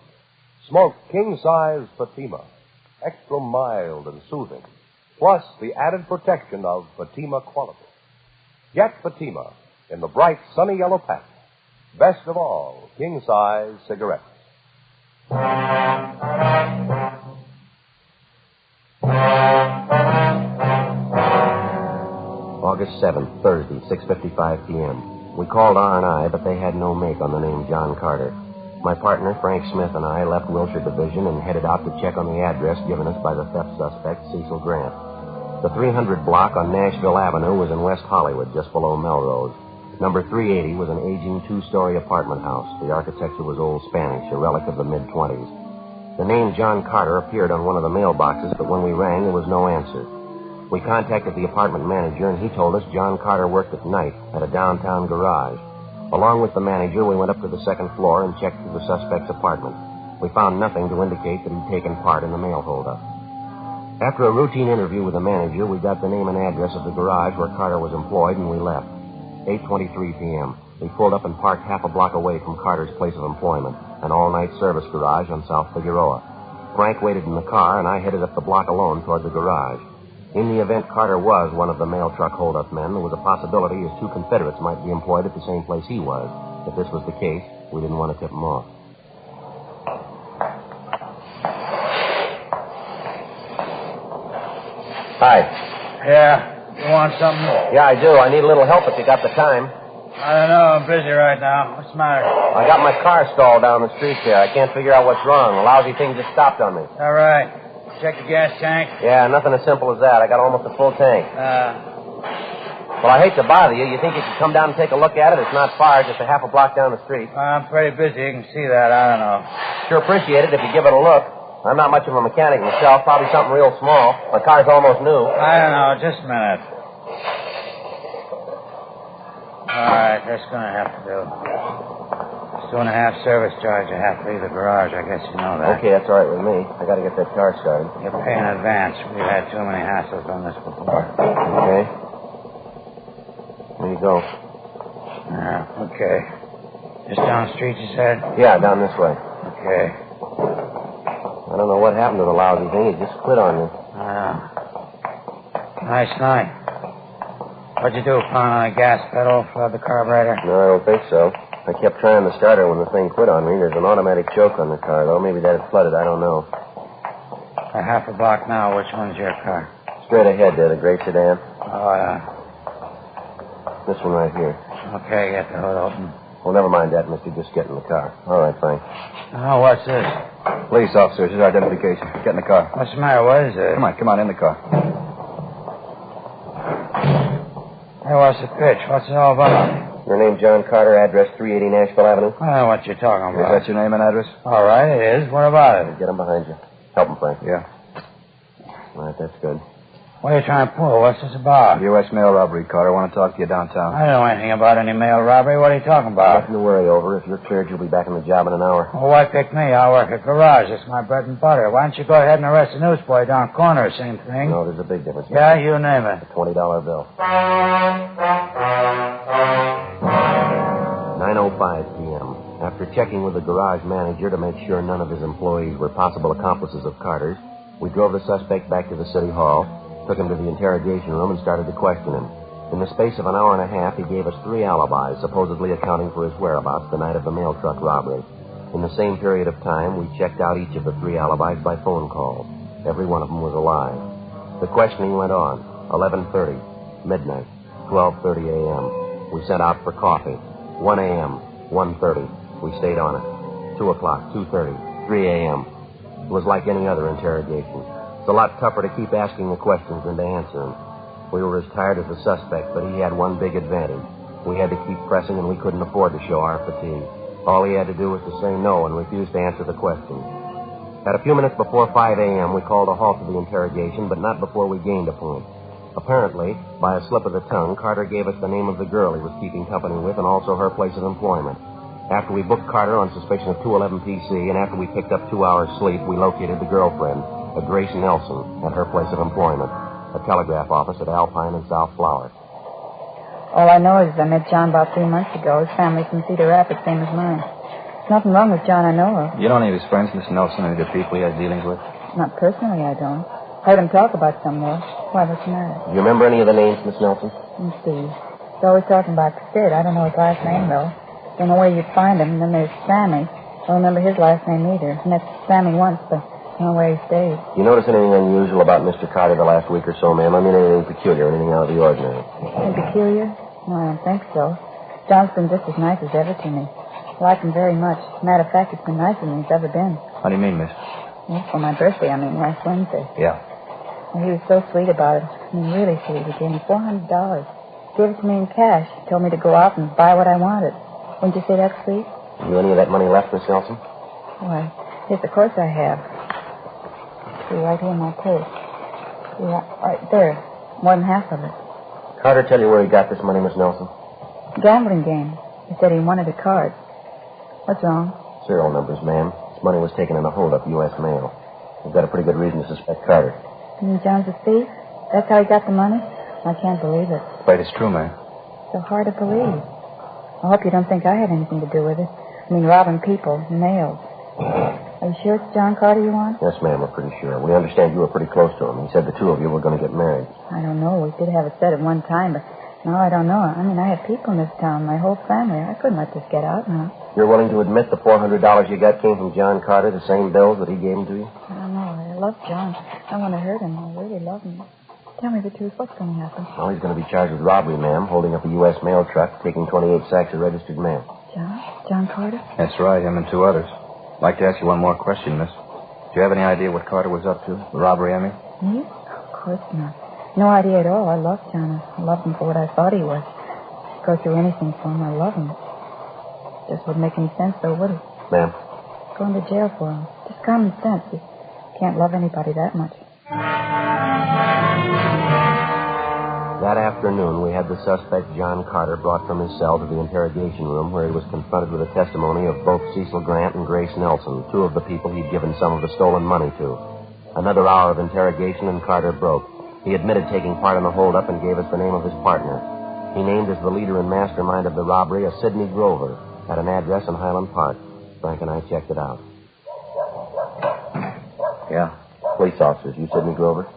[SPEAKER 8] Smoke king-size Fatima, extra mild and soothing, plus the added protection of Fatima quality. Get Fatima in the bright, sunny yellow pack. Best of all, king-size cigarettes.
[SPEAKER 9] August 7th, Thursday, 6:55 p.m. We called R&I, but they had no make on the name John Carter. My partner, Frank Smith, and I left Wilshire Division and headed out to check on the address given us by the theft suspect, Cecil Grant. The 300 block on Nashville Avenue was in West Hollywood, just below Melrose. Number 380 was an aging two-story apartment house. The architecture was old Spanish, a relic of the mid-20s. The name John Carter appeared on one of the mailboxes, but when we rang, there was no answer. We contacted the apartment manager, and he told us John Carter worked at night at a downtown garage. Along with the manager, we went up to the second floor and checked through the suspect's apartment. We found nothing to indicate that he'd taken part in the mail holdup. After a routine interview with the manager, we got the name and address of the garage where Carter was employed, and we left. 8:23 p.m. We pulled up and parked half a block away from Carter's place of employment, an all-night service garage on South Figueroa. Frank waited in the car, and I headed up the block alone toward the garage. In the event Carter was one of the mail truck holdup men, there was a possibility his two Confederates might be employed at the same place he was. If this was the case, we didn't want to tip him off. Hi.
[SPEAKER 3] Yeah. You want something?
[SPEAKER 9] Yeah, I do. I need a little help if you got the time.
[SPEAKER 3] I don't know. I'm busy right now. What's the matter?
[SPEAKER 9] I got my car stalled down the street there. I can't figure out what's wrong. A lousy thing just stopped on me.
[SPEAKER 3] All right. Check the gas tank?
[SPEAKER 9] Yeah, nothing as simple as that. I got almost a full tank. Well, I hate to bother you. You think you could come down and take a look at it? It's not far, just a half a block down the street.
[SPEAKER 3] I'm pretty busy. You can see that. I don't know.
[SPEAKER 9] Sure appreciate it if you give it a look. I'm not much of a mechanic myself. Probably something real small. My car's almost new.
[SPEAKER 3] I don't know. Just a minute. right, that's gonna have to do. It's 2.5 service charge. I have to leave the garage. I guess you know that.
[SPEAKER 9] Okay, that's all right with me. I gotta get that car started.
[SPEAKER 3] You pay in advance. We've had too many hassles on this before.
[SPEAKER 9] Okay. There you go.
[SPEAKER 3] Yeah, okay. Just down the street, you said?
[SPEAKER 9] Yeah, down this way.
[SPEAKER 3] Okay.
[SPEAKER 9] I don't know what happened to the lousy thing. It just quit on you.
[SPEAKER 3] Nice night. What'd you do, pound on the gas pedal, flood the carburetor?
[SPEAKER 9] No, I don't think so. I kept trying the starter when the thing quit on me. There's an automatic choke on the car, though. Maybe that had flooded. I don't know.
[SPEAKER 3] A half a block now. Which one's your car?
[SPEAKER 9] Straight ahead there, the gray sedan.
[SPEAKER 3] Oh, yeah.
[SPEAKER 9] This one right here.
[SPEAKER 3] Okay, get the hood open.
[SPEAKER 9] Well, never mind that, mister. Just get in the car. All right, thanks.
[SPEAKER 3] Oh, what's this?
[SPEAKER 16] Police officer, his identification. Get in the car.
[SPEAKER 3] What's the matter? What is it?
[SPEAKER 16] Come on, in the car.
[SPEAKER 3] Hey, what's the pitch? What's it all about?
[SPEAKER 9] Your name, John Carter, address 380 Nashville Avenue?
[SPEAKER 3] I don't know what you're talking about.
[SPEAKER 16] Is that your name and address?
[SPEAKER 3] All right, it is. What about it?
[SPEAKER 9] Get him behind you. Help him, Frank.
[SPEAKER 16] Yeah.
[SPEAKER 9] All right, that's good.
[SPEAKER 3] What are you trying to pull? What's this about?
[SPEAKER 16] U.S. mail robbery, Carter. I want to talk to you downtown.
[SPEAKER 3] I don't know anything about any mail robbery. What are you talking about?
[SPEAKER 9] Nothing to worry over. If you're cleared, you'll be back on the job in an hour.
[SPEAKER 3] Well, why pick me? I work at garage. It's my bread and butter. Why don't you go ahead and arrest the newsboy down corner? Same thing.
[SPEAKER 9] No, there's a big difference.
[SPEAKER 3] Yeah, you name it.
[SPEAKER 9] A $20 bill. 9:05 p.m. After checking with the garage manager to make sure none of his employees were possible accomplices of Carter's, we drove the suspect back to the city hall, took him to the interrogation room, and started to question him. In the space of an hour and a half, he gave us 3 alibis, supposedly accounting for his whereabouts the night of the mail truck robbery. In the same period of time, we checked out each of the 3 alibis by phone calls. Every one of them was alive. The questioning went on. 11:30, midnight, 12:30 a.m. We sent out for coffee. 1 a.m., 1:30. We stayed on it. 2 o'clock, 2:30, 3 a.m. It was like any other interrogation. It's a lot tougher to keep asking the questions than to answer them. We were as tired as the suspect, but he had one big advantage. We had to keep pressing, and we couldn't afford to show our fatigue. All he had to do was to say no and refuse to answer the questions. At a few minutes before 5 a.m., we called a halt to the interrogation, but not before we gained a point. Apparently, by a slip of the tongue, Carter gave us the name of the girl he was keeping company with and also her place of employment. After we booked Carter on suspicion of 211 PC, and after we picked up 2 hours' sleep, we located the girlfriend, a Grace Nelson, at her place of employment, a telegraph office at Alpine and South Flower.
[SPEAKER 5] All I know is I met John about 3 months ago. His family's from Cedar Rapids, same as mine. There's nothing wrong with John I know of.
[SPEAKER 16] You know any of his friends, Miss Nelson, any of the people he has dealings with?
[SPEAKER 5] Not personally, I don't. Heard him talk about some, though. Why, what's the matter?
[SPEAKER 9] Do you remember any of the names, Miss Nelson?
[SPEAKER 5] Let's see. He's always talking about Sid. I don't know his last name, though. Don't know where you'd find him. And then there's Sammy. I don't remember his last name either. I met Sammy once, but I don't know where he stays.
[SPEAKER 9] You notice anything unusual about Mr. Carter the last week or so, ma'am? I mean, anything peculiar, anything out of the ordinary?
[SPEAKER 5] Anything peculiar? No, I don't think so. John's been just as nice as ever to me. I like him very much. Matter of fact, it's been nicer than he's ever been.
[SPEAKER 16] How do you mean, miss?
[SPEAKER 5] Well, for my birthday, last Wednesday.
[SPEAKER 16] Yeah.
[SPEAKER 5] And he was so sweet about it. I mean, really sweet. He gave me $400. Gave it to me in cash. Told me to go out and buy what I wanted. Wouldn't you say that's sweet?
[SPEAKER 9] Have you any of that money left, Miss Nelson?
[SPEAKER 5] Why, yes, of course I have. See, right here in my purse. See, right there. More than half of it.
[SPEAKER 9] Carter tell you where he got this money, Miss Nelson?
[SPEAKER 5] Gambling game. He said he wanted a card. What's wrong?
[SPEAKER 9] Serial numbers, ma'am. This money was taken in a holdup, U.S. mail. We've got a pretty good reason to suspect Carter.
[SPEAKER 5] You mean John's a thief? That's how he got the money? I can't believe it.
[SPEAKER 16] Wait, it's true, ma'am.
[SPEAKER 5] So hard to believe. I hope you don't think I had anything to do with it. I mean, robbing people, nails. Are you sure it's John Carter you want?
[SPEAKER 9] Yes, ma'am, we're pretty sure. We understand you were pretty close to him. He said the two of you were going to get married.
[SPEAKER 5] I don't know. We did have it set at one time, but now I don't know. I mean, I have people in this town, my whole family. I couldn't let this get out now.
[SPEAKER 9] You're willing to admit the $400 you got came from John Carter, the same bills that he gave them to you?
[SPEAKER 5] I don't know. I love John. I want to hurt him. I really love him. Tell me the truth. What's going to happen?
[SPEAKER 9] Well, he's going to be charged with robbery, ma'am, holding up a U.S. mail truck, taking 28 sacks of registered mail.
[SPEAKER 5] John Carter?
[SPEAKER 16] That's right, him and 2 others. I'd like to ask you one more question, miss. Do you have any idea what Carter was up to? The robbery, I mean?
[SPEAKER 5] Me? Of course not. No idea at all. I love John. I loved him for what I thought he was. I'd go through anything for him. I love him. Just wouldn't make any sense, though, would it?
[SPEAKER 9] Ma'am?
[SPEAKER 5] Going to jail for him. Just common sense. You can't love anybody that much.
[SPEAKER 9] That afternoon, we had the suspect, John Carter, brought from his cell to the interrogation room where he was confronted with the testimony of both Cecil Grant and Grace Nelson, two of the people he'd given some of the stolen money to. Another hour of interrogation and Carter broke. He admitted taking part in the holdup and gave us the name of his partner. He named as the leader and mastermind of the robbery a Sidney Grover at an address in Highland Park. Frank and I checked it out.
[SPEAKER 14] Yeah?
[SPEAKER 9] Police officers, you Sidney Grover?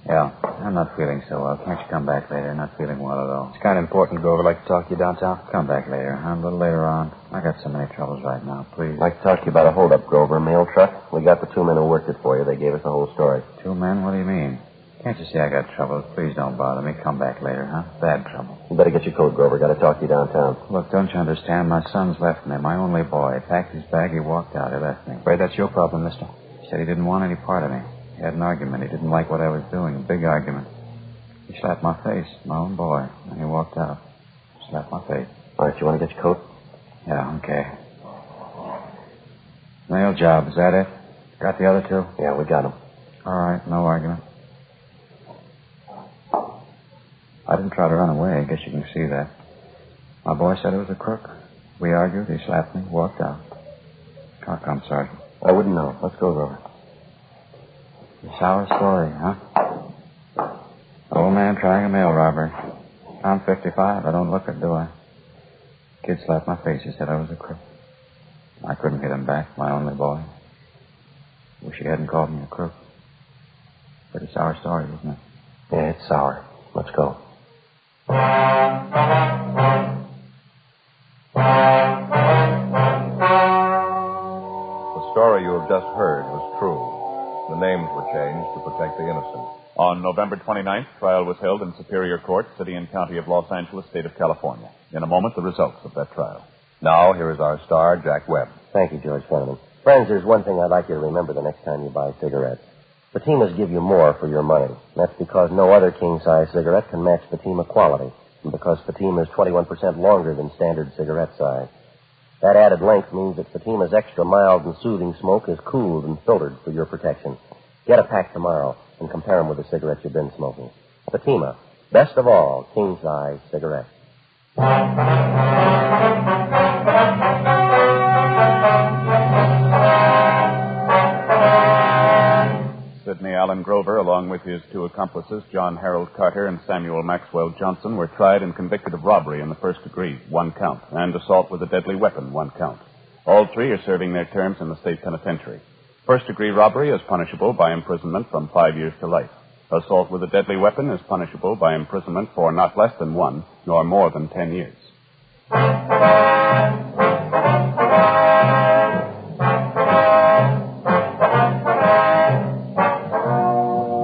[SPEAKER 14] Yeah. I'm not feeling so well. Can't you come back later? Not feeling well at all.
[SPEAKER 10] It's kind of important, Grover. Like to talk to you downtown?
[SPEAKER 14] Come back later, huh? A little later on. I got so many troubles right now. Please.
[SPEAKER 9] I'd like to talk to you about a holdup, Grover. Mail truck. We got the two men who worked it for you. They gave us the whole story.
[SPEAKER 14] 2 men? What do you mean? Can't you see I got troubles? Please don't bother me. Come back later, huh? Bad trouble.
[SPEAKER 9] You better get your coat, Grover. Got to talk to you downtown.
[SPEAKER 14] Look, don't you understand? My son's left me. My only boy. He packed his bag. He walked out. He left me.
[SPEAKER 10] Afraid that's your problem, mister.
[SPEAKER 14] He said he didn't want any part of me. He had an argument. He didn't like what I was doing. A big argument. He slapped my face. My own boy. And he walked out. Slapped my face.
[SPEAKER 9] All right, you want to get your coat?
[SPEAKER 14] Yeah, okay. Mail job. Is that it? Got the other two?
[SPEAKER 9] Yeah, we got them.
[SPEAKER 14] All right. No argument. I didn't try to run away. I guess you can see that. My boy said it was a crook. We argued. He slapped me. Walked out. How come, Sergeant?
[SPEAKER 9] I wouldn't know. Let's go, Grover.
[SPEAKER 14] It's our story, huh? Old man trying a mail robbery. I'm 55. I don't look it, do I? Kid slapped my face. He said I was a crook. I couldn't get him back, my only boy. Wish he hadn't called me a crook. But it's our story, isn't it?
[SPEAKER 9] Yeah, it's sour. Let's go.
[SPEAKER 8] The story you have just heard was true. The names were changed to protect the innocent.
[SPEAKER 7] On November 29th, trial was held in Superior Court, City and County of Los Angeles, State of California. In a moment, the results of that trial.
[SPEAKER 8] Now, here is our star, Jack Webb.
[SPEAKER 9] Thank you, George Fenneman. Friends, there's one thing I'd like you to remember the next time you buy cigarettes. Fatimas give you more for your money. That's because no other king-size cigarette can match Fatima quality, and because Fatima is 21% longer than standard cigarette size. That added length means that Fatima's extra mild and soothing smoke is cooled and filtered for your protection. Get a pack tomorrow and compare them with the cigarettes you've been smoking. Fatima, best of all king-size cigarettes.
[SPEAKER 7] Sidney Allen Grover, along with his two accomplices, John Harold Carter and Samuel Maxwell Johnson, were tried and convicted of robbery in the first degree, 1 count, and assault with a deadly weapon, 1 count. All 3 are serving their terms in the state penitentiary. First-degree robbery is punishable by imprisonment from 5 years to life. Assault with a deadly weapon is punishable by imprisonment for not less than 1, nor more than 10 years.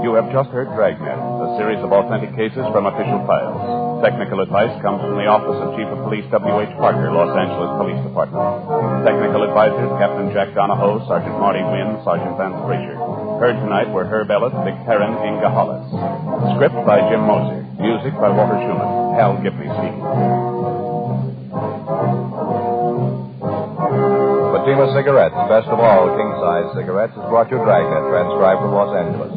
[SPEAKER 7] You have just heard Dragnet, a series of authentic cases from official files. Technical advice comes from the Office of Chief of Police W.H. Parker, Los Angeles Police Department. Technical advisors, Captain Jack Donahoe, Sergeant Marty Wynn, Sergeant Vance Frazier. Heard tonight were Herb Ellis, Dick Perrin, Inga Hollis. Script by Jim Moser. Music by Walter Schumann. Hal Gibney speaking.
[SPEAKER 8] Fatima Cigarettes, best of all king-size cigarettes, is brought you Dragnet, transcribed from Los Angeles.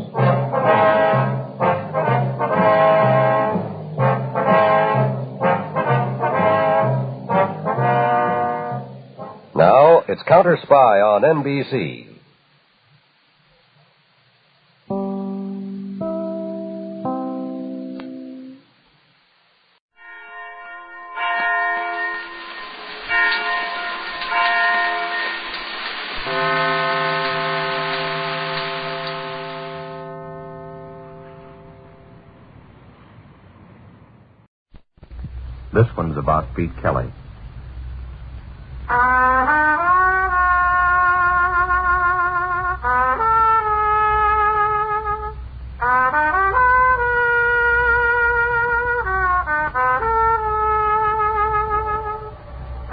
[SPEAKER 8] Now, it's Counter Spy on NBC.
[SPEAKER 1] This one's about Pete Kelly.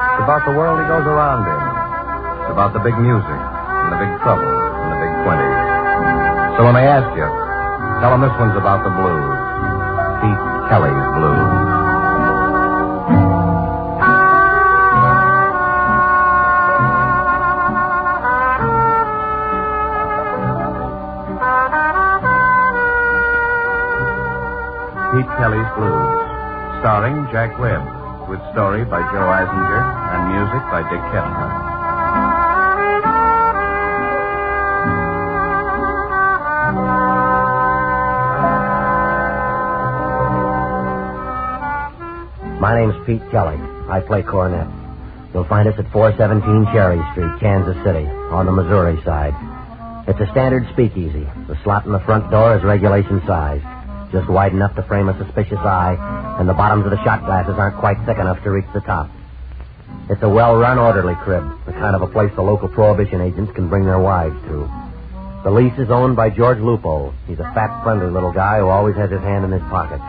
[SPEAKER 1] It's about the world he goes around in. It's about the big music, and the big trouble, and the big 20s. So when they ask you, tell them this one's about the blues. Pete Kelly's blues. Pete Kelly's Blues.
[SPEAKER 11] starring Jack Webb, with story by Joe Eisinger and music by Dick Kepner.
[SPEAKER 12] My name's Pete Kelly. I play cornet. You'll find us at 417 Cherry Street, Kansas City, on the Missouri side. It's a standard speakeasy. The slot in the front door is regulation size, just wide enough to frame a suspicious eye, and the bottoms of the shot glasses aren't quite thick enough to reach the top. It's a well-run, orderly crib, the kind of a place the local prohibition agents can bring their wives to. The lease is owned by George Lupo. He's a fat, friendly little guy who always has his hand in his pocket.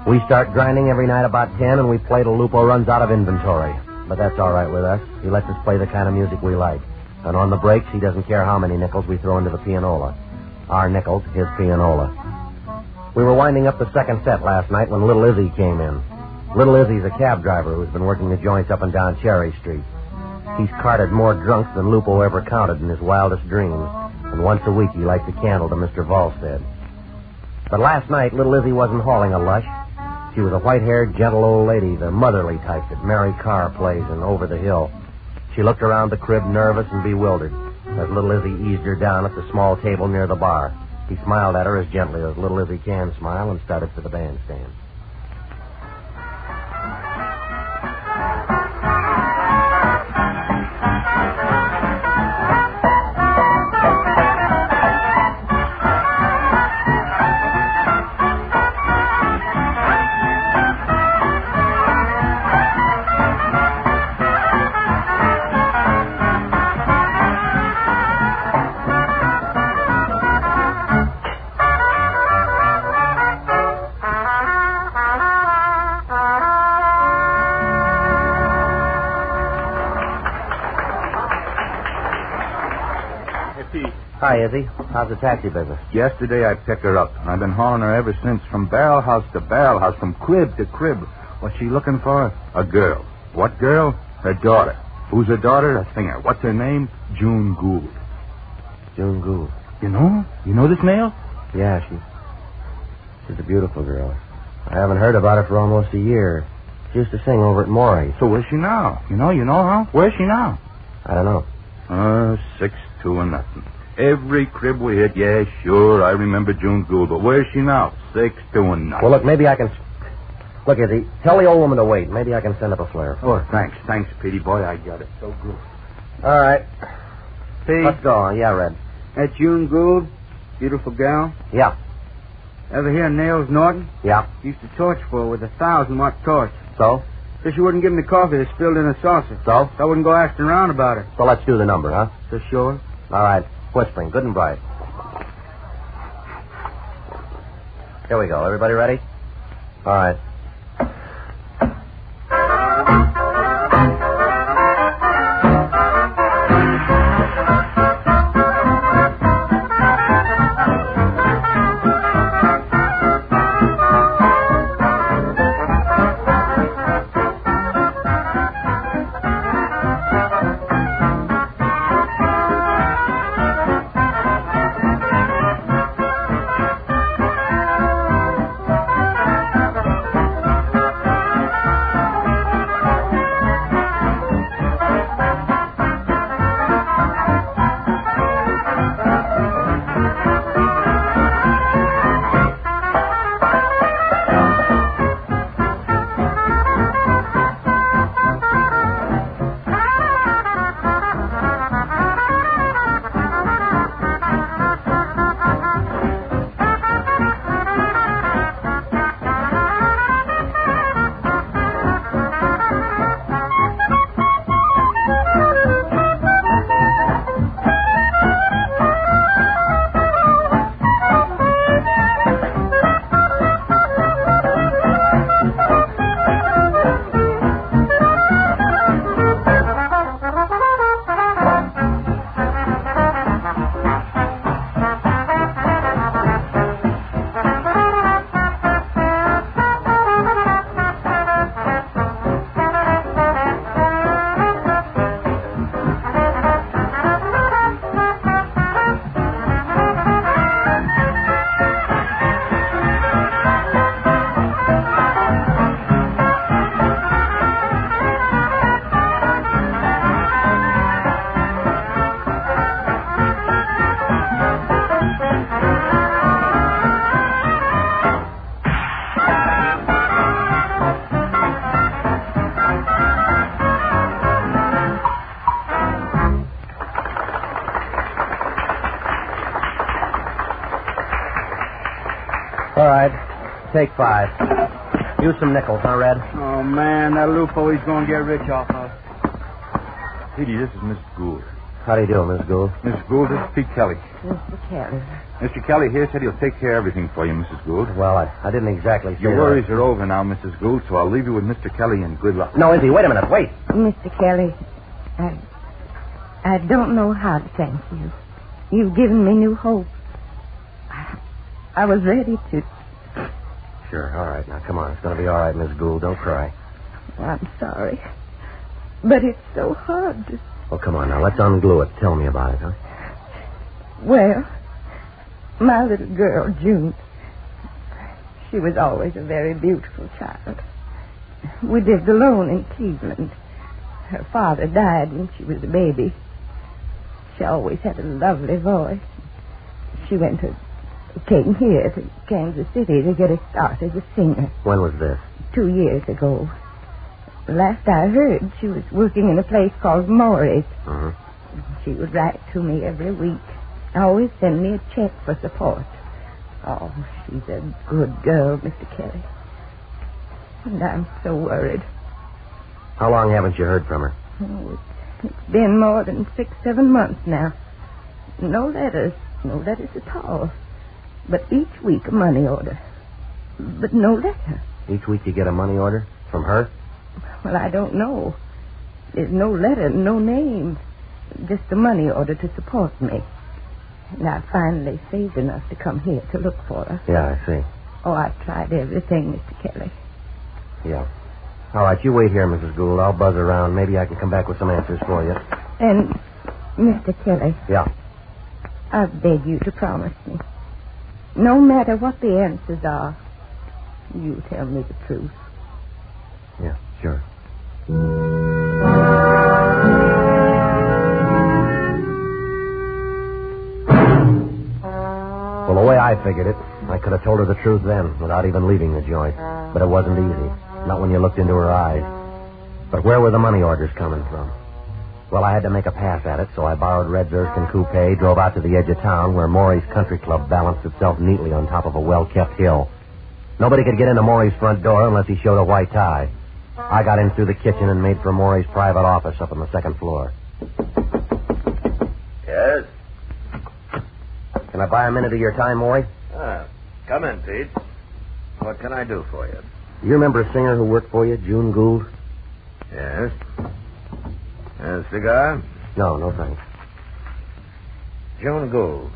[SPEAKER 12] We start grinding every night about 10, and we play till Lupo runs out of inventory. But that's all right with us. He lets us play the kind of music we like. And on the breaks, he doesn't care how many nickels we throw into the pianola. Our nickels, his pianola. We were winding up the second set last night when Little Izzy came in. Little Izzy's a cab driver who's been working the joints up and down Cherry Street. He's carted more drunks than Lupo ever counted in his wildest dreams. And once a week he lights a candle to Mr. Volstead. But last night, Little Izzy wasn't hauling a lush. She was a white-haired, gentle old lady, the motherly type that Mary Carr plays in Over the Hill. She looked around the crib nervous and bewildered as Little Izzy eased her down at the small table near the bar. He smiled at her as gently as Little Izzy can smile and started for the bandstand. Hi, Izzy. How's the taxi business?
[SPEAKER 11] Yesterday I picked her up. I've been hauling her ever since, from barrel house to barrel house, from crib to crib. What's she looking for? A girl. What girl? Her daughter. Who's her daughter? A singer. What's her name? June Gould.
[SPEAKER 12] June Gould.
[SPEAKER 11] You know? You know this male?
[SPEAKER 12] Yeah, she's a beautiful girl. I haven't heard about her for almost a year. She used to sing over at Morey's.
[SPEAKER 11] So where's she now? You know, huh? Where's she now?
[SPEAKER 12] I don't know.
[SPEAKER 11] 6-2-0. Every crib we hit, yeah, sure, I remember June Gould, but where's she now? 6-2-0.
[SPEAKER 12] Well, look, maybe I can... Look, Izzy, tell the old woman to wait. Maybe I can send up a flare.
[SPEAKER 11] Oh, thanks, Petey boy, I got it. So good.
[SPEAKER 12] All right.
[SPEAKER 13] Pete?
[SPEAKER 12] Let's go. Yeah, Red.
[SPEAKER 13] That June Gould? Beautiful gal?
[SPEAKER 12] Yeah.
[SPEAKER 13] Ever hear Nails Norton?
[SPEAKER 12] Yeah.
[SPEAKER 13] Used to torch for her with a 1,000-watt torch.
[SPEAKER 12] So?
[SPEAKER 13] So she wouldn't give me the coffee that spilled in a saucer.
[SPEAKER 12] So?
[SPEAKER 13] I wouldn't go asking around about it.
[SPEAKER 12] So let's do the number, huh?
[SPEAKER 13] So sure.
[SPEAKER 12] All right. Whispering, good and bright. Here we go. Everybody ready? All right. All right. Take 5. Use some nickels, huh, Red?
[SPEAKER 13] Oh, man, that Lupo, he's going to get rich off us.
[SPEAKER 11] Petey, this is Miss Gould.
[SPEAKER 12] How do you do, Miss Gould?
[SPEAKER 11] Mrs. Gould, this is Pete Kelly.
[SPEAKER 21] Mr. Kelly.
[SPEAKER 11] Mr. Kelly here said he'll take care of everything for you, Mrs. Gould.
[SPEAKER 12] Well, I didn't exactly say
[SPEAKER 11] Your
[SPEAKER 12] that.
[SPEAKER 11] worries are over now, Mrs. Gould, so I'll leave you with Mr. Kelly and good luck.
[SPEAKER 12] No, Izzy, wait a minute. Wait.
[SPEAKER 21] Mr. Kelly, I don't know how to thank you. You've given me new hope. I was ready to...
[SPEAKER 12] Sure, all right. Now, come on. It's going to be all right, Miss Gould. Don't cry.
[SPEAKER 21] I'm sorry. But it's so hard to...
[SPEAKER 12] Oh, come on now. Let's unglue it. Tell me about it, huh?
[SPEAKER 21] Well, my little girl, June, she was always a very beautiful child. We lived alone in Cleveland. Her father died when she was a baby. She always had a lovely voice. She came here to Kansas City to get a start as a singer.
[SPEAKER 12] When was this? 2
[SPEAKER 21] years ago. Last I heard, she was working in a place called Maury's.
[SPEAKER 12] Uh-huh.
[SPEAKER 21] She would write to me every week. Always send me a check for support. Oh, she's a good girl, Mr. Kelly. And I'm so worried.
[SPEAKER 12] How long haven't you heard from her?
[SPEAKER 21] Oh, it's been more than 6-7 months now. No letters at all. But each week a money order. But no letter.
[SPEAKER 12] Each week you get a money order? From her?
[SPEAKER 21] Well, I don't know. There's no letter, no name. Just a money order to support me. And I finally saved enough to come here to look for her.
[SPEAKER 12] Yeah, I see.
[SPEAKER 21] Oh, I've tried everything, Mr. Kelly.
[SPEAKER 12] Yeah. All right, you wait here, Mrs. Gould. I'll buzz around. Maybe I can come back with some answers for you.
[SPEAKER 21] And, Mr. Kelly.
[SPEAKER 12] Yeah.
[SPEAKER 21] I beg you to promise me. No matter what the answers are, you tell me the truth.
[SPEAKER 12] Yeah, sure. Well, the way I figured it, I could have told her the truth then, without even leaving the joint. But it wasn't easy. Not when you looked into her eyes. But where were the money orders coming from? Well, I had to make a pass at it, so I borrowed Red's Erskine coupe, drove out to the edge of town where Maury's Country Club balanced itself neatly on top of a well-kept hill. Nobody could get into Maury's front door unless he showed a white tie. I got in through the kitchen and made for Maury's private office up on the second floor.
[SPEAKER 4] Yes?
[SPEAKER 12] Can I buy a minute of your time, Maury?
[SPEAKER 4] Come in, Pete. What can I do for you?
[SPEAKER 12] You remember a singer who worked for you, June Gould?
[SPEAKER 4] Yes. A cigar?
[SPEAKER 12] No, no thanks.
[SPEAKER 4] June Gould.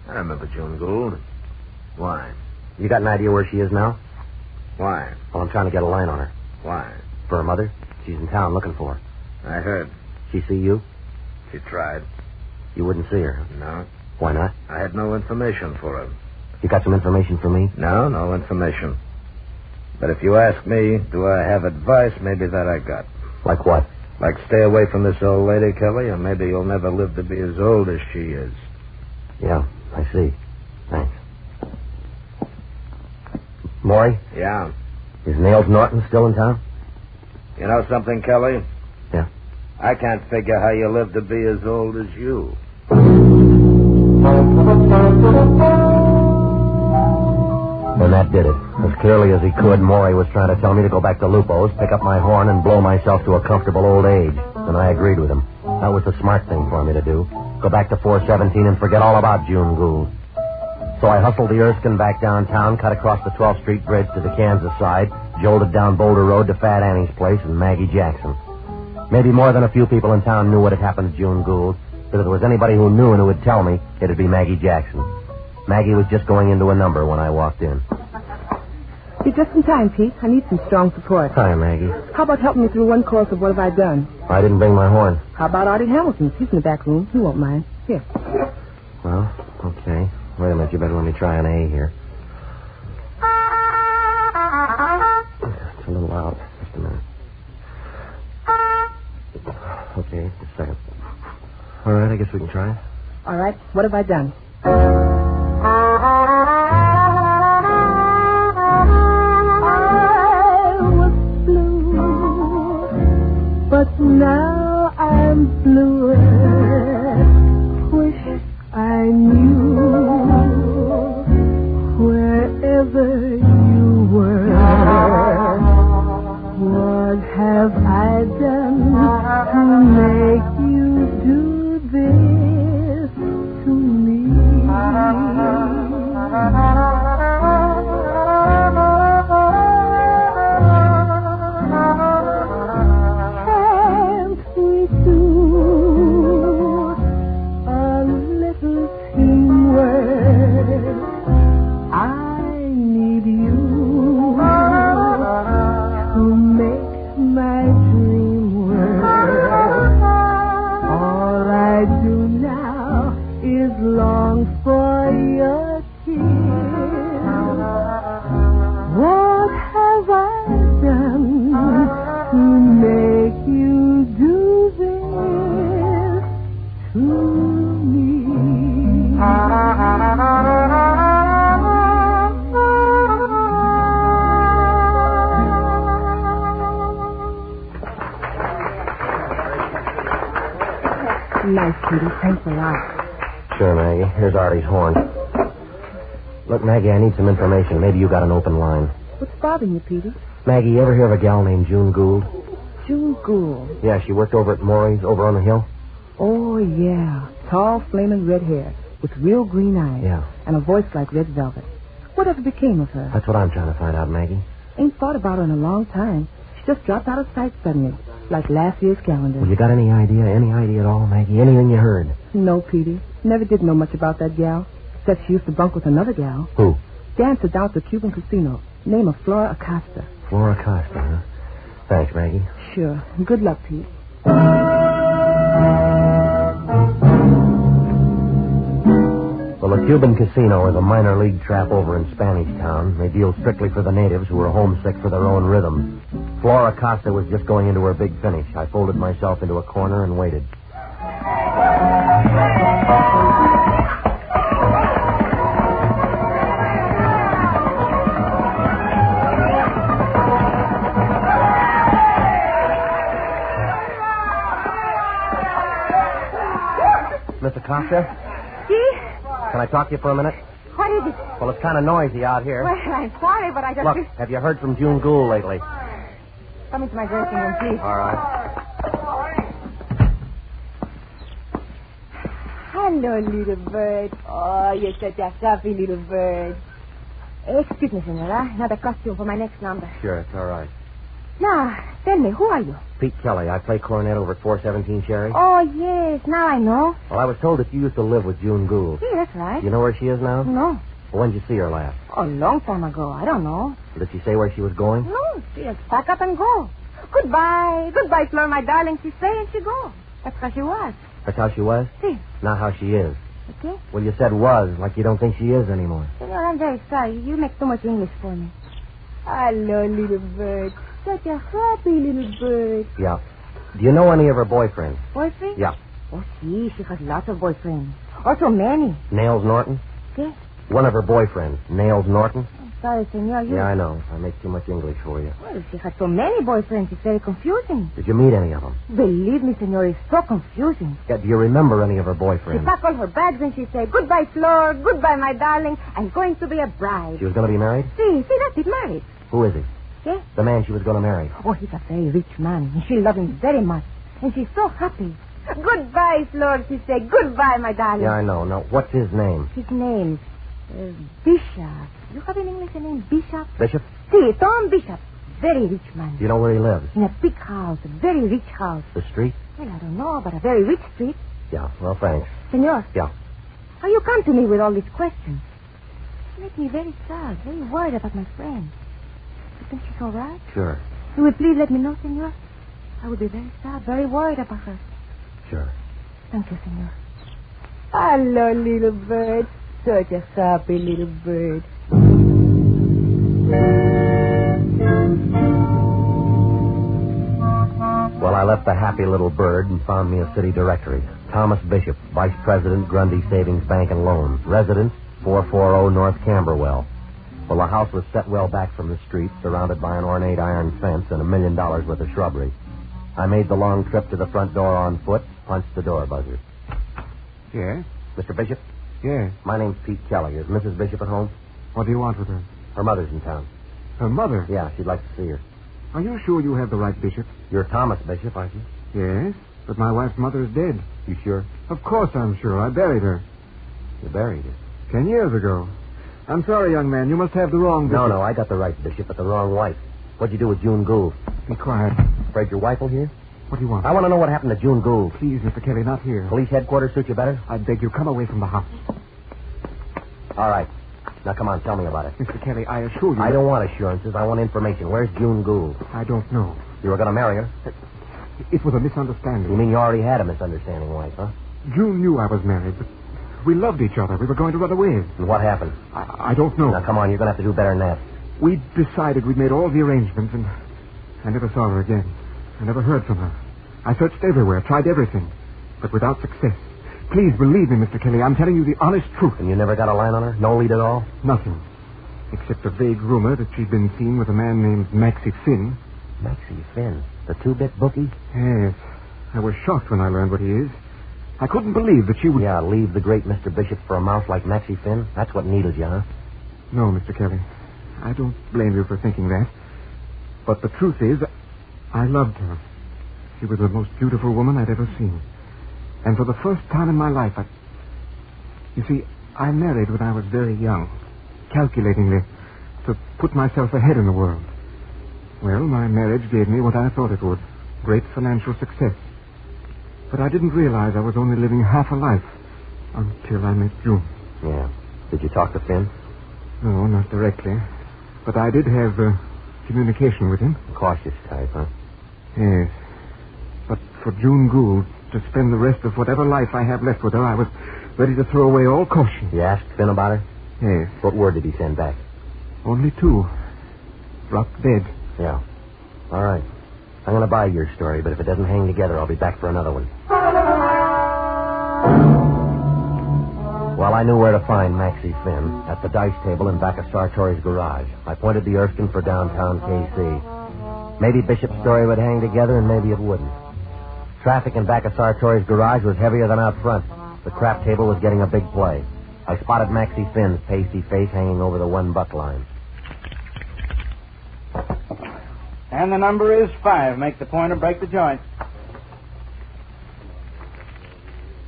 [SPEAKER 4] I remember June Gould. Why?
[SPEAKER 12] You got an idea where she is now?
[SPEAKER 4] Why?
[SPEAKER 12] Well, I'm trying to get a line on her.
[SPEAKER 4] Why?
[SPEAKER 12] For her mother. She's in town looking for her.
[SPEAKER 4] I heard.
[SPEAKER 12] She see you?
[SPEAKER 4] She tried.
[SPEAKER 12] You wouldn't see her?
[SPEAKER 4] No.
[SPEAKER 12] Why not?
[SPEAKER 4] I had no information for her.
[SPEAKER 12] You got some information for me?
[SPEAKER 4] No, no information. But if you ask me, do I have advice, maybe that I got.
[SPEAKER 12] Like what?
[SPEAKER 4] Like stay away from this old lady, Kelly, or maybe you'll never live to be as old as she is.
[SPEAKER 12] Yeah, I see. Thanks. Maury?
[SPEAKER 4] Yeah?
[SPEAKER 12] Is Nails Norton still in town?
[SPEAKER 4] You know something, Kelly?
[SPEAKER 12] Yeah.
[SPEAKER 4] I can't figure how you live to be as old as you.
[SPEAKER 12] And that did it. As clearly as he could, Maury was trying to tell me to go back to Lupo's, pick up my horn, and blow myself to a comfortable old age. And I agreed with him. That was the smart thing for me to do. Go back to 417 and forget all about June Gould. So I hustled the Erskine back downtown, cut across the 12th Street Bridge to the Kansas side, jolted down Boulder Road to Fat Annie's place and Maggie Jackson. Maybe more than a few people in town knew what had happened to June Gould, but if there was anybody who knew and who would tell me, it'd be Maggie Jackson. Maggie was just going into a number when I walked in.
[SPEAKER 15] You're just in time, Pete. I need some strong support.
[SPEAKER 12] Hi, Maggie.
[SPEAKER 15] How about helping me through one course of What Have I Done?
[SPEAKER 12] I didn't bring my horn.
[SPEAKER 15] How about Artie Hamilton's? He's in the back room. He won't mind. Here.
[SPEAKER 12] Well, okay. Wait a minute. You better let me try an A here. It's a little loud. Just a minute. Okay, just a second. All right, I guess we can try it.
[SPEAKER 15] All right. What have I done? I was blue, but now I'm bluer. Wish I knew wherever
[SPEAKER 21] you were. What have I done to make you do this to me? Can't we do a little teamwork? I need you to make my dream work. All I do now is long for your kiss. What have I done to make you do this to me?
[SPEAKER 15] Nice, Petey. Thanks a lot.
[SPEAKER 12] Sure, Maggie. Here's Artie's horn. Look, Maggie, I need some information. Maybe you got an open line.
[SPEAKER 15] What's bothering you, Petey?
[SPEAKER 12] Maggie, you ever hear of a gal named June Gould?
[SPEAKER 15] June Gould.
[SPEAKER 12] Yeah, she worked over at Maury's over on the hill.
[SPEAKER 15] Oh, yeah. Tall, flaming red hair with real green eyes.
[SPEAKER 12] Yeah.
[SPEAKER 15] And a voice like red velvet. Whatever became of her?
[SPEAKER 12] That's what I'm trying to find out, Maggie.
[SPEAKER 15] Ain't thought about her in a long time. She just dropped out of sight suddenly, like last year's calendar.
[SPEAKER 12] Well, you got any idea at all, Maggie? Anything you heard?
[SPEAKER 15] No, Petey. Never did know much about that gal, except she used to bunk with another gal.
[SPEAKER 12] Who?
[SPEAKER 15] Dancer down at the Cuban casino. Name of Flora Acosta.
[SPEAKER 12] Flora Acosta, huh? Thanks, Maggie.
[SPEAKER 15] Sure. Good luck, Pete.
[SPEAKER 12] Well, the Cuban casino is a minor league trap over in Spanish Town. They deal strictly for the natives who are homesick for their own rhythm. Flora Acosta was just going into her big finish. I folded myself into a corner and waited. Miss Acosta?
[SPEAKER 21] See?
[SPEAKER 12] Can I talk to you for a minute?
[SPEAKER 21] What is it?
[SPEAKER 12] Well, it's kind of noisy out here.
[SPEAKER 21] Well, I'm sorry, but I just...
[SPEAKER 12] Look, have you heard from June Gould lately?
[SPEAKER 21] Come into my dressing room, please.
[SPEAKER 12] All right.
[SPEAKER 21] Hello, little bird. Oh, you're such a happy little bird. Excuse me, senora. Another costume for my next number.
[SPEAKER 12] Sure, it's all right.
[SPEAKER 21] Now, tell me, who are you?
[SPEAKER 12] Pete Kelly. I play cornet over at 417 Cherry.
[SPEAKER 21] Oh, yes. Now I know.
[SPEAKER 12] Well, I was told that you used to live with June Gould.
[SPEAKER 21] See, that's right.
[SPEAKER 12] You know where she is now?
[SPEAKER 21] No.
[SPEAKER 12] Well, when did you see her last?
[SPEAKER 21] Oh, a long time ago. I don't know.
[SPEAKER 12] Did she say where she was going?
[SPEAKER 21] No, she just pack up and go. Goodbye. Goodbye, Fleur, my darling. She say and she go. That's how she was.
[SPEAKER 12] That's how she was?
[SPEAKER 21] See.
[SPEAKER 12] Not how she is.
[SPEAKER 21] Okay?
[SPEAKER 12] Well, you said was, like you don't think she is anymore.
[SPEAKER 21] Senor, I'm very sorry. You make too much English for me. Hello, little bird. Such a happy little bird.
[SPEAKER 12] Yeah. Do you know any of her boyfriends?
[SPEAKER 21] Boyfriend?
[SPEAKER 12] Yeah.
[SPEAKER 21] Oh, see, she has lots of boyfriends. Also many.
[SPEAKER 12] Nails Norton?
[SPEAKER 21] Okay?
[SPEAKER 12] One of her boyfriends, Nails Norton?
[SPEAKER 21] I'm sorry, senor. You...
[SPEAKER 12] Yeah, I know. I make too much English for you.
[SPEAKER 21] Well, she has so many boyfriends. It's very confusing.
[SPEAKER 12] Did you meet any of them?
[SPEAKER 21] Believe me, senor, it's so confusing.
[SPEAKER 12] Yeah, do you remember any of her
[SPEAKER 21] She
[SPEAKER 12] boyfriends?
[SPEAKER 21] packed all her bags and she said, goodbye, Fleur. Goodbye, my darling. I'm going to be a bride.
[SPEAKER 12] She was going to be married?
[SPEAKER 21] See, that's it, married.
[SPEAKER 12] Who is he?
[SPEAKER 21] Yes?
[SPEAKER 12] The man she was going to marry.
[SPEAKER 21] Oh, he's a very rich man, and she loves him very much. And she's so happy. Goodbye, Fleur, she said. Goodbye, my darling.
[SPEAKER 12] Yeah, I know. No, what's his name?
[SPEAKER 21] His name Bishop. You have in English a name, Bishop?
[SPEAKER 12] Bishop?
[SPEAKER 21] See, Tom Bishop. Very rich man.
[SPEAKER 12] Do you know where he lives?
[SPEAKER 21] In a big house, a very rich house.
[SPEAKER 12] The street?
[SPEAKER 21] Well, I don't know, but a very rich street.
[SPEAKER 12] Yeah, well, thanks.
[SPEAKER 21] Senor.
[SPEAKER 12] Yeah.
[SPEAKER 21] How you come to me with all these questions? You make me very sad, very worried about my friend. You think she's all right?
[SPEAKER 12] Sure.
[SPEAKER 21] You will please let me know, senor? I would be very sad, very worried about her.
[SPEAKER 12] Sure.
[SPEAKER 21] Thank you, senor. Hello, little bird. Such a happy little bird.
[SPEAKER 12] Well, I left the happy little bird and found me a city directory. Thomas Bishop, Vice President, Grundy Savings Bank and Loan. Residence, 440 North Camberwell. Well, the house was set well back from the street, surrounded by an ornate iron fence and $1 million worth of shrubbery. I made the long trip to the front door on foot, punched the door buzzer.
[SPEAKER 11] Yeah?
[SPEAKER 12] Mr. Bishop?
[SPEAKER 11] Yeah.
[SPEAKER 12] My name's Pete Kelly. Is Mrs. Bishop at home?
[SPEAKER 11] What do you want with her?
[SPEAKER 12] Her mother's in town.
[SPEAKER 6] Her mother?
[SPEAKER 12] Yeah, she'd like to see her.
[SPEAKER 6] Are you sure you have the right bishop?
[SPEAKER 12] You're Thomas Bishop, aren't you?
[SPEAKER 6] Yes, but my wife's mother is dead.
[SPEAKER 12] You sure?
[SPEAKER 6] Of course I'm sure. I buried her.
[SPEAKER 12] You buried her?
[SPEAKER 6] 10 years ago. I'm sorry, young man. You must have the wrong bishop.
[SPEAKER 12] No, I got the right bishop, but the wrong wife. What'd you do with June Gould?
[SPEAKER 6] Be quiet.
[SPEAKER 12] Afraid your wife will hear?
[SPEAKER 6] What do you want?
[SPEAKER 12] I want to know what happened to June Gould.
[SPEAKER 6] Please, Mr. Kelly, not here.
[SPEAKER 12] Police headquarters suit you better?
[SPEAKER 6] I beg you, come away from the house.
[SPEAKER 12] All right. Now, come on, tell me about it.
[SPEAKER 6] Mr. Kelly, I assure you...
[SPEAKER 12] I don't want assurances. I want information. Where's June Gould?
[SPEAKER 6] I don't know.
[SPEAKER 12] You were going to marry her?
[SPEAKER 6] It was a misunderstanding.
[SPEAKER 12] You mean you already had a misunderstanding, wife, huh?
[SPEAKER 6] June knew I was married, but we loved each other. We were going to run away.
[SPEAKER 12] And what happened?
[SPEAKER 6] I don't know.
[SPEAKER 12] Now, come on, you're going to have to do better than that.
[SPEAKER 6] We decided we'd made all the arrangements, and I never saw her again. I never heard from her. I searched everywhere, tried everything, but without success. Please believe me, Mr. Kelly. I'm telling you the honest truth.
[SPEAKER 12] And you never got a line on her? No lead at all?
[SPEAKER 6] Nothing. Except a vague rumor that she'd been seen with a man named Maxie Finn.
[SPEAKER 12] Maxie Finn? The two-bit bookie?
[SPEAKER 6] Yes. I was shocked when I learned what he is. I couldn't believe that she would...
[SPEAKER 12] Yeah, leave the great Mr. Bishop for a mouse like Maxie Finn? That's what needled you, huh?
[SPEAKER 6] No, Mr. Kelly. I don't blame you for thinking that. But the truth is, I loved her. She was the most beautiful woman I'd ever seen. And for the first time in my life, You see, I married when I was very young, calculatingly, to put myself ahead in the world. Well, my marriage gave me what I thought it would, great financial success. But I didn't realize I was only living half a life until I met June.
[SPEAKER 12] Yeah. Did you talk to Finn?
[SPEAKER 6] No, not directly. But I did have communication with him.
[SPEAKER 12] Cautious type, huh?
[SPEAKER 6] Yes. But for June Gould to spend the rest of whatever life I have left with her, I was ready to throw away all caution.
[SPEAKER 12] You asked Finn about her?
[SPEAKER 6] Yes.
[SPEAKER 12] What word did he send back?
[SPEAKER 6] Only 2. Dropped dead.
[SPEAKER 12] Yeah. All right. I'm going to buy your story, but if it doesn't hang together, I'll be back for another one. Well, I knew where to find Maxie Finn, at the dice table in back of Sartori's garage. I pointed the Erskine for downtown KC. Maybe Bishop's story would hang together, and maybe it wouldn't. Traffic in back of Sartori's garage was heavier than out front. The crap table was getting a big play. I spotted Maxie Finn's pasty face hanging over the $1 line.
[SPEAKER 13] And the number is 5. Make the point or break the joint.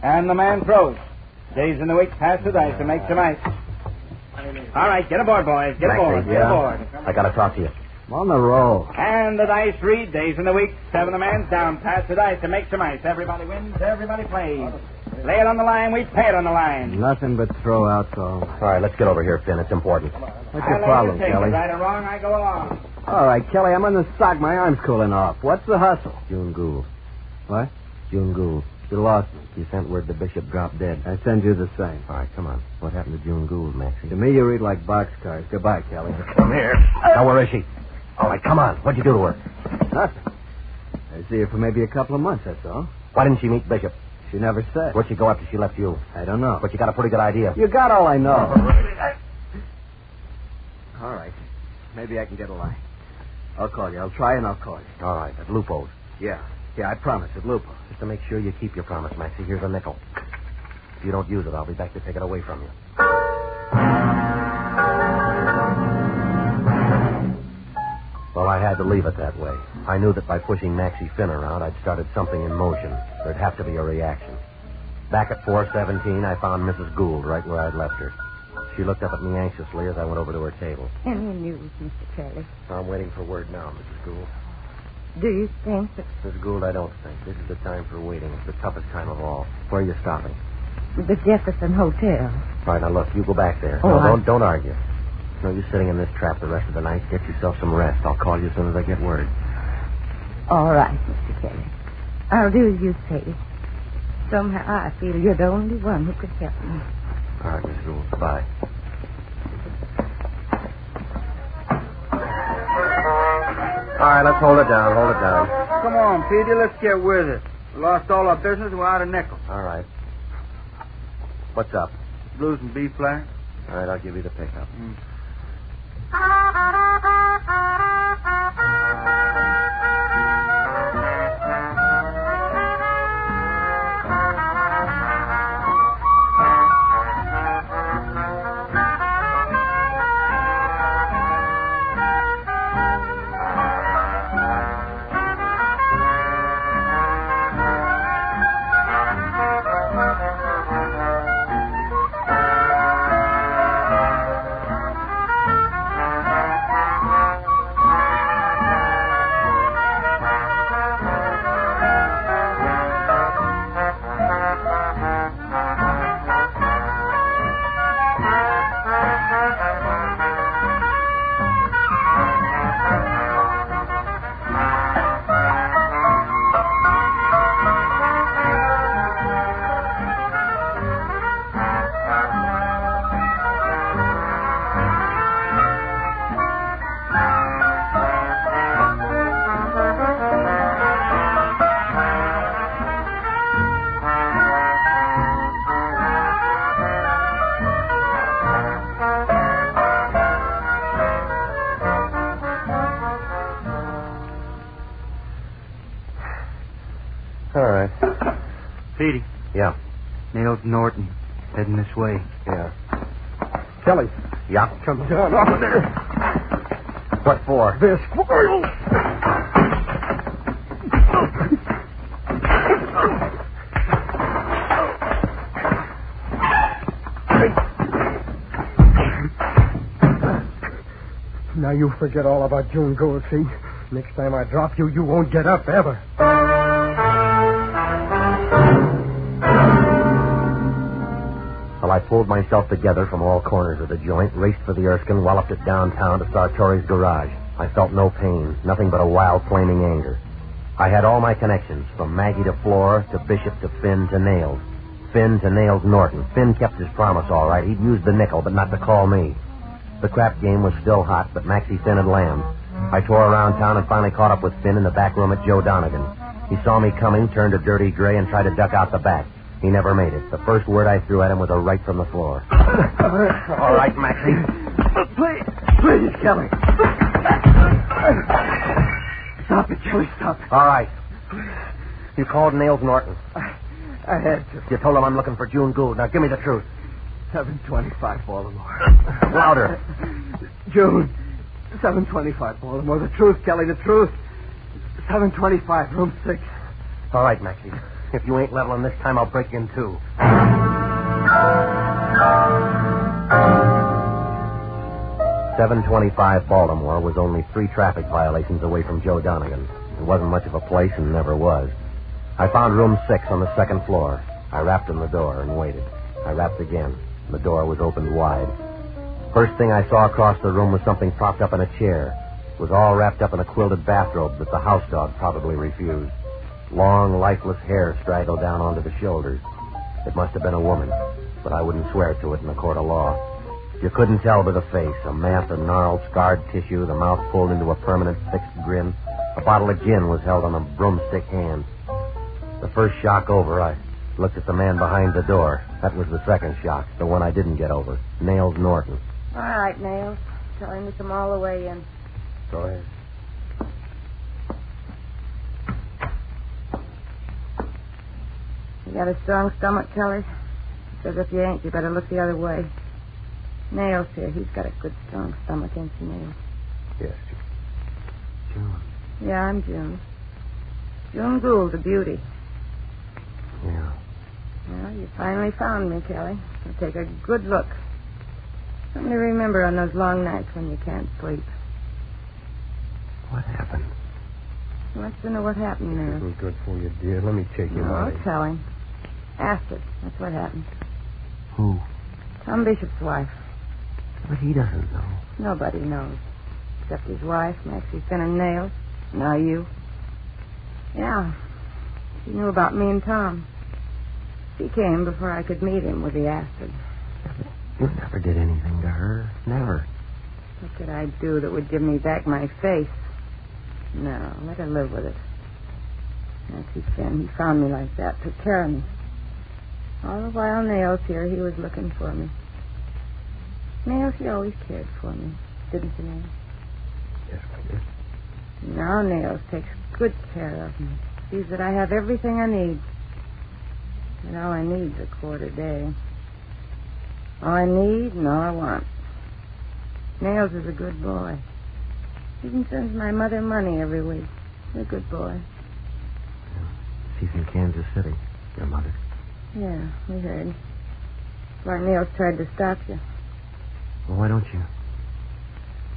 [SPEAKER 13] And the man throws. Days in the week, pass the dice and make some ice. All right, get aboard, boys. Get aboard. Get aboard.
[SPEAKER 12] I got to talk to you.
[SPEAKER 6] I'm on the roll.
[SPEAKER 13] And the dice read. Days in the week, 7 a man's down. Pass the dice and make some ice. Everybody wins. Everybody plays. Lay it on the line. We pay it on the line.
[SPEAKER 6] Nothing but throwouts, all.
[SPEAKER 12] All right, let's get over here, Finn. It's important.
[SPEAKER 6] What's your problem, Kelly?
[SPEAKER 13] Right or wrong, I go along.
[SPEAKER 6] All right, Kelly, I'm on the sock. My arm's cooling off. What's the hustle?
[SPEAKER 12] June Gould.
[SPEAKER 6] What?
[SPEAKER 12] June Gould.
[SPEAKER 6] You lost me.
[SPEAKER 12] You sent word the Bishop dropped dead.
[SPEAKER 6] I send you the same.
[SPEAKER 12] All right, come on. What happened to June Gould, Maxie?
[SPEAKER 6] To me, you read like boxcars. Goodbye, Kelly.
[SPEAKER 12] Come here. Now, where is she? All right, come on. What'd you do to her?
[SPEAKER 6] Nothing. I see her for maybe a couple of months, that's all.
[SPEAKER 12] Why didn't she meet Bishop?
[SPEAKER 6] She never said.
[SPEAKER 12] Where'd she go after she left you?
[SPEAKER 6] I don't know.
[SPEAKER 12] But you got a pretty good idea.
[SPEAKER 6] You got all I know. All right. Maybe I can get a line. I'll call you. I'll try and I'll call you.
[SPEAKER 12] All right, at Lupo's.
[SPEAKER 6] Yeah, I promise, at Lupo.
[SPEAKER 12] Just to make sure you keep your promise, Maxie, here's a nickel. If you don't use it, I'll be back to take it away from you. Well, I had to leave it that way. I knew that by pushing Maxie Finn around, I'd started something in motion. There'd have to be a reaction. Back at 417, I found Mrs. Gould right where I'd left her. She looked up at me anxiously as I went over to her table.
[SPEAKER 21] Any news, Mr. Kelly?
[SPEAKER 12] I'm waiting for word now, Mrs. Gould.
[SPEAKER 21] Do you think that...
[SPEAKER 12] Mrs. Gould, I don't think. This is the time for waiting. It's the toughest time of all. Where are you stopping?
[SPEAKER 21] The Jefferson Hotel.
[SPEAKER 12] All right, now look, you go back there.
[SPEAKER 21] Oh,
[SPEAKER 12] no, don't argue. No use sitting in this trap the rest of the night. Get yourself some rest. I'll call you as soon as I get word.
[SPEAKER 21] All right, Mr. Kelly. I'll do as you say. Somehow I feel you're the only one who could help me.
[SPEAKER 12] All right, Mrs. Gould. Bye. All right, let's hold it down. Hold it down.
[SPEAKER 13] Come on, Petey. Let's get with it. We lost all our business without a nickel.
[SPEAKER 12] All right. What's up?
[SPEAKER 13] Blues and B flat.
[SPEAKER 12] All right, I'll give you the pickup. All right.
[SPEAKER 13] Petey.
[SPEAKER 12] Yeah.
[SPEAKER 13] Nails Norton. Heading this way.
[SPEAKER 12] Yeah.
[SPEAKER 6] Kelly.
[SPEAKER 12] Yeah?
[SPEAKER 6] Come down off of there.
[SPEAKER 12] What for?
[SPEAKER 6] They're squirrels. Now you forget all about June Gould, see? Next time I drop you, you won't get up ever.
[SPEAKER 12] Well, I pulled myself together from all corners of the joint, raced for the Erskine, walloped it downtown to Sartori's garage. I felt no pain, nothing but a wild, flaming anger. I had all my connections, from Maggie to Flora, to Bishop, to Finn, to Nails. Finn to Nails Norton. Finn kept his promise all right. He'd used the nickel, but not to call me. The crap game was still hot, but Maxie Finn had lammed. I tore around town and finally caught up with Finn in the back room at Joe Donegan. He saw me coming, turned a dirty gray, and tried to duck out the back. He never made it. The first word I threw at him was a right from the floor. All right, Maxie.
[SPEAKER 6] Please, Kelly. Stop it, Kelly, stop it.
[SPEAKER 12] All right. You called Nails Norton.
[SPEAKER 6] I had to.
[SPEAKER 12] You told him I'm looking for June Gould. Now, give me the truth.
[SPEAKER 6] 725 Baltimore.
[SPEAKER 12] Louder.
[SPEAKER 6] June. 725 Baltimore. The truth, Kelly, the truth. 725, room 6.
[SPEAKER 12] All right, Maxie. If you ain't leveling this time, I'll break you in two. 725 Baltimore was only 3 traffic violations away from Joe Donegan. It wasn't much of a place and never was. I found room 6 on the second floor. I rapped on the door and waited. I rapped again. The door was opened wide. First thing I saw across the room was something propped up in a chair. It was all wrapped up in a quilted bathrobe that the house dog probably refused. Long, lifeless hair straggled down onto the shoulders. It must have been a woman, but I wouldn't swear to it in a court of law. You couldn't tell by the face, a mass of gnarled, scarred tissue, the mouth pulled into a permanent, fixed grin. A bottle of gin was held on a broomstick hand. The first shock over, I looked at the man behind the door. That was the second shock, the one I didn't get over. Nails Norton.
[SPEAKER 21] All right, Nails. Tell him to come all the way in.
[SPEAKER 12] Go ahead.
[SPEAKER 21] You got a strong stomach, Kelly? Because if you ain't, you better look the other way. Nails here. He's got a good, strong stomach, ain't you, Nails?
[SPEAKER 12] Yes, June.
[SPEAKER 21] Yeah, I'm June. June Gould, the beauty.
[SPEAKER 12] Yeah.
[SPEAKER 21] Well, you finally found me, Kelly. Now take a good look. Something to remember on those long nights when you can't sleep.
[SPEAKER 12] What happened?
[SPEAKER 21] He wants to know what happened there.
[SPEAKER 6] This isn't good for you, dear. Let me take you
[SPEAKER 21] I'll
[SPEAKER 6] away.
[SPEAKER 21] tell him. Acid. That's what happened.
[SPEAKER 12] Who?
[SPEAKER 21] Tom Bishop's wife.
[SPEAKER 12] But he doesn't know.
[SPEAKER 21] Nobody knows. Except his wife, Maxie Finn and Nails. Now you. Yeah. She knew about me and Tom. She came before I could meet him with the acid.
[SPEAKER 12] You never did anything to her. Never.
[SPEAKER 21] What could I do that would give me back my face? No, let her live with it. Maxie Finn, he found me like that, took care of me. All the while Nails here, he was looking for me. Nails, he always cared for me. Didn't you, Nails?
[SPEAKER 12] Yes, I did.
[SPEAKER 21] Now Nails takes good care of me. Sees that I have everything I need. And all I need's a quarter day. All I need and all I want. Nails is a good boy. He even sends my mother money every week. He's a good boy.
[SPEAKER 12] She's in Kansas City, your mother.
[SPEAKER 21] Yeah, we heard. Mark Nails tried to stop you.
[SPEAKER 12] Well, why don't you?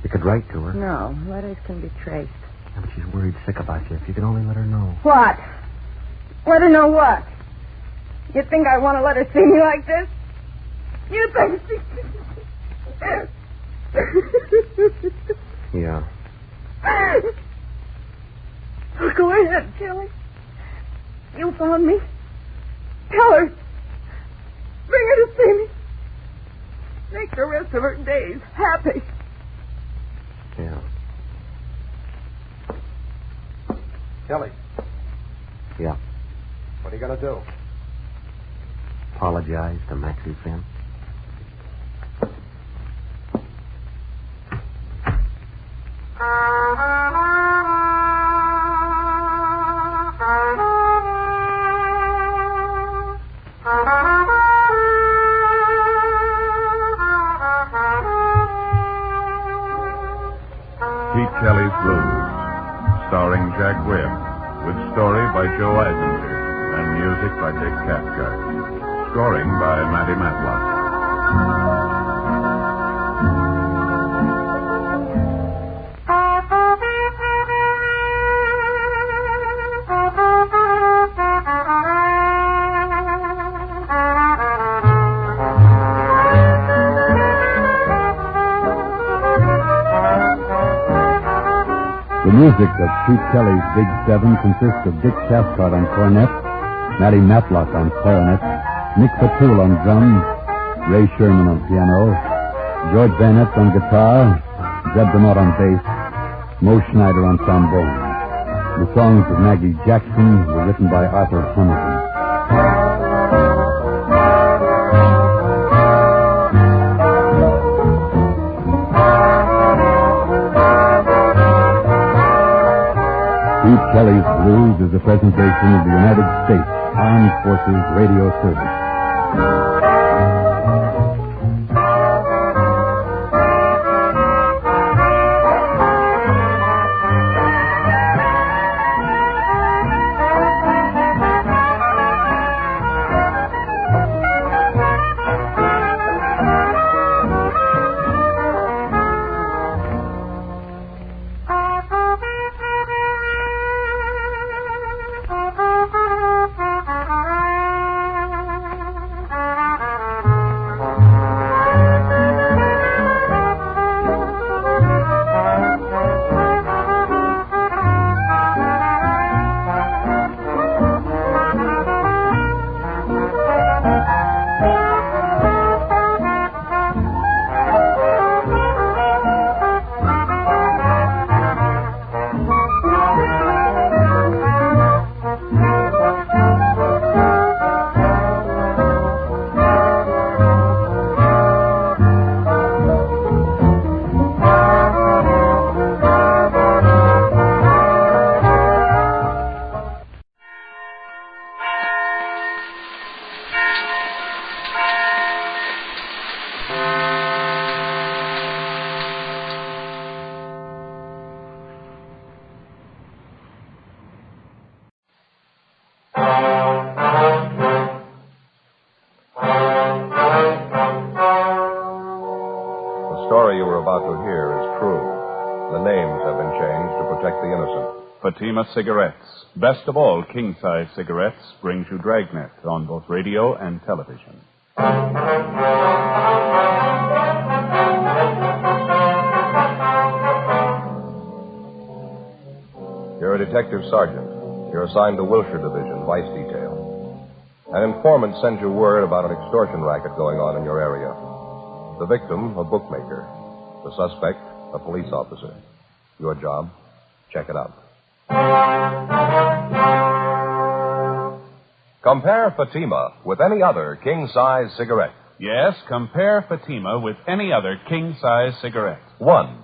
[SPEAKER 12] You could write to her.
[SPEAKER 21] No, letters can be traced.
[SPEAKER 12] Yeah, but she's worried sick about you. If you could only let her know.
[SPEAKER 21] What? Let her know what? You think I want to let her see me like this? You think she...
[SPEAKER 12] Yeah.
[SPEAKER 21] Go ahead, Kelly. You found me. Tell her. Bring her to see me. Make the rest of her days happy.
[SPEAKER 12] Yeah.
[SPEAKER 6] Kelly.
[SPEAKER 12] Yeah.
[SPEAKER 6] What are you going to do?
[SPEAKER 12] Apologize to Maxie Finn.
[SPEAKER 7] Pete Kelly's Blues, starring Jack Webb, with story by Joe Eisinger and music by Dick Cathcart. Scoring by Matty Matlock.
[SPEAKER 20] The music of Pete Kelly's Big Seven consists of Dick Cathcart on cornet, Matty Matlock on clarinet, Nick Fatul on drums, Ray Sherman on piano, George Bennett on guitar, Zeb DeMott on bass, Mo Schneider on trombone. The songs of Maggie Jackson were written by Arthur Hamilton. Pete Kelly's Blues is a presentation of the United States Armed Forces Radio Service.
[SPEAKER 7] Fatima Cigarettes. Best of all, king-size cigarettes brings you Dragnet on both radio and television.
[SPEAKER 8] You're a detective sergeant. You're assigned to Wilshire Division, Vice Detail. An informant sends you word about an extortion racket going on in your area. The victim, a bookmaker. The suspect, a police officer. Your job, check it out. Compare Fatima with any other king-size cigarette.
[SPEAKER 2] Yes, compare Fatima with any other king-size cigarette.
[SPEAKER 8] 1.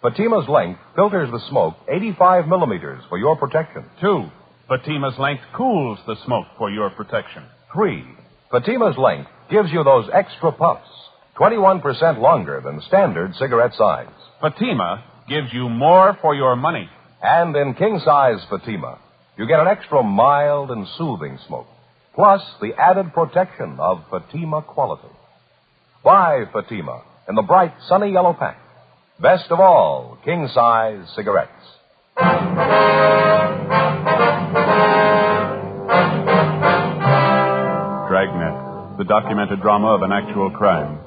[SPEAKER 8] Fatima's length filters the smoke 85 millimeters for your protection.
[SPEAKER 2] 2. Fatima's length cools the smoke for your protection.
[SPEAKER 8] 3. Fatima's length gives you those extra puffs, 21% longer than standard cigarette size.
[SPEAKER 2] Fatima gives you more for your money.
[SPEAKER 8] And in king-size Fatima, you get an extra mild and soothing smoke, plus the added protection of Fatima quality. Buy Fatima in the bright, sunny yellow pack. Best of all, king-size cigarettes.
[SPEAKER 7] Dragnet, the documented drama of an actual crime.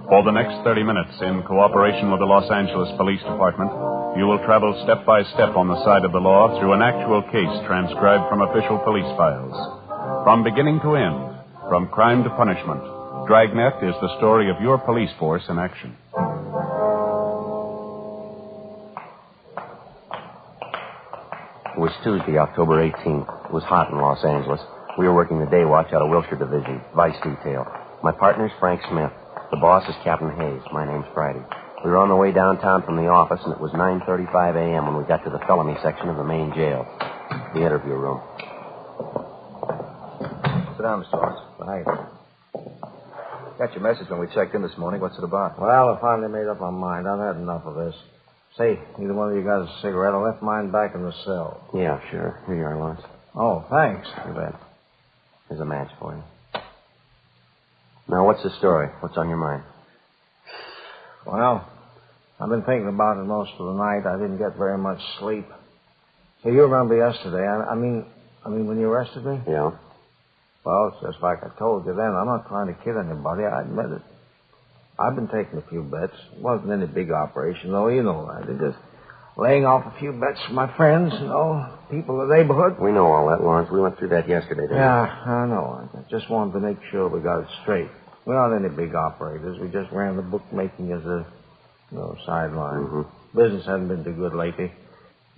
[SPEAKER 7] For the next 30 minutes, in cooperation with the Los Angeles Police Department, you will travel step by step on the side of the law through an actual case transcribed from official police files. From beginning to end, from crime to punishment, Dragnet is the story of your police force in action.
[SPEAKER 12] It was Tuesday, October 18th. It was hot in Los Angeles. We were working the day watch out of Wilshire Division, Vice Detail. My partner's Frank Smith. The boss is Captain Hayes. My name's Friday. We were on the way downtown from the office, and it was 9:35 a.m. when we got to the felony section of the main jail, the interview room.
[SPEAKER 16] Sit down, Mr. Ross.
[SPEAKER 3] Hi.
[SPEAKER 16] Got your message when we checked in this morning. What's it about?
[SPEAKER 3] Well, I finally made up my mind. I've had enough of this.
[SPEAKER 4] Say, either one of you got a cigarette? I left mine back in the cell.
[SPEAKER 12] Yeah, sure. Here you are, Lawrence.
[SPEAKER 4] Oh, thanks.
[SPEAKER 12] You bet. Here's a match for you. Now, what's the story? What's on your mind?
[SPEAKER 4] Well, I've been thinking about it most of the night. I didn't get very much sleep. So you remember yesterday? I mean, when you arrested me?
[SPEAKER 12] Yeah.
[SPEAKER 4] Well, it's just like I told you then. I'm not trying to kid anybody. I admit it. I've been taking a few bets. It wasn't any big operation, though. You know that. They're just laying off a few bets for my friends, people in the neighborhood.
[SPEAKER 12] We know all that, Lawrence. We went through that yesterday, didn't we?
[SPEAKER 4] Yeah, I know. I just wanted to make sure we got it straight. We're not any big operators. We just ran the bookmaking as a sideline.
[SPEAKER 12] Mm-hmm.
[SPEAKER 4] Business hasn't been too good lately.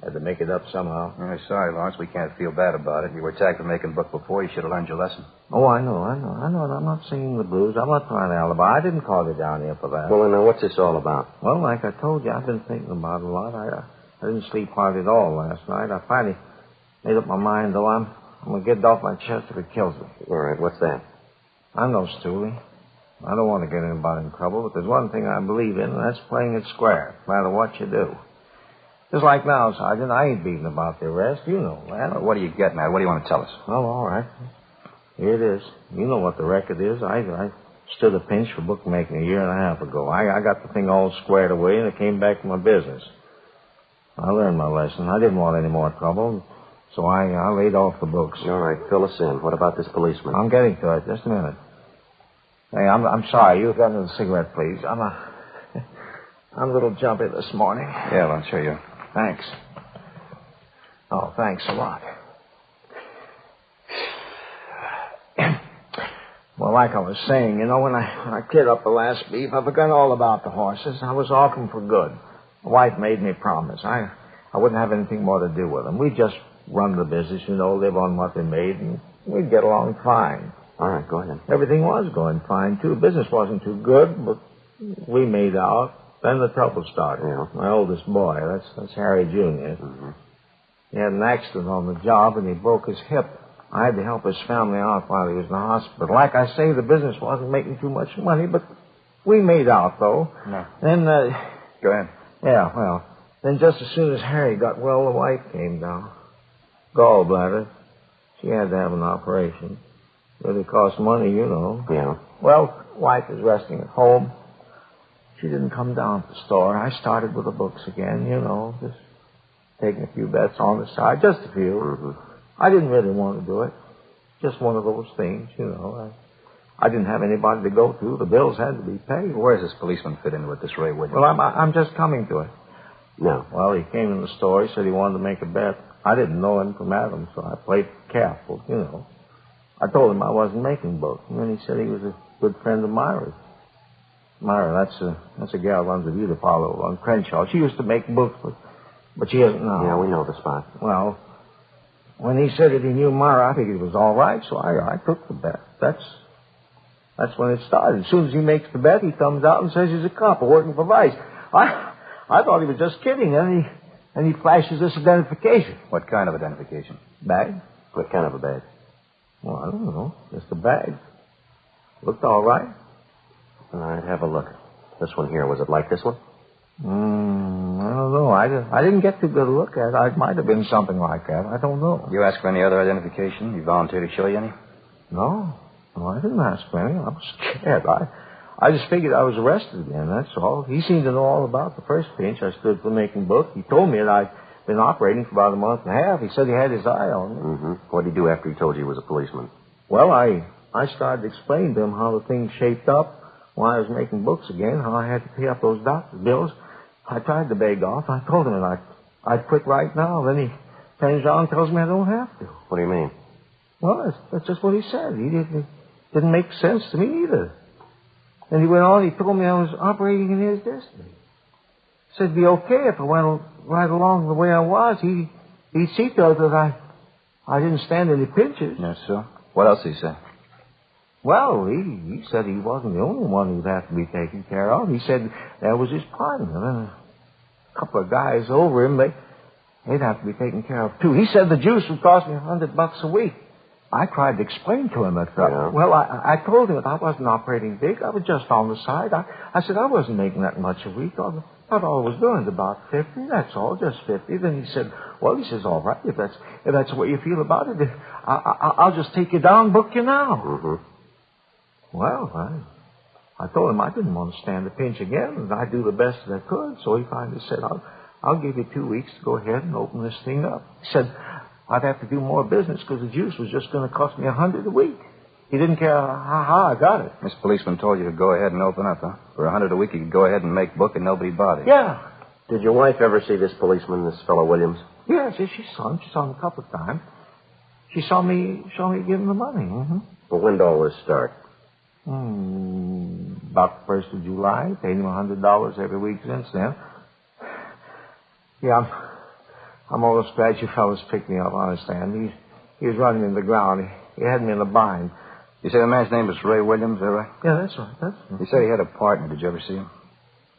[SPEAKER 4] Had to make it up somehow.
[SPEAKER 16] Sorry, Lawrence. We can't feel bad about it. You were tagged for making book before. You should have learned your lesson.
[SPEAKER 4] Oh, I know. I'm not singing the blues. I'm not trying to alibi. I didn't call you down here for that.
[SPEAKER 12] Well, then, what's this all about?
[SPEAKER 4] Well, like I told you, I've been thinking about it a lot. I didn't sleep hardly at all last night. I finally made up my mind, though. I'm going to get it off my chest if it kills me.
[SPEAKER 12] All right, what's that?
[SPEAKER 4] I'm no stoolie. I don't want to get anybody in trouble, but there's one thing I believe in, and that's playing it square, no matter what you do. Just like now, Sergeant, I ain't beating about the arrest. You know that.
[SPEAKER 16] What are you getting at? What do you want to tell us?
[SPEAKER 4] Oh, all right. Here it is. You know what the record is. I stood a pinch for bookmaking a year and a half ago. I got the thing all squared away, and it came back to my business. I learned my lesson. I didn't want any more trouble, so I laid off the books.
[SPEAKER 12] All right, fill us in. What about this policeman?
[SPEAKER 4] I'm getting to it. Just a minute. Hey, I'm sorry. You got another cigarette, please. I'm a little jumpy this morning.
[SPEAKER 16] Yeah, I'll show you.
[SPEAKER 4] Thanks. Oh, thanks a lot. Well, like I was saying, when I cleared up the last beef, I forgot all about the horses. I was off them for good. My wife made me promise. I wouldn't have anything more to do with them. We'd just run the business, live on what they made, and we'd get along fine.
[SPEAKER 12] All right, go ahead.
[SPEAKER 4] Everything was going fine, too. Business wasn't too good, but we made out. Then the trouble started.
[SPEAKER 12] Yeah.
[SPEAKER 4] My oldest boy, that's Harry Jr.
[SPEAKER 12] Mm-hmm.
[SPEAKER 4] He had an accident on the job, and he broke his hip. I had to help his family out while he was in the hospital. Like I say, the business wasn't making too much money, but we made out, though.
[SPEAKER 16] No.
[SPEAKER 4] Then,
[SPEAKER 16] Go ahead.
[SPEAKER 4] Yeah, well, then just as soon as Harry got well, the wife came down. Gallbladder. She had to have an operation. Really cost money,
[SPEAKER 12] Yeah.
[SPEAKER 4] Well, wife is resting at home. She didn't come down to the store. I started with the books again, just taking a few bets on the side, just a few.
[SPEAKER 12] Mm-hmm.
[SPEAKER 4] I didn't really want to do it. Just one of those things, I didn't have anybody to go to. The bills had to be paid.
[SPEAKER 16] Where does this policeman fit in with this Ray Williams?
[SPEAKER 4] Well, I'm just coming to it.
[SPEAKER 12] No.
[SPEAKER 4] Well, he came in the store. He said he wanted to make a bet. I didn't know him from Adam, so I played careful, I told him I wasn't making books, and then he said he was a good friend of Myra's. Myra, that's a gal who runs a beauty parlor on Crenshaw. She used to make books, but she isn't now.
[SPEAKER 12] Yeah, we know the spot.
[SPEAKER 4] Well, when he said that he knew Myra, I figured it was all right, so I took the bet. That's when it started. As soon as he makes the bet, he comes out and says he's a cop working for Vice. I thought he was just kidding, and he flashes this identification.
[SPEAKER 16] What kind of identification?
[SPEAKER 4] Bag?
[SPEAKER 12] What kind of a bag?
[SPEAKER 4] Well, I don't know. Just a bag. Looked all right.
[SPEAKER 12] All right, have a look. This one here, was it like this one?
[SPEAKER 4] I don't know. I didn't get too good a look at it. It might have been something like that. I don't know.
[SPEAKER 16] You ask for any other identification? You volunteer to show you any?
[SPEAKER 4] No, I didn't ask for any. I was scared. I just figured I was arrested again, that's all. He seemed to know all about the first pinch. I stood for making book. He told me that I'd been operating for about a month and a half. He said he had his eye on me.
[SPEAKER 12] Mm-hmm. What did he do after he told you he was a policeman?
[SPEAKER 4] Well, I started explaining to him how the thing shaped up, why I was making books again, how I had to pay up those doctor's bills. I tried to beg off. I told him that I'd quit right now. Then he turns around and tells me I don't have to.
[SPEAKER 12] What do you mean?
[SPEAKER 4] Well, that's just what he said. He didn't make sense to me either. And he went on, he told me I was operating in his destiny. He said it'd be okay if I went right along the way I was. He'd see to it that I didn't stand any pinches.
[SPEAKER 16] Yes, sir. What else did he say?
[SPEAKER 4] Well, he said he wasn't the only one who'd have to be taken care of. He said that was his partner. And a couple of guys over him, they'd have to be taken care of, too. He said the juice would cost me $100 a week. I tried to explain to him that.
[SPEAKER 12] Yeah.
[SPEAKER 4] Well, I told him that I wasn't operating big. I was just on the side. I said I wasn't making that much a week. All That's all I was doing. It's about 50, that's all, just 50. Then he said, well, he says, all right, if that's the way you feel about it, I'll just take you down, book you now.
[SPEAKER 9] Mm-hmm.
[SPEAKER 4] Well, I told him I didn't want to stand the pinch again, and I'd do the best that I could. So he finally said, I'll give you 2 weeks to go ahead and open this thing up. He said I'd have to do more business because the juice was just going to cost me $100 a week. He didn't care how I got it.
[SPEAKER 16] This policeman told you to go ahead and open up, huh? For $100 a week, you could go ahead and make book and nobody'd bother you.
[SPEAKER 4] Yeah.
[SPEAKER 9] Did your wife ever see this policeman, this fellow Williams?
[SPEAKER 4] Yeah, she saw him. She saw him a couple of times. She saw me give him the money. Mm-hmm.
[SPEAKER 9] Well, when did all this start?
[SPEAKER 4] About the 1st of July. Paid him $100 every week since then. Yeah, I'm almost glad you fellas picked me up, honestly. He was running in the ground. He had me in a bind.
[SPEAKER 16] You say the man's name was Ray Williams, is that right?
[SPEAKER 4] Yeah, that's right.
[SPEAKER 16] You said he had a partner. Did you ever see him?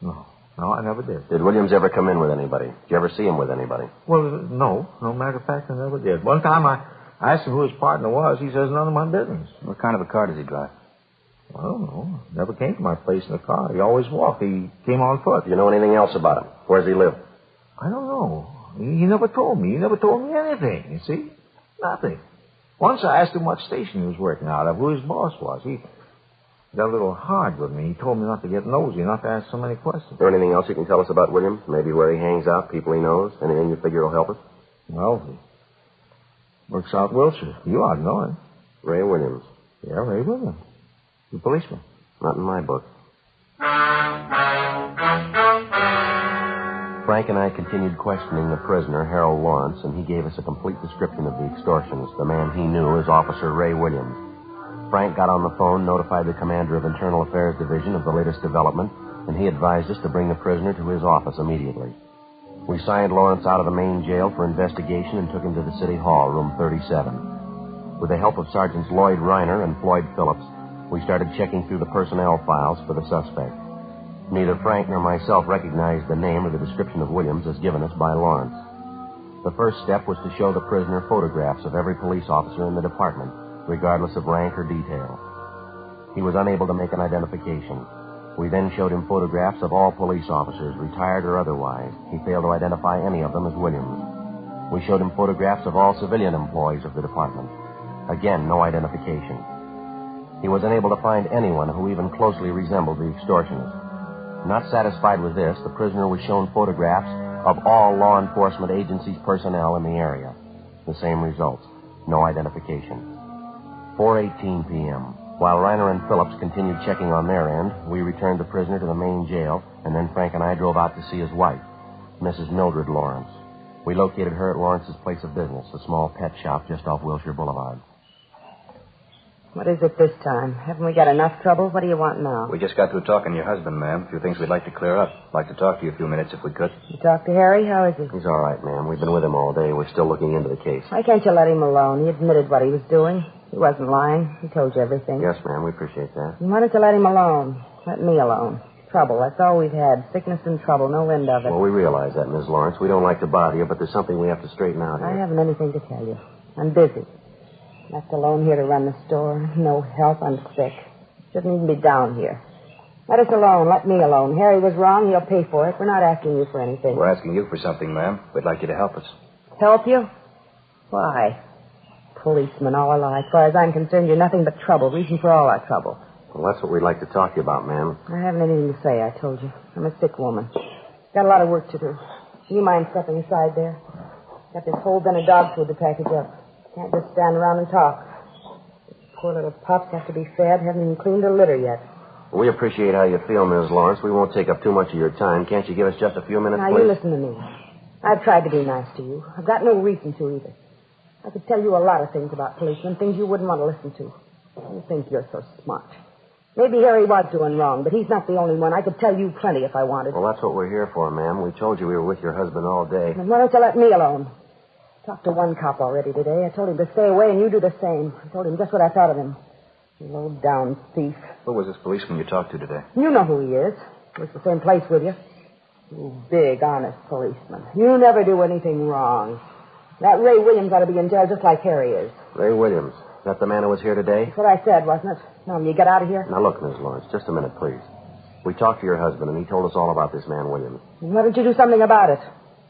[SPEAKER 4] No, I never did.
[SPEAKER 9] Did Williams ever come in with anybody? Did you ever see him with anybody?
[SPEAKER 4] Well, no. No matter of fact, I never did. One time I asked him who his partner was. He says, none of my business.
[SPEAKER 16] What kind of a car does he drive?
[SPEAKER 4] I don't know. Never came to my place in a car. He always walked. He came on foot.
[SPEAKER 9] Do you know anything else about him? Where does he live?
[SPEAKER 4] I don't know. He never told me. He never told me anything, you see? Nothing. Once I asked him what station he was working out of, who his boss was. He got a little hard with me. He told me not to get nosy, not to ask so many questions.
[SPEAKER 9] Is there anything else you can tell us about Williams? Maybe where he hangs out, people he knows? Anything you figure will help us?
[SPEAKER 4] Well, he works out Wilshire. You ought to know him.
[SPEAKER 9] Ray Williams.
[SPEAKER 4] Yeah, Ray Williams. The policeman.
[SPEAKER 9] Not in my book. Frank and I continued questioning the prisoner, Harold Lawrence, and he gave us a complete description of the extortions. The man he knew as Officer Ray Williams. Frank got on the phone, notified the commander of Internal Affairs Division of the latest development, and he advised us to bring the prisoner to his office immediately. We signed Lawrence out of the main jail for investigation and took him to the City Hall, room 37. With the help of Sergeants Lloyd Reiner and Floyd Phillips, we started checking through the personnel files for the suspect. Neither Frank nor myself recognized the name or the description of Williams as given us by Lawrence. The first step was to show the prisoner photographs of every police officer in the department, regardless of rank or detail. He was unable to make an identification. We then showed him photographs of all police officers, retired or otherwise. He failed to identify any of them as Williams. We showed him photographs of all civilian employees of the department. Again, no identification. He was unable to find anyone who even closely resembled the extortionist. Not satisfied with this, the prisoner was shown photographs of all law enforcement agencies' personnel in the area. The same results. No identification. 4:18 p.m. While Reiner and Phillips continued checking on their end, we returned the prisoner to the main jail, and then Frank and I drove out to see his wife, Mrs. Mildred Lawrence. We located her at Lawrence's place of business, a small pet shop just off Wilshire Boulevard.
[SPEAKER 21] What is it this time? Haven't we got enough trouble? What do you want now?
[SPEAKER 16] We just got through talking to your husband, ma'am. A few things we'd like to clear up. I'd like to talk to you a few minutes if we could.
[SPEAKER 21] You talked to Harry? How is he?
[SPEAKER 9] He's all right, ma'am. We've been with him all day. We're still looking into the case.
[SPEAKER 21] Why can't you let him alone? He admitted what he was doing. He wasn't lying. He told you everything.
[SPEAKER 9] Yes, ma'am. We appreciate that.
[SPEAKER 21] And why don't you let him alone? Let me alone. Trouble. That's all we've had. Sickness and trouble. No end of it.
[SPEAKER 9] Well, we realize that, Miss Lawrence. We don't like to bother you, but there's something we have to straighten out here.
[SPEAKER 21] I haven't anything to tell you. I'm busy. Left alone here to run the store. No help. I'm sick. Shouldn't even be down here. Let us alone. Let me alone. Harry was wrong. He'll pay for it. We're not asking you for anything.
[SPEAKER 16] We're asking you for something, ma'am. We'd like you to help us.
[SPEAKER 21] Help you? Why? Policeman all our lives. As far as I'm concerned, you're nothing but trouble. Reason for all our trouble.
[SPEAKER 9] Well, that's what we'd like to talk to you about, ma'am.
[SPEAKER 21] I haven't anything to say, I told you. I'm a sick woman. Got a lot of work to do. Do you mind stepping aside there? Got this whole bin of dog food to package up. Can't just stand around and talk. Poor little pups have to be fed. Haven't even cleaned a litter yet.
[SPEAKER 9] We appreciate how you feel, Ms. Lawrence. We won't take up too much of your time. Can't you give us just a few minutes,
[SPEAKER 21] now,
[SPEAKER 9] please?
[SPEAKER 21] You listen to me. I've tried to be nice to you. I've got no reason to either. I could tell you a lot of things about policemen, things you wouldn't want to listen to. You think you're so smart. Maybe Harry was doing wrong, but he's not the only one. I could tell you plenty if I wanted.
[SPEAKER 9] Well, that's what we're here for, ma'am. We told you we were with your husband all day.
[SPEAKER 21] Then why don't you let me alone? Talked to one cop already today. I told him to stay away, and you do the same. I told him just what I thought of him. Low-down thief.
[SPEAKER 16] Who was this policeman you talked to today?
[SPEAKER 21] You know who he is. He was the same place with you. You big, honest policeman. You never do anything wrong. That Ray Williams ought to be in jail just like Harry is.
[SPEAKER 9] Ray Williams. Is that the man who was here today?
[SPEAKER 21] That's what I said, wasn't it? Now, will you get out of here?
[SPEAKER 9] Now, look, Miss Lawrence, just a minute, please.
[SPEAKER 12] We talked to your husband, and he told us all about this man, Williams.
[SPEAKER 21] Why don't you do something about it?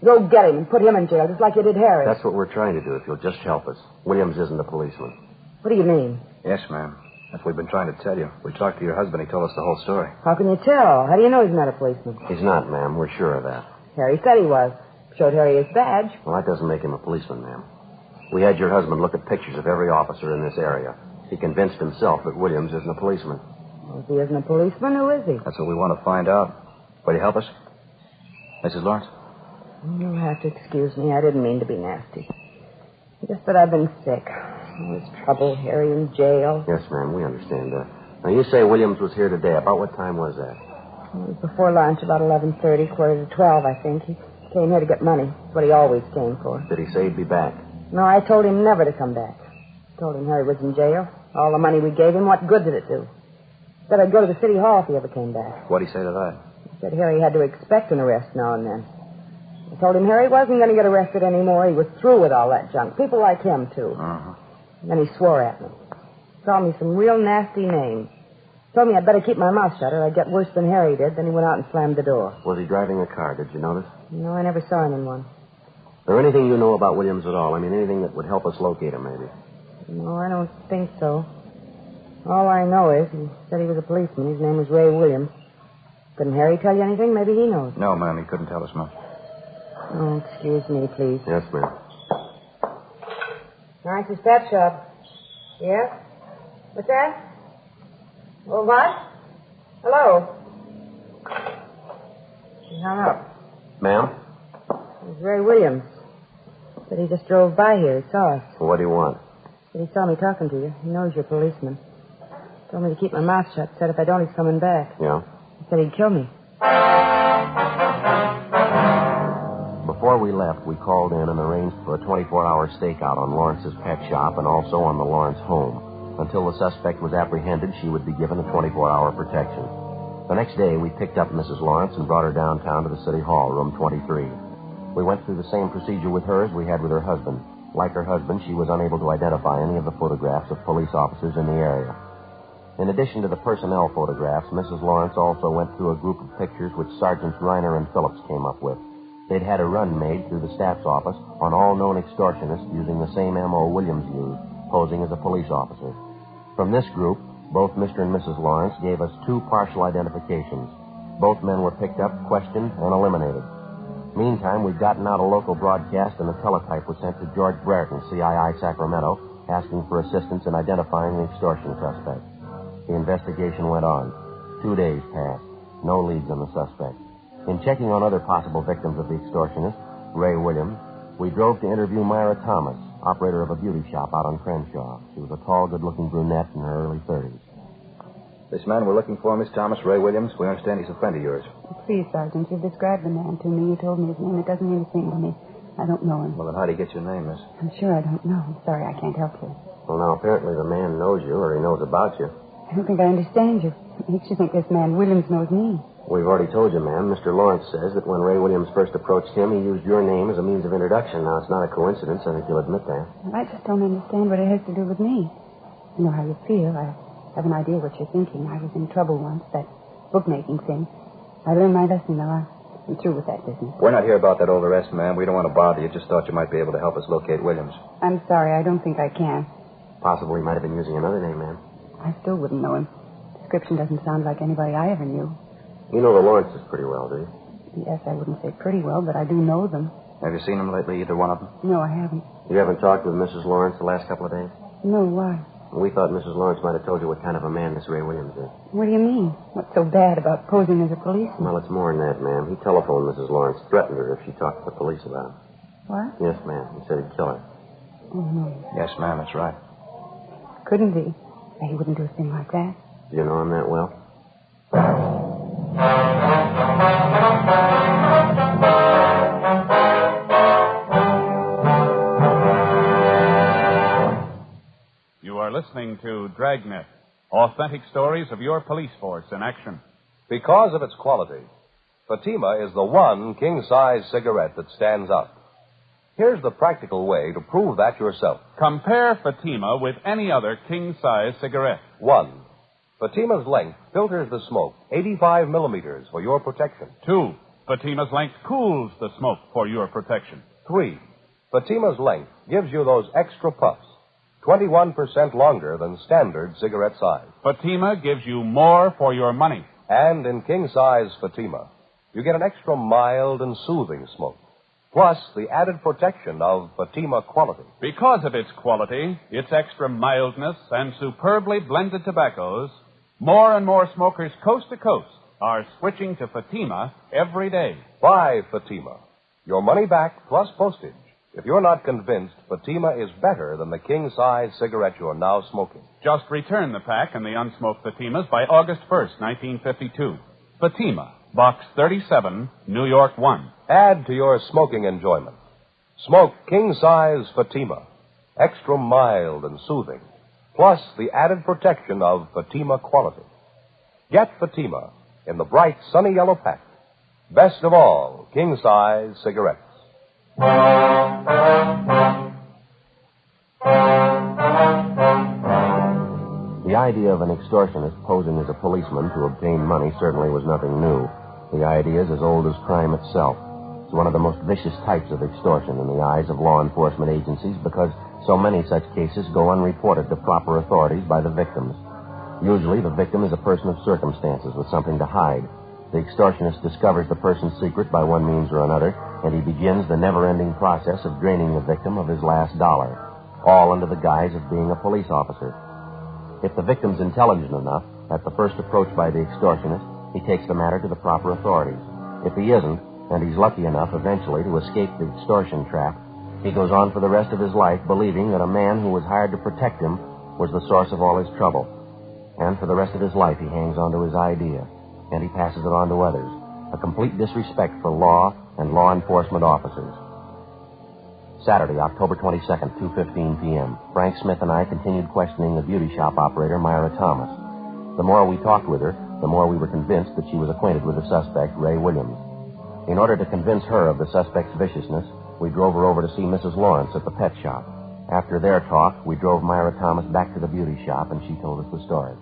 [SPEAKER 21] Go get him and put him in jail, just like you did Harry.
[SPEAKER 12] That's what we're trying to do, if you'll just help us. Williams isn't a policeman.
[SPEAKER 21] What do you mean?
[SPEAKER 16] Yes, ma'am. That's what we've been trying to tell you. We talked to your husband. He told us the whole story.
[SPEAKER 21] How can you tell? How do you know he's not a policeman?
[SPEAKER 12] He's not, ma'am. We're sure of that.
[SPEAKER 21] Harry said he was. Showed Harry his badge.
[SPEAKER 12] Well, that doesn't make him a policeman, ma'am. We had your husband look at pictures of every officer in this area. He convinced himself that Williams isn't a policeman.
[SPEAKER 21] Well, if he isn't a policeman, who is he?
[SPEAKER 16] That's what we want to find out. Will you help us? Mrs. Lawrence?
[SPEAKER 21] You'll have to excuse me. I didn't mean to be nasty. Just that I've been sick. All this trouble, Harry in jail.
[SPEAKER 12] Yes, ma'am, we understand that. Now, you say Williams was here today. About what time was that?
[SPEAKER 21] It was before lunch, about 11:30, quarter to 12, I think. He came here to get money. That's what he always came for.
[SPEAKER 12] Did he say he'd be back?
[SPEAKER 21] No, I told him never to come back. I told him Harry was in jail. All the money we gave him, what good did it do? Said I'd go to the city hall if he ever came back.
[SPEAKER 16] What'd he say to that?
[SPEAKER 21] He said Harry had to expect an arrest now and then. I told him Harry wasn't going to get arrested anymore. He was through with all that junk. People like him, too.
[SPEAKER 16] Uh-huh.
[SPEAKER 21] And then he swore at me. Called me some real nasty names. Told me I'd better keep my mouth shut or I'd get worse than Harry did. Then he went out and slammed the door.
[SPEAKER 12] Was he driving a car? Did you notice?
[SPEAKER 21] No, I never saw him in one.
[SPEAKER 12] Is there anything you know about Williams at all? I mean, anything that would help us locate him, maybe?
[SPEAKER 21] No, I don't think so. All I know is he said he was a policeman. His name was Ray Williams. Couldn't Harry tell you anything? Maybe he knows.
[SPEAKER 16] No, ma'am, he couldn't tell us much.
[SPEAKER 21] Oh, excuse me, please.
[SPEAKER 12] Yes, ma'am.
[SPEAKER 21] Nice pet shop. Yes? What's that? Well, what? Hello? He hung up.
[SPEAKER 12] Ma'am?
[SPEAKER 21] It was Ray Williams. Said he just drove by here. He saw us.
[SPEAKER 12] Well, what do you want?
[SPEAKER 21] Said he saw me talking to you. He knows you're a policeman. Told me to keep my mouth shut. Said if I don't, he's coming back.
[SPEAKER 12] Yeah?
[SPEAKER 21] He said he'd kill me.
[SPEAKER 12] Before we left, we called in and arranged for a 24-hour stakeout on Lawrence's pet shop and also on the Lawrence home. Until the suspect was apprehended, she would be given a 24-hour protection. The next day, we picked up Mrs. Lawrence and brought her downtown to the City Hall, room 23. We went through the same procedure with her as we had with her husband. Like her husband, she was unable to identify any of the photographs of police officers in the area. In addition to the personnel photographs, Mrs. Lawrence also went through a group of pictures which Sergeants Reiner and Phillips came up with. They'd had a run made through the staff's office on all known extortionists using the same M.O. Williams used, posing as a police officer. From this group, both Mr. and Mrs. Lawrence gave us two partial identifications. Both men were picked up, questioned, and eliminated. Meantime, we'd gotten out a local broadcast and a teletype was sent to George Brereton, CII Sacramento, asking for assistance in identifying the extortion suspect. The investigation went on. 2 days passed. No leads on the suspect. In checking on other possible victims of the extortionist, Ray Williams, we drove to interview Myra Thomas, operator of a beauty shop out on Crenshaw. She was a tall, good-looking brunette in her early 30s.
[SPEAKER 16] This man we're looking for, Miss Thomas, Ray Williams, we understand he's a friend of yours.
[SPEAKER 19] Please, Sergeant, you've described the man to me. You told me his name. It doesn't mean a thing to me. I don't know him.
[SPEAKER 16] Well, then how'd he get your name, miss?
[SPEAKER 19] I'm sure I don't know. I'm sorry, I can't help you.
[SPEAKER 12] Well, now, apparently the man knows you, or he knows about you.
[SPEAKER 19] I don't think I understand you. It makes you think this man Williams knows me.
[SPEAKER 12] We've already told you, ma'am. Mr. Lawrence says that when Ray Williams first approached him, he used your name as a means of introduction. Now, it's not a coincidence. I think you'll admit that.
[SPEAKER 19] Well, I just don't understand what it has to do with me. I know how you feel. I have an idea what you're thinking. I was in trouble once, that bookmaking thing. I learned my lesson, though. I'm through with that business.
[SPEAKER 16] We're not here about that old arrest, ma'am. We don't want to bother you. Just thought you might be able to help us locate Williams.
[SPEAKER 19] I'm sorry. I don't think I can.
[SPEAKER 12] Possibly he might have been using another name, ma'am.
[SPEAKER 19] I still wouldn't know him. Description doesn't sound like anybody I ever knew.
[SPEAKER 12] You know the Lawrences pretty well, do you?
[SPEAKER 19] Yes, I wouldn't say pretty well, but I do know them.
[SPEAKER 16] Have you seen them lately, either one of them?
[SPEAKER 19] No, I haven't.
[SPEAKER 12] You haven't talked with Mrs. Lawrence the last couple of days?
[SPEAKER 19] No, why?
[SPEAKER 12] We thought Mrs. Lawrence might have told you what kind of a man this Ray Williams is.
[SPEAKER 19] What do you mean? What's so bad about posing as a policeman?
[SPEAKER 12] Well, it's more than that, ma'am. He telephoned Mrs. Lawrence, threatened her if she talked to the police about him.
[SPEAKER 19] What?
[SPEAKER 12] Yes, ma'am. He said he'd kill her.
[SPEAKER 19] Oh, no.
[SPEAKER 16] Yes, ma'am, that's right.
[SPEAKER 19] Couldn't he? He wouldn't do a thing like that.
[SPEAKER 12] Do you know him that well?
[SPEAKER 2] You are listening to Dragnet, authentic stories of your police force in action.
[SPEAKER 8] Because of its quality, Fatima is the one king-size cigarette that stands up. Here's the practical way to prove that yourself.
[SPEAKER 2] Compare Fatima with any other king-size cigarette.
[SPEAKER 8] 1. Fatima's length filters the smoke 85 millimeters for your protection.
[SPEAKER 2] 2. Fatima's length cools the smoke for your protection.
[SPEAKER 8] 3. Fatima's length gives you those extra puffs, 21% longer than standard cigarette size.
[SPEAKER 2] Fatima gives you more for your money.
[SPEAKER 8] And in king-size Fatima, you get an extra mild and soothing smoke, plus the added protection of Fatima quality.
[SPEAKER 2] Because of its quality, its extra mildness, and superbly blended tobaccos, more and more smokers coast to coast are switching to Fatima every day.
[SPEAKER 8] Buy Fatima. Your money back plus postage if you're not convinced Fatima is better than the king-size cigarette you're now smoking.
[SPEAKER 2] Just return the pack and the unsmoked Fatimas by August 1st, 1952. Fatima, Box 37, New York 1.
[SPEAKER 8] Add to your smoking enjoyment. Smoke king-size Fatima, extra mild and soothing, plus the added protection of Fatima quality. Get Fatima in the bright sunny yellow pack. Best of all, king-size cigarettes.
[SPEAKER 9] The idea of an extortionist posing as a policeman to obtain money certainly was nothing new. The idea is as old as crime itself. It's one of the most vicious types of extortion in the eyes of law enforcement agencies because so many such cases go unreported to proper authorities by the victims. Usually, the victim is a person of circumstances with something to hide. The extortionist discovers the person's secret by one means or another, and he begins the never-ending process of draining the victim of his last dollar, all under the guise of being a police officer. If the victim's intelligent enough, at the first approach by the extortionist, he takes the matter to the proper authorities. If he isn't, and he's lucky enough eventually to escape the extortion trap, he goes on for the rest of his life believing that a man who was hired to protect him was the source of all his trouble. And for the rest of his life, he hangs on to his idea, and he passes it on to others. A complete disrespect for law and law enforcement officers. Saturday, October 22nd, 2:15 p.m. Frank Smith and I continued questioning the beauty shop operator, Myra Thomas. The more we talked with her, the more we were convinced that she was acquainted with the suspect, Ray Williams. In order to convince her of the suspect's viciousness, we drove her over to see Mrs. Lawrence at the pet shop. After their talk, we drove Myra Thomas back to the beauty shop, and she told us the story.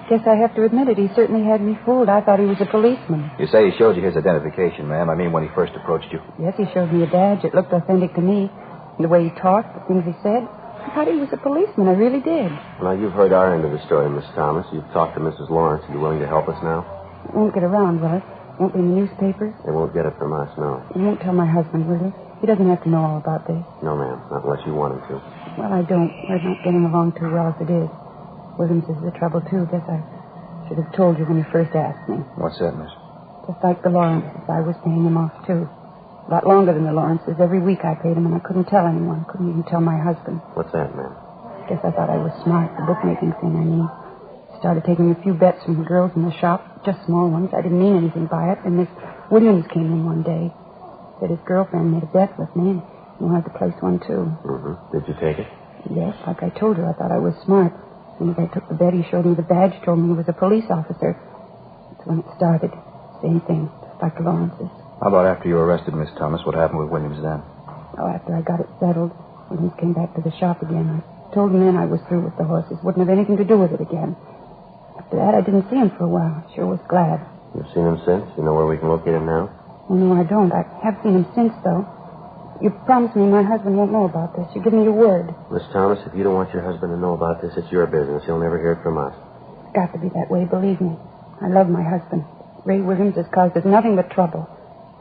[SPEAKER 19] Guess I have to admit it. He certainly had me fooled. I thought he was a policeman.
[SPEAKER 16] You say he showed you his identification, ma'am. I mean, when he first approached you.
[SPEAKER 19] Yes, he showed me a badge. It looked authentic to me. The way he talked, the things he said. I thought he was a policeman. I really did.
[SPEAKER 9] Well, you've heard our end of the story, Miss Thomas. You've talked to Mrs. Lawrence. Are you willing to help us now?
[SPEAKER 19] It won't get around, will it? Won't be in the newspapers?
[SPEAKER 9] They won't get it from us, no.
[SPEAKER 19] You won't tell my husband, will you? He doesn't have to know all about this.
[SPEAKER 9] No, ma'am. Not unless you want him to.
[SPEAKER 19] Well, I don't. We're not getting along too well as it is. Williams is the trouble, too. Guess I should have told you when you first asked me.
[SPEAKER 16] What's that, miss?
[SPEAKER 19] Just like the Lawrences, I was paying him off, too. A lot longer than the Lawrences. Every week I paid him, and I couldn't tell anyone. Couldn't even tell my husband.
[SPEAKER 9] What's that, ma'am?
[SPEAKER 19] Guess I thought I was smart. The bookmaking thing, I mean. Started taking a few bets from the girls in the shop. Just small ones. I didn't mean anything by it. And Miss Williams came in one day. Said his girlfriend made a bet with me, and he wanted to place one, too.
[SPEAKER 9] Mm-hmm. Did you take it?
[SPEAKER 19] Yes, like I told her. I thought I was smart. As soon as I took the bet, he showed me the badge, told me he was a police officer. That's when it started. Same thing, just like the Lawrences.
[SPEAKER 16] How about after you were arrested, Miss Thomas? What happened with Williams then?
[SPEAKER 19] Oh, after I got it settled, Williams came back to the shop again. I told him then I was through with the horses. Wouldn't have anything to do with it again. After that, I didn't see him for a while. Sure was glad.
[SPEAKER 9] You've seen him since? You know where we can locate him now?
[SPEAKER 19] Oh, no, I don't. I have seen him since, though. You promised me my husband won't know about this. You give me your word.
[SPEAKER 9] Miss Thomas, if you don't want your husband to know about this, it's your business. He'll never hear it from us.
[SPEAKER 19] It's got to be that way, believe me. I love my husband. Ray Williams has caused us nothing but trouble.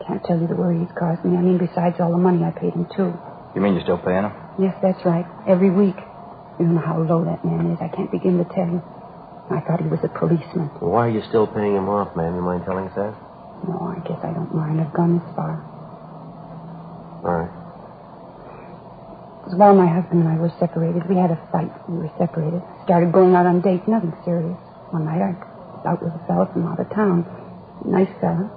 [SPEAKER 19] Can't tell you the worry he's caused me. I mean, besides all the money I paid him, too.
[SPEAKER 16] You mean you're still paying him?
[SPEAKER 19] Yes, that's right. Every week. You don't know how low that man is. I can't begin to tell you. I thought he was a policeman.
[SPEAKER 9] Well, why are you still paying him off, ma'am? You mind telling us that?
[SPEAKER 19] No, I guess I don't mind. I've gone this far.
[SPEAKER 9] All right.
[SPEAKER 19] It was while my husband and I were separated. We had a fight. We were separated. Started going out on dates. Nothing serious. One night I was out with a fella from out of town. Nice fella.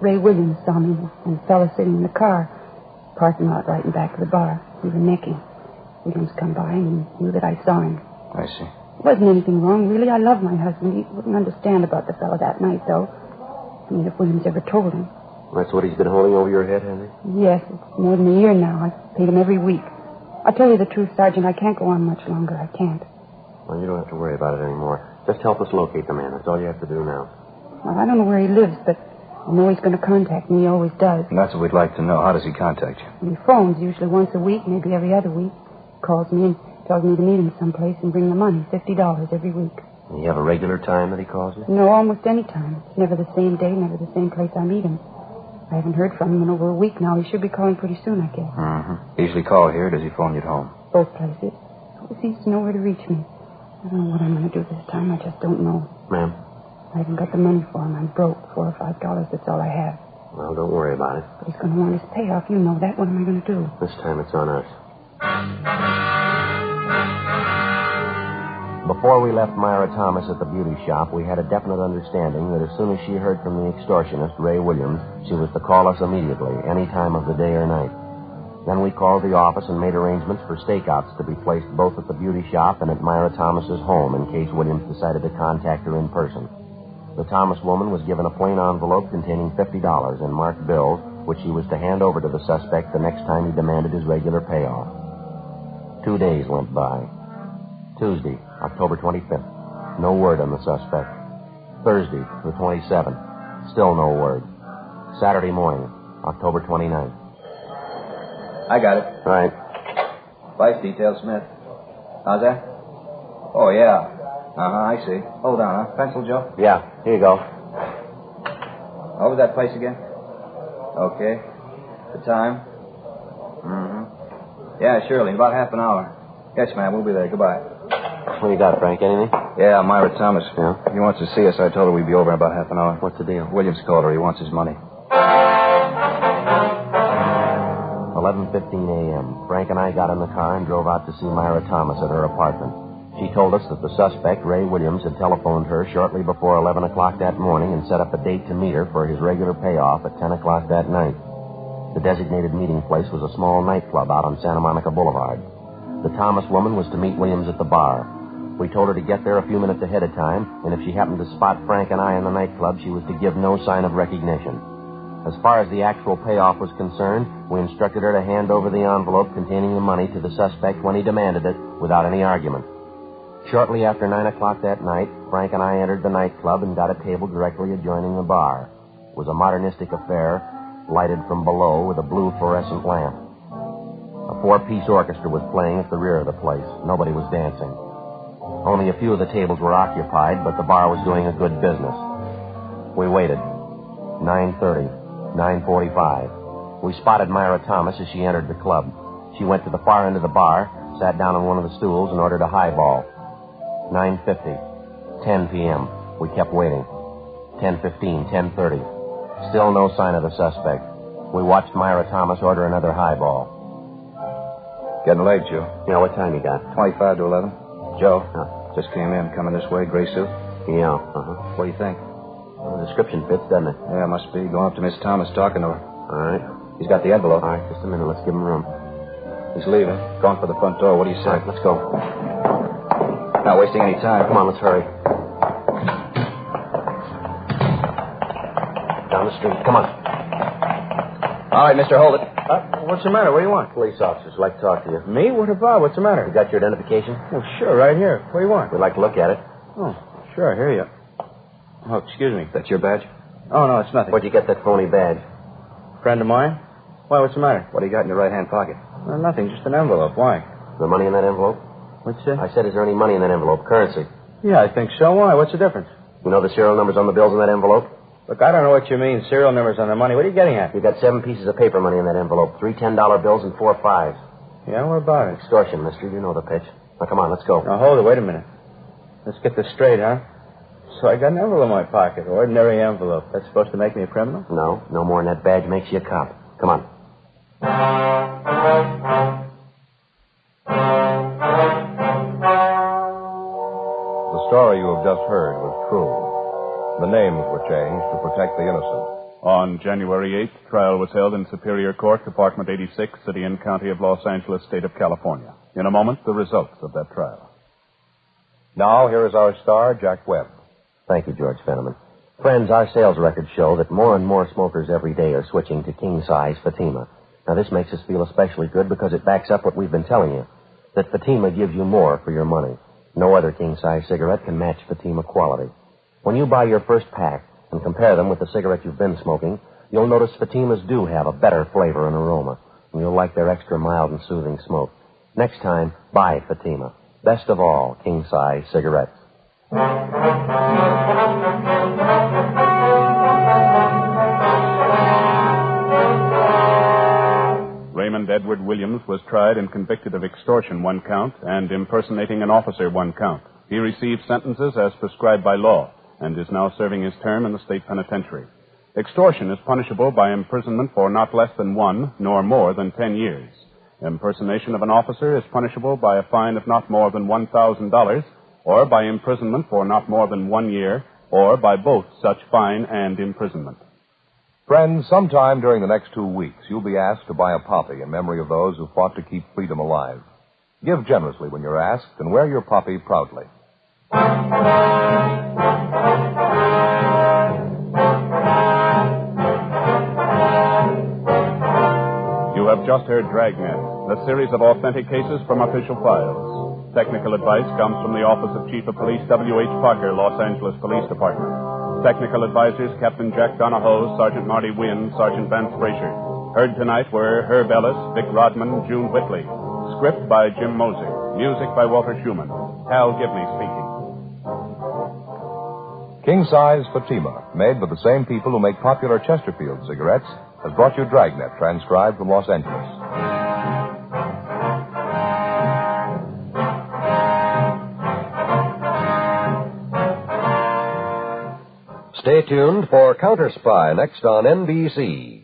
[SPEAKER 19] Ray Williams saw me and a fella sitting in the car. Parking lot right in back of the bar. We were necking. Williams come by and he knew that I saw him.
[SPEAKER 16] I see.
[SPEAKER 19] There wasn't anything wrong, really. I love my husband. He wouldn't understand about the fella that night, though. I mean, if Williams ever told him.
[SPEAKER 9] That's what he's been holding over your head, Henry?
[SPEAKER 19] Yes, it's more than a year now. I've paid him every week. I'll tell you the truth, Sergeant. I can't go on much longer. I can't.
[SPEAKER 12] Well, you don't have to worry about it anymore. Just help us locate the man. That's all you have to do now.
[SPEAKER 19] Well, I don't know where he lives, but I know he's going to contact me. He always does.
[SPEAKER 16] And that's what we'd like to know. How does he contact you?
[SPEAKER 19] He phones usually once a week, maybe every other week. Calls me and tells me to meet him someplace and bring the money, $50 every week.
[SPEAKER 12] Do you have a regular time that he calls you?
[SPEAKER 19] No, almost any time. It's never the same day, never the same place I meet him. I haven't heard from him in over a week now. He should be calling pretty soon, I guess.
[SPEAKER 16] Mm-hmm. Usually call here, or does he phone you at home?
[SPEAKER 19] Both places. He seems to know where to reach me. I don't know what I'm going to do this time. I just don't know.
[SPEAKER 12] Ma'am?
[SPEAKER 19] I haven't got the money for him. I'm broke. $4 or $5. That's all I have.
[SPEAKER 12] Well, don't worry about it.
[SPEAKER 19] But he's going to want his payoff. You know that. What am I going to do?
[SPEAKER 12] This time it's on us. Before we left Myra Thomas at the beauty shop, we had a definite understanding that as soon as she heard from the extortionist, Ray Williams, she was to call us immediately, any time of the day or night. Then we called the office and made arrangements for stakeouts to be placed both at the beauty shop and at Myra Thomas's home in case Williams decided to contact her in person. The Thomas woman was given a plain envelope containing $50 in marked bills, which she was to hand over to the suspect the next time he demanded his regular payoff. 2 days went by. Tuesday, October 25th. No word on the suspect. Thursday, the 27th. Still no word. Saturday morning, October 29th.
[SPEAKER 16] I got it.
[SPEAKER 12] Right.
[SPEAKER 16] Vice detail, Smith. How's that? Oh, yeah. I see. Hold on, huh? Pencil, Joe?
[SPEAKER 12] Yeah, here you go.
[SPEAKER 16] What was that place again? Okay. The time? Mm-hmm. Yeah, surely. About half an hour. Yes, ma'am. We'll be there. Goodbye.
[SPEAKER 12] What you got, Frank? Anything?
[SPEAKER 16] Yeah, Myra Thomas.
[SPEAKER 12] Yeah?
[SPEAKER 16] He wants to see us. I told her we'd be over in about half an hour.
[SPEAKER 12] What's the deal?
[SPEAKER 16] Williams called her. He wants his money.
[SPEAKER 12] 11:15 a.m. Frank and I got in the car and drove out to see Myra Thomas at her apartment. She told us that the suspect, Ray Williams, had telephoned her shortly before 11 o'clock that morning and set up a date to meet her for his regular payoff at 10 o'clock that night. The designated meeting place was a small nightclub out on Santa Monica Boulevard. The Thomas woman was to meet Williams at the bar. We told her to get there a few minutes ahead of time, and if she happened to spot Frank and I in the nightclub, she was to give no sign of recognition. As far as the actual payoff was concerned, we instructed her to hand over the envelope containing the money to the suspect when he demanded it, without any argument. Shortly after 9 o'clock that night, Frank and I entered the nightclub and got a table directly adjoining the bar. It was a modernistic affair, lighted from below with a blue fluorescent lamp. A 4-piece orchestra was playing at the rear of the place. Nobody was dancing. Only a few of the tables were occupied, but the bar was doing a good business. We waited. 9:30, 9:45. We spotted Myra Thomas as she entered the club. She went to the far end of the bar, sat down on one of the stools, and ordered a highball. 9:50, 10 p.m. We kept waiting. 10:15, 10:30. Still no sign of the suspect. We watched Myra Thomas order another highball.
[SPEAKER 16] Getting late, Joe.
[SPEAKER 12] Yeah, what time you got?
[SPEAKER 16] 25 to 11. Joe,
[SPEAKER 12] Just
[SPEAKER 16] came in, coming this way, gray suit.
[SPEAKER 12] Yeah,
[SPEAKER 16] What do you think?
[SPEAKER 12] Well, the description fits, doesn't it?
[SPEAKER 16] Yeah, must be. Going up to Miss Thomas, talking to her.
[SPEAKER 12] All right.
[SPEAKER 16] He's got the envelope.
[SPEAKER 12] All right, just a minute. Let's give him room.
[SPEAKER 16] He's leaving. Going for the front door. What do you say?
[SPEAKER 12] All right, let's go.
[SPEAKER 16] Not wasting any time.
[SPEAKER 12] Come on, let's hurry. Down the street. Come on.
[SPEAKER 16] All right, mister, hold it.
[SPEAKER 4] What's the matter? What do you want?
[SPEAKER 12] Police officers would like to talk to you.
[SPEAKER 4] Me? What about? What's the matter?
[SPEAKER 12] You got your identification?
[SPEAKER 4] Well, sure, right here. What do you want?
[SPEAKER 12] We'd like to look at it.
[SPEAKER 4] Oh, sure, I hear you. Oh, excuse me.
[SPEAKER 16] That's your badge?
[SPEAKER 4] Oh, no, it's nothing.
[SPEAKER 12] Where'd you get that phony badge?
[SPEAKER 4] Friend of mine? Why, what's the matter?
[SPEAKER 16] What do you got in your right-hand pocket?
[SPEAKER 4] Well, nothing, just an envelope. Why?
[SPEAKER 12] Is there money in that envelope?
[SPEAKER 4] What's that?
[SPEAKER 12] I said, is there any money in that envelope? Currency.
[SPEAKER 4] Yeah, I think so. Why? What's the difference?
[SPEAKER 12] You know the serial numbers on the bills in that envelope?
[SPEAKER 4] Look, I don't know what you mean, serial numbers on the money. What are you getting at?
[SPEAKER 12] You got 7 pieces of paper money in that envelope. 3 $10 bills and 4 5s.
[SPEAKER 4] Yeah, what about it?
[SPEAKER 12] Extortion, mister. You know the pitch. Now, come on, let's go.
[SPEAKER 4] Now, hold it. Wait a minute. Let's get this straight, huh? So I got an envelope in my pocket. Ordinary envelope. That's supposed to make me a criminal?
[SPEAKER 12] No. No more than that badge makes you a cop. Come on.
[SPEAKER 8] The story you have just heard was true. The names were changed to protect the innocent.
[SPEAKER 7] On January 8th, trial was held in Superior Court, Department 86, City and County of Los Angeles, State of California. In a moment, the results of that trial.
[SPEAKER 8] Now, here is our star, Jack Webb.
[SPEAKER 12] Thank you, George Fenneman. Friends, our sales records show that more and more smokers every day are switching to king-size Fatima. Now, this makes us feel especially good because it backs up what we've been telling you, that Fatima gives you more for your money. No other king-size cigarette can match Fatima quality. When you buy your first pack and compare them with the cigarette you've been smoking, you'll notice Fatimas do have a better flavor and aroma, and you'll like their extra mild and soothing smoke. Next time, buy Fatima. Best of all, king-size cigarettes.
[SPEAKER 7] Raymond Edward Williams was tried and convicted of extortion, 1 count, and impersonating an officer, 1 count. He received sentences as prescribed by law and is now serving his term in the state penitentiary. Extortion is punishable by imprisonment for not less than 1 nor more than 10 years. Impersonation of an officer is punishable by a fine of not more than $1,000 or by imprisonment for not more than 1 year or by both such fine and imprisonment.
[SPEAKER 8] Friends, sometime during the next 2 weeks, you'll be asked to buy a poppy in memory of those who fought to keep freedom alive. Give generously when you're asked and wear your poppy proudly.
[SPEAKER 7] You have just heard Dragnet, a series of authentic cases from official files. Technical advice comes from the Office of Chief of Police W.H. Parker, Los Angeles Police Department. Technical advisors Captain Jack Donahoe, Sergeant Marty Wynn, Sergeant Vance Frazier. Heard tonight were Herb Ellis, Vic Rodman, June Whitley. Script by Jim Moser. Music by Walter Schumann. Hal Gibney speaking.
[SPEAKER 8] King-size Fatima, made by the same people who make popular Chesterfield cigarettes, has brought you Dragnet, transcribed from Los Angeles.
[SPEAKER 17] Stay tuned for Counter Spy next on NBC.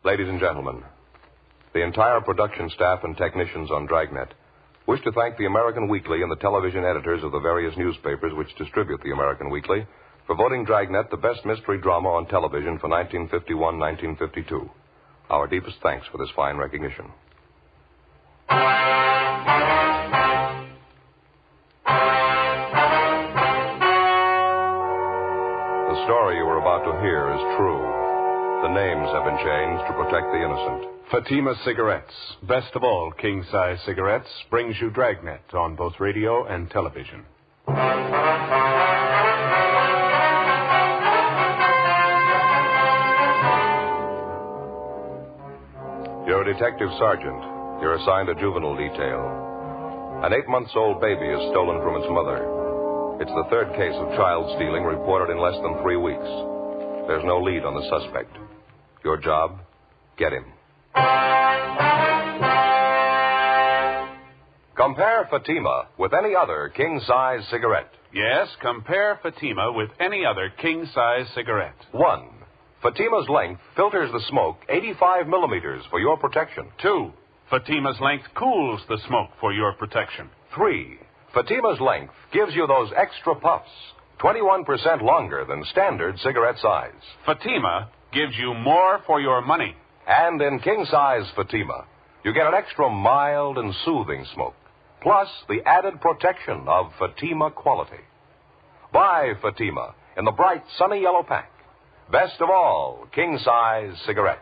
[SPEAKER 8] Ladies and gentlemen, the entire production staff and technicians on Dragnet wish to thank the American Weekly and the television editors of the various newspapers which distribute the American Weekly for voting Dragnet the best mystery drama on television for 1951-1952. Our deepest thanks for this fine recognition. The story you are about to hear is true. The names have been changed to protect the innocent.
[SPEAKER 22] Fatima Cigarettes, best of all king-size cigarettes, brings you Dragnet on both radio and television.
[SPEAKER 8] You're a detective sergeant. You're assigned a juvenile detail. An 8-month-old baby is stolen from its mother. It's the 3rd case of child stealing reported in less than 3 weeks. There's no lead on the suspect. Your job? Get him. Compare Fatima with any other king-size cigarette.
[SPEAKER 22] Yes, compare Fatima with any other king-size cigarette.
[SPEAKER 8] 1. Fatima's length filters the smoke 85 millimeters for your protection.
[SPEAKER 22] 2. Fatima's length cools the smoke for your protection.
[SPEAKER 8] 3. Fatima's length gives you those extra puffs, 21% longer than standard cigarette size.
[SPEAKER 22] Fatima gives you more for your money.
[SPEAKER 8] And in king-size Fatima, you get an extra mild and soothing smoke, plus the added protection of Fatima quality. Buy Fatima in the bright, sunny yellow pack. Best of all, king-size cigarettes.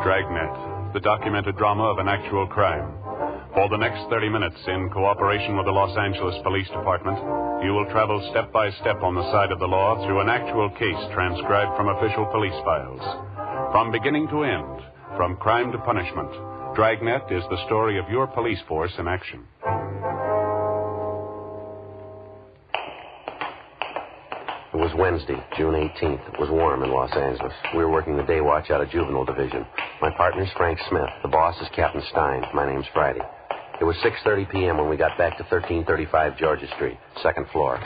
[SPEAKER 22] Dragnet, the documented drama of an actual crime. For the next 30 minutes, in cooperation with the Los Angeles Police Department, you will travel step by step on the side of the law through an actual case transcribed from official police files. From beginning to end, from crime to punishment, Dragnet is the story of your police force in action.
[SPEAKER 12] It was Wednesday, June 18th. It was warm in Los Angeles. We were working the day watch out of Juvenile Division. My partner's Frank Smith. The boss is Captain Stein. My name's Friday. It was 6:30 p.m. when we got back to 1335 Georgia Street, 2nd floor,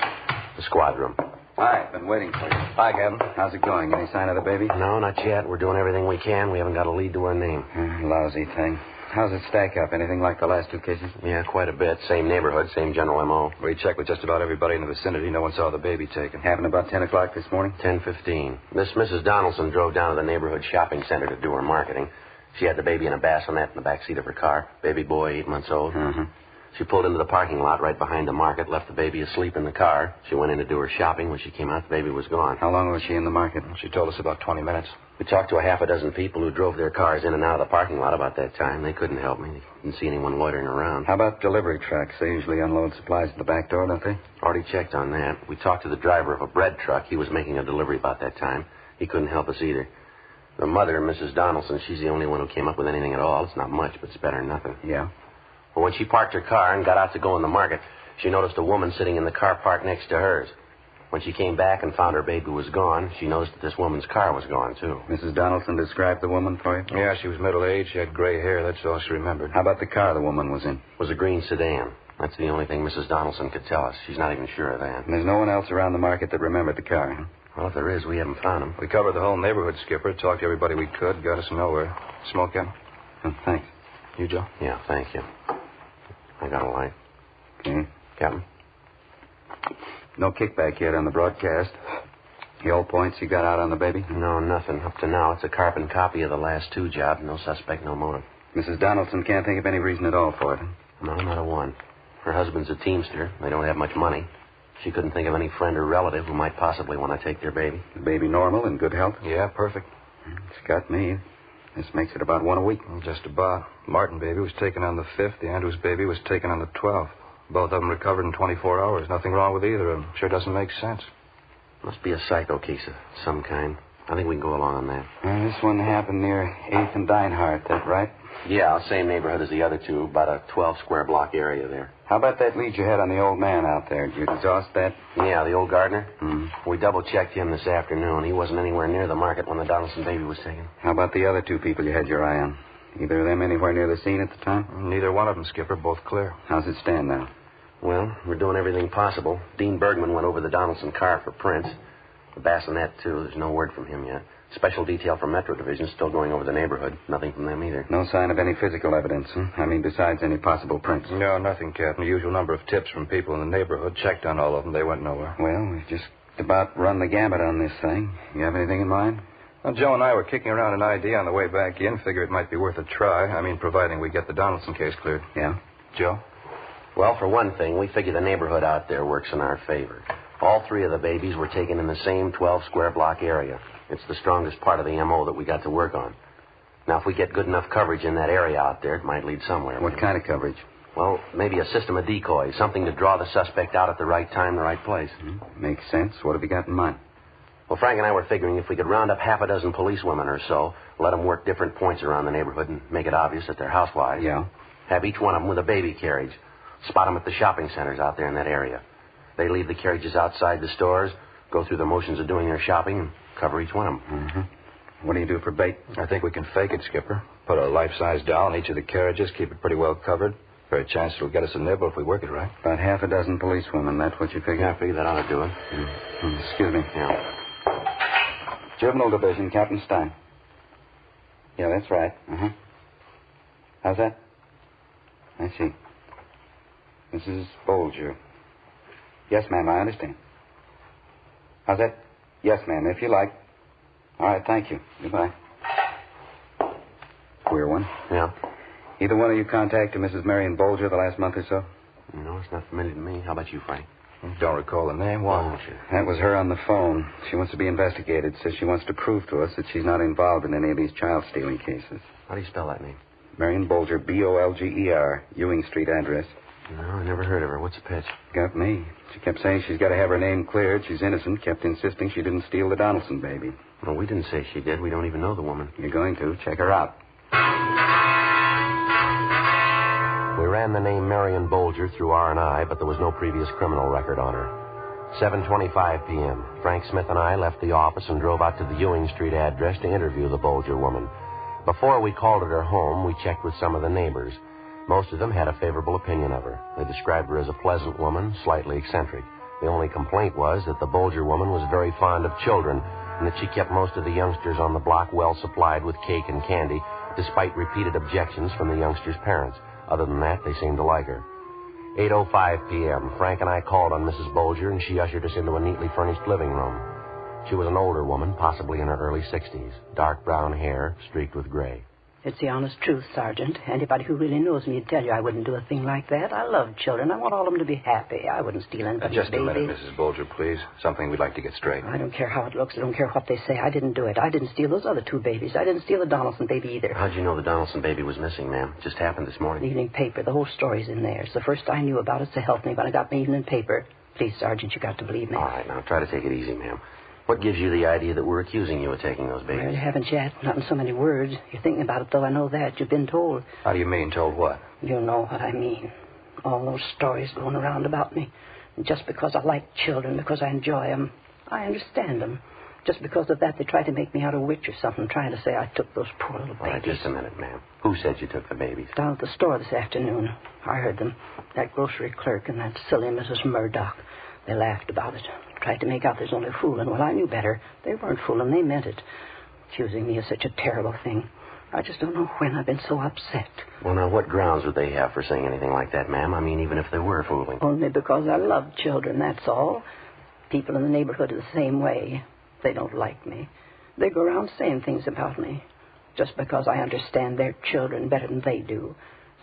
[SPEAKER 12] the squad room.
[SPEAKER 14] Hi, been waiting for you. Hi, Captain. How's it going? Any sign of the baby?
[SPEAKER 12] No, not yet. We're doing everything we can. We haven't got a lead to her name.
[SPEAKER 14] Lousy thing.
[SPEAKER 5] How's it stack up? Anything like the last two cases?
[SPEAKER 18] Yeah, quite a bit. Same neighborhood, same general M.O.
[SPEAKER 5] We checked with just about everybody in the vicinity. No one saw the baby taken. Happened about 10 o'clock this morning?
[SPEAKER 18] 10:15. This Mrs. Donaldson drove down to the neighborhood shopping center to do her marketing. She had the baby in a bassinet in the back seat of her car. Baby boy, 8 months old.
[SPEAKER 5] Mm-hmm.
[SPEAKER 18] She pulled into the parking lot right behind the market, left the baby asleep in the car. She went in to do her shopping. When she came out, the baby was gone.
[SPEAKER 5] How long was she in the market?
[SPEAKER 18] She told us about 20 minutes. We talked to a half a dozen people who drove their cars in and out of the parking lot about that time. They couldn't help me. They didn't see anyone loitering around.
[SPEAKER 5] How about delivery trucks? They usually unload supplies at the back door, don't they?
[SPEAKER 18] Already checked on that. We talked to the driver of a bread truck. He was making a delivery about that time. He couldn't help us either. The mother, Mrs. Donaldson, she's the only one who came up with anything at all. It's not much, but it's better than nothing.
[SPEAKER 5] Yeah?
[SPEAKER 18] Well, when she parked her car and got out to go in the market, she noticed a woman sitting in the car parked next to hers. When she came back and found her baby was gone, she noticed that this woman's car was gone, too.
[SPEAKER 5] Mrs. Donaldson described the woman for you?
[SPEAKER 18] Yeah, she was middle-aged. She had gray hair. That's all she remembered.
[SPEAKER 5] How about the car the woman was in?
[SPEAKER 18] It was a green sedan. That's the only thing Mrs. Donaldson could tell us. She's not even sure of that.
[SPEAKER 5] And there's no one else around the market that remembered the car, huh?
[SPEAKER 18] Well, if there is, we haven't found him.
[SPEAKER 5] We covered the whole neighborhood, Skipper. Talked to everybody we could. Got us nowhere. Smoke, Captain? Oh, thanks. You, Joe?
[SPEAKER 18] Yeah, thank you. I got a light.
[SPEAKER 5] Okay.
[SPEAKER 18] Captain?
[SPEAKER 5] No kickback yet on the broadcast. The old points you got out on the baby?
[SPEAKER 18] No, nothing. Up to now, it's a carbon copy of the last two jobs. No suspect, no motive.
[SPEAKER 5] Mrs. Donaldson can't think of any reason at all for it.
[SPEAKER 18] No, not a one. Her husband's a teamster. They don't have much money. She couldn't think of any friend or relative who might possibly want to take their baby.
[SPEAKER 5] The baby normal, in good health?
[SPEAKER 18] Yeah, perfect.
[SPEAKER 5] It's got me. This makes it about one a week.
[SPEAKER 18] Just about. Martin baby was taken on the 5th. The Andrews baby was taken on the 12th. Both of them recovered in 24 hours. Nothing wrong with either of them. Sure doesn't make sense. Must be a psycho case of some kind. I think we can go along on that.
[SPEAKER 5] This one happened near 8th and Dinehart, that right?
[SPEAKER 18] Yeah, same neighborhood as the other two. About a 12-square block area there.
[SPEAKER 5] How about that lead you had on the old man out there? Did you exhaust that?
[SPEAKER 18] Yeah, the old gardener?
[SPEAKER 5] Mm-hmm.
[SPEAKER 18] We double-checked him this afternoon. He wasn't anywhere near the market when the Donaldson baby was taken.
[SPEAKER 5] How about the other two people you had your eye on? Either of them anywhere near the scene at the time?
[SPEAKER 18] Neither one of them, Skipper. Both clear.
[SPEAKER 5] How's it stand now?
[SPEAKER 18] Well, we're doing everything possible. Dean Bergman went over the Donaldson car for prints. The bassinet, too. There's no word from him yet. Special detail from Metro Division still going over the neighborhood. Nothing from them either.
[SPEAKER 5] No sign of any physical evidence, huh? I mean, besides any possible prints.
[SPEAKER 18] No, nothing, Captain. The usual number of tips from people in the neighborhood. Checked on all of them. They went nowhere.
[SPEAKER 5] Well, we've just about run the gamut on this thing. You have anything in mind?
[SPEAKER 18] Well, Joe and I were kicking around an idea on the way back in. Figure it might be worth a try. I mean, providing we get the Donaldson case cleared.
[SPEAKER 5] Yeah?
[SPEAKER 18] Joe? Well, for one thing, we figure the neighborhood out there works in our favor. All three of the babies were taken in the same 12-square block area. It's the strongest part of the M.O. that we got to work on. Now, if we get good enough coverage in that area out there, it might lead somewhere.
[SPEAKER 5] What kind of coverage?
[SPEAKER 18] Well, maybe a system of decoys, something to draw the suspect out at the right time, the right place.
[SPEAKER 5] Makes sense. What have you got in mind?
[SPEAKER 18] Well, Frank and I were figuring if we could round up half a dozen policewomen or so, let them work different points around the neighborhood and make it obvious that they're housewives.
[SPEAKER 5] Yeah?
[SPEAKER 18] Have each one of them with a baby carriage. Spot them at the shopping centers out there in that area. They leave the carriages outside the stores, go through the motions of doing their shopping, and cover each one of them.
[SPEAKER 5] Mm-hmm. What do you do for bait?
[SPEAKER 18] I think we can fake it, Skipper. Put a life-size doll in each of the carriages, keep it pretty well covered. Very chance it'll get us a nibble if we work it right.
[SPEAKER 5] About half a dozen policewomen, that's what you figure?
[SPEAKER 18] Yeah, I figure that ought to do it.
[SPEAKER 5] Excuse me.
[SPEAKER 18] Yeah.
[SPEAKER 5] Juvenile Division, Captain Stein. Yeah, that's right. Uh-huh. How's that? I see. Mrs. Bolger. Yes, ma'am, I understand. How's that? Yes, ma'am, if you like. All right, thank you. Goodbye. Queer one.
[SPEAKER 18] Yeah.
[SPEAKER 5] Either one of you contacted Mrs. Marion Bolger the last month or so?
[SPEAKER 18] No, it's not familiar to me. How about you, Frank? Don't recall the name. Why don't you?
[SPEAKER 5] That was her on the phone. She wants to be investigated. Says she wants to prove to us that she's not involved in any of these child-stealing cases.
[SPEAKER 18] How do you spell that name?
[SPEAKER 5] Marion Bolger, B-O-L-G-E-R, Ewing Street address.
[SPEAKER 18] No, I never heard of her. What's the pitch?
[SPEAKER 5] Got me. She kept saying she's got to have her name cleared. She's innocent. Kept insisting she didn't steal the Donaldson baby.
[SPEAKER 18] Well, we didn't say she did. We don't even know the woman.
[SPEAKER 5] You're going to. Check her out.
[SPEAKER 18] We ran the name Marion Bolger through R&I, but there was no previous criminal record on her. 7:25 p.m. Frank Smith and I left the office and drove out to the Ewing Street address to interview the Bolger woman. Before we called at her home, we checked with some of the neighbors. Most of them had a favorable opinion of her. They described her as a pleasant woman, slightly eccentric. The only complaint was that the Bolger woman was very fond of children and that she kept most of the youngsters on the block well supplied with cake and candy, despite repeated objections from the youngster's parents. Other than that, they seemed to like her. 8:05 p.m., Frank and I called on Mrs. Bolger, and she ushered us into a neatly furnished living room. She was an older woman, possibly in her early 60s, dark brown hair streaked with gray.
[SPEAKER 1] It's the honest truth, Sergeant. Anybody who really knows me would tell you I wouldn't do a thing like that. I love children. I want all of them to be happy. I wouldn't steal anybody's
[SPEAKER 16] Just a
[SPEAKER 1] baby.
[SPEAKER 16] minute, Mrs. Bolger, please. Something we'd like to get straight.
[SPEAKER 1] I don't care how it looks. I don't care what they say. I didn't do it. I didn't steal those other two babies. I didn't steal the Donaldson baby either.
[SPEAKER 18] How'd you know the Donaldson baby was missing, ma'am? It just happened this morning.
[SPEAKER 1] The evening paper. The whole story's in there. It's the first I knew about it to help me when I got my evening paper. Please, Sergeant, you got to believe me.
[SPEAKER 18] All right, now try to take it easy, ma'am. What gives you the idea that we're accusing you of taking those babies?
[SPEAKER 1] Well, you haven't yet. Not in so many words. You're thinking about it, though. I know that. You've been told.
[SPEAKER 16] How do you mean, told what?
[SPEAKER 1] You know what I mean. All those stories going around about me. And just because I like children, because I enjoy them, I understand them. Just because of that, they try to make me out a witch or something, trying to say I took those poor little babies.
[SPEAKER 18] All right, just a minute, ma'am. Who said you took the babies?
[SPEAKER 1] Down at the store this afternoon. I heard them. That grocery clerk and that silly Mrs. Murdoch. They laughed about it. Tried to make out there's only fooling. Well, I knew better. They weren't fooling. They meant it. Accusing me of such a terrible thing. I just don't know when I've been so upset.
[SPEAKER 18] Well, now, what grounds would they have for saying anything like that, ma'am? I mean, even if they were fooling.
[SPEAKER 1] Only because I love children, that's all. People in the neighborhood are the same way. They don't like me. They go around saying things about me. Just because I understand their children better than they do.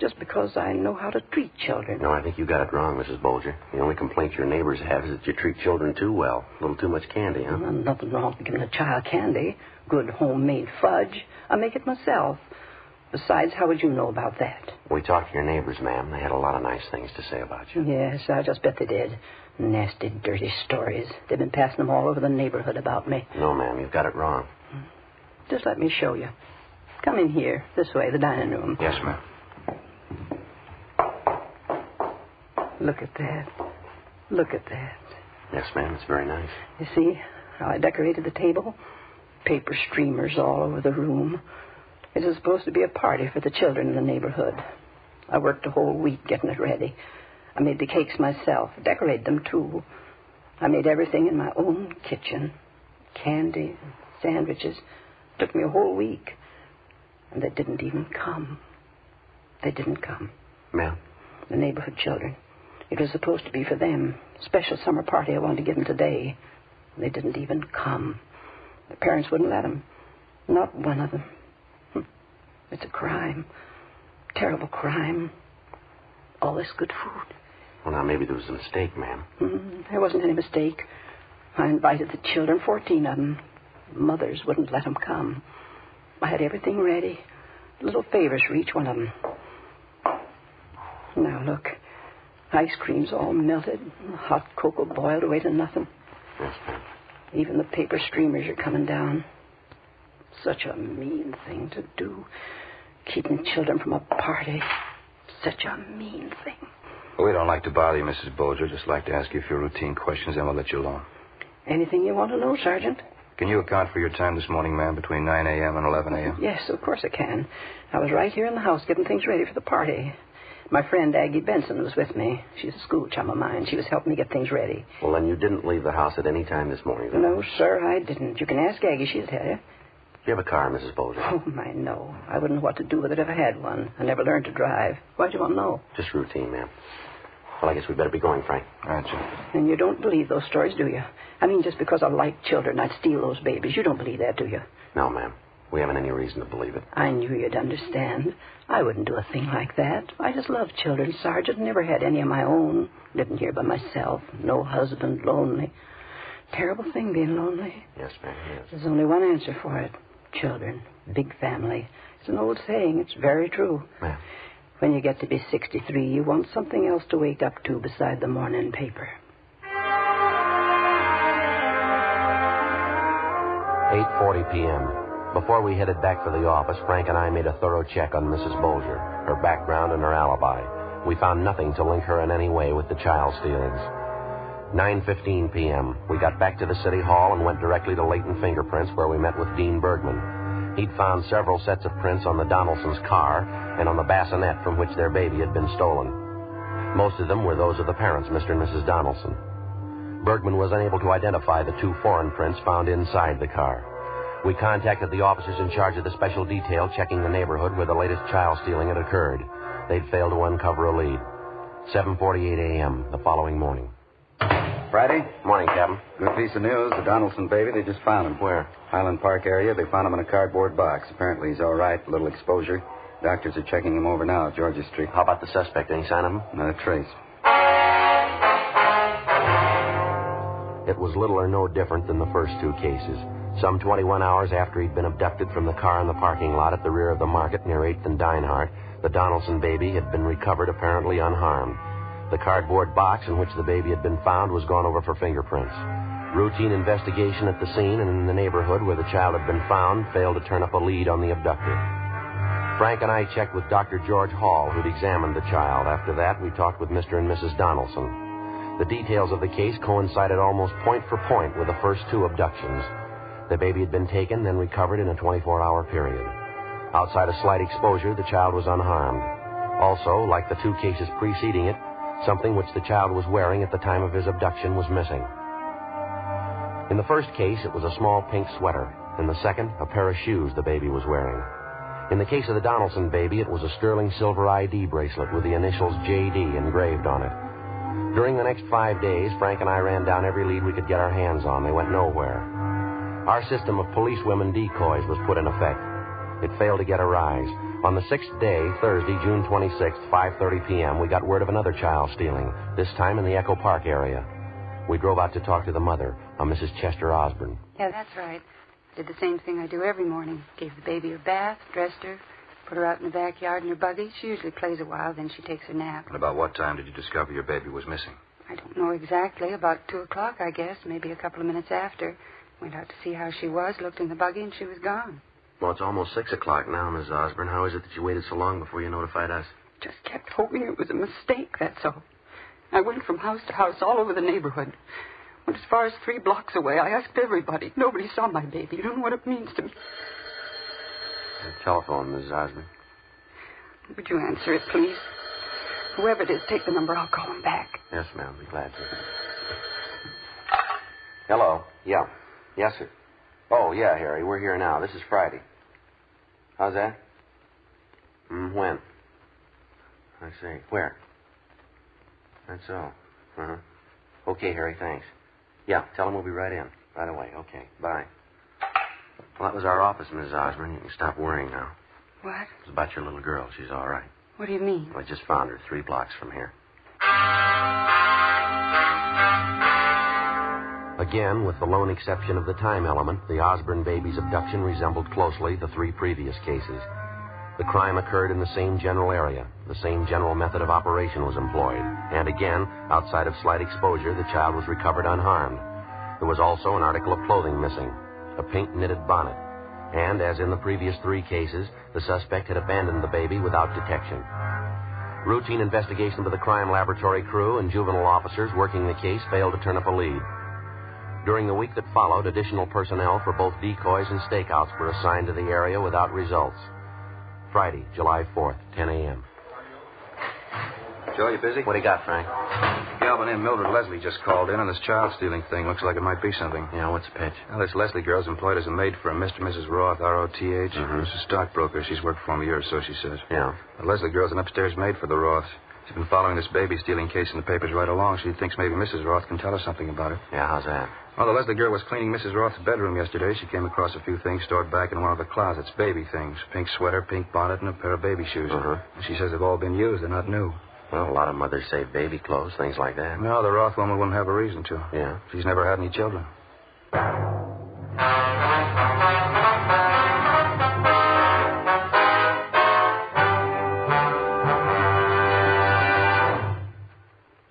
[SPEAKER 1] Just because I know how to treat children.
[SPEAKER 18] No, I think you got it wrong, Mrs. Bolger. The only complaint your neighbors have is that you treat children too well. A little too much candy, huh?
[SPEAKER 1] Well, nothing wrong with giving a child candy. Good homemade fudge. I make it myself. Besides, how would you know about that?
[SPEAKER 18] We talked to your neighbors, ma'am. They had a lot of nice things to say about you.
[SPEAKER 1] Yes, I just bet they did. Nasty, dirty stories. They've been passing them all over the neighborhood about me.
[SPEAKER 18] No, ma'am, you've got it wrong.
[SPEAKER 1] Just let me show you. Come in here, this way, the dining room.
[SPEAKER 16] Yes, ma'am.
[SPEAKER 1] Look at that. Look at that.
[SPEAKER 18] Yes, ma'am, it's very nice.
[SPEAKER 1] You see how I decorated the table? Paper streamers all over the room. It was supposed to be a party for the children in the neighborhood. I worked a whole week getting it ready. I made the cakes myself, decorated them too. I made everything in my own kitchen. Candy, sandwiches. It took me a whole week. And they didn't even come. They didn't come.
[SPEAKER 18] Ma'am?
[SPEAKER 1] The neighborhood children. It was supposed to be for them. Special summer party I wanted to give them today. They didn't even come. The parents wouldn't let them. Not one of them. It's a crime. Terrible crime. All this good food.
[SPEAKER 18] Well, now, maybe there was a mistake, ma'am.
[SPEAKER 1] There wasn't any mistake. I invited the children, 14 of them. Mothers wouldn't let them come. I had everything ready. Little favors for each one of them. Now, look. Ice cream's all melted. Hot cocoa boiled away to nothing.
[SPEAKER 18] Yes, ma'am.
[SPEAKER 1] Even the paper streamers are coming down. Such a mean thing to do. Keeping children from a party. Such a mean thing.
[SPEAKER 16] Well, we don't like to bother you, Mrs. Bolger. Just like to ask you a few routine questions, then we'll let you alone.
[SPEAKER 1] Anything you want to know, Sergeant?
[SPEAKER 16] Can you account for your time this morning, ma'am, between 9 a.m. and 11 a.m.?
[SPEAKER 1] Yes, of course I can. I was right here in the house getting things ready for the party. My friend Aggie Benson was with me. She's a school chum of mine. She was helping me get things ready.
[SPEAKER 18] Well, then you didn't leave the house at any time this morning, then?
[SPEAKER 1] No, sir, I didn't. You can ask Aggie. She'll tell you.
[SPEAKER 18] Do you have a car, Mrs. Bolger?
[SPEAKER 1] Oh, my, no. I wouldn't know what to do with it if I had one. I never learned to drive. Why'd you want to know?
[SPEAKER 18] Just routine, ma'am. Well, I guess we'd better be going, Frank.
[SPEAKER 16] All right, sir.
[SPEAKER 1] And you don't believe those stories, do you? I mean, just because I like children, I'd steal those babies. You don't believe that, do you?
[SPEAKER 18] No, ma'am. We haven't any reason to believe it.
[SPEAKER 1] I knew you'd understand. I wouldn't do a thing like that. I just love children, Sergeant. Never had any of my own. Living here by myself. No husband, lonely. Terrible thing being lonely.
[SPEAKER 18] Yes, ma'am, yes.
[SPEAKER 1] There's only one answer for it. Children. Big family. It's an old saying. It's very true.
[SPEAKER 18] Ma'am.
[SPEAKER 1] When you get to be 63, you want something else to wake up to beside the morning paper.
[SPEAKER 18] 8:40 p.m. Before we headed back for the office, Frank and I made a thorough check on Mrs. Bolger, her background and her alibi. We found nothing to link her in any way with the child stealings. 9:15 p.m. We got back to the city hall and went directly to Leighton Fingerprints, where we met with Dean Bergman. He'd found several sets of prints on the Donaldsons' car and on the bassinet from which their baby had been stolen. Most of them were those of the parents, Mr. and Mrs. Donaldson. Bergman was unable to identify the two foreign prints found inside the car. We contacted the officers in charge of the special detail checking the neighborhood where the latest child stealing had occurred. They'd failed to uncover a lead. 7:48 a.m. the following morning.
[SPEAKER 5] Friday?
[SPEAKER 18] Morning, Captain.
[SPEAKER 5] Good piece of news. The Donaldson baby, they just found him.
[SPEAKER 18] Where?
[SPEAKER 5] Highland Park area. They found him in a cardboard box. Apparently he's all right. A little exposure. Doctors are checking him over now, Georgia Street.
[SPEAKER 18] How about the suspect? Any sign of him?
[SPEAKER 5] Not a trace.
[SPEAKER 18] It was little or no different than the first two cases. Some 21 hours after he'd been abducted from the car in the parking lot at the rear of the market near 8th and Dinehart, the Donaldson baby had been recovered apparently unharmed. The cardboard box in which the baby had been found was gone over for fingerprints. Routine investigation at the scene and in the neighborhood where the child had been found failed to turn up a lead on the abductor. Frank and I checked with Dr. George Hall, who'd examined the child. After that, we talked with Mr. and Mrs. Donaldson. The details of the case coincided almost point for point with the first two abductions. The baby had been taken, then recovered in a 24-hour period. Outside of slight exposure, the child was unharmed. Also, like the two cases preceding it, something which the child was wearing at the time of his abduction was missing. In the first case, it was a small pink sweater. In the second, a pair of shoes the baby was wearing. In the case of the Donaldson baby, it was a sterling silver ID bracelet with the initials J.D. engraved on it. During the next 5 days, Frank and I ran down every lead we could get our hands on. They went nowhere. Our system of policewomen decoys was put in effect. It failed to get a rise. On the sixth day, Thursday, June 26th, 5:30 p.m., we got word of another child stealing, this time in the Echo Park area. We drove out to talk to the mother, a Mrs. Chester Osborne.
[SPEAKER 10] Yeah, that's right. Did the same thing I do every morning. Gave the baby a bath, dressed her, put her out in the backyard in her buggy. She usually plays a while, then she takes her nap.
[SPEAKER 16] And about what time did you discover your baby was missing?
[SPEAKER 10] I don't know exactly. About 2 o'clock, I guess. Maybe a couple of minutes after. Went out to see how she was, looked in the buggy, and she was gone.
[SPEAKER 18] Well, it's almost 6 o'clock now, Miss Osborne. How is it that you waited so long before you notified us?
[SPEAKER 1] Just kept hoping it was a mistake, that's all. I went from house to house all over the neighborhood. Went as far as 3 blocks away. I asked everybody. Nobody saw my baby. You don't know what it means to me.
[SPEAKER 18] Telephone, Mrs. Osborne.
[SPEAKER 1] Would you answer it, please? Whoever it is, take the number. I'll call him back.
[SPEAKER 18] Yes, ma'am. Be glad to. Hello. Yeah. Yes, sir. Oh, yeah, Harry. We're here now. This is Friday. How's that? When? I see. Where? That's all. Uh-huh. Okay, Harry, thanks. Yeah, tell him we'll be right in. Right away. Okay, bye. Well, that was our office, Mrs. Osborne. You can stop worrying now.
[SPEAKER 10] What?
[SPEAKER 18] It's about your little girl. She's all right.
[SPEAKER 10] What do you mean?
[SPEAKER 18] I just found her 3 blocks from here. Again, with the lone exception of the time element, the Osborne baby's abduction resembled closely the 3 previous cases. The crime occurred in the same general area. The same general method of operation was employed. And again, outside of slight exposure, the child was recovered unharmed. There was also an article of clothing missing, a pink knitted bonnet. And, as in the previous 3 cases, the suspect had abandoned the baby without detection. Routine investigation by the crime laboratory crew and juvenile officers working the case failed to turn up a lead. During the week that followed, additional personnel for both decoys and stakeouts were assigned to the area without results. Friday, July 4th, 10 a.m.
[SPEAKER 16] Joe, you busy?
[SPEAKER 18] What do you got, Frank?
[SPEAKER 16] Galvin and Mildred Leslie just called in on this child stealing thing. Looks like it might be something.
[SPEAKER 18] Yeah, what's the pitch?
[SPEAKER 16] Well, this Leslie girl's employed as a maid for a Mr. and Mrs. Roth, R-O-T-H. She's a stockbroker. She's worked for him a year or so, she says.
[SPEAKER 18] Yeah.
[SPEAKER 16] The Leslie girl's an upstairs maid for the Roths. She's been following this baby stealing case in the papers right along. She thinks maybe Mrs. Roth can tell us something about it.
[SPEAKER 18] Yeah, how's that?
[SPEAKER 16] Well, the Leslie girl was cleaning Mrs. Roth's bedroom yesterday. She came across a few things stored back in one of the closets, baby things. Pink sweater, pink bonnet, and a pair of baby shoes. She says they've all been used. They're not new.
[SPEAKER 18] Well, a lot of mothers save baby clothes, things like that.
[SPEAKER 16] No, the Roth woman wouldn't have a reason to.
[SPEAKER 18] Yeah?
[SPEAKER 16] She's never had any children.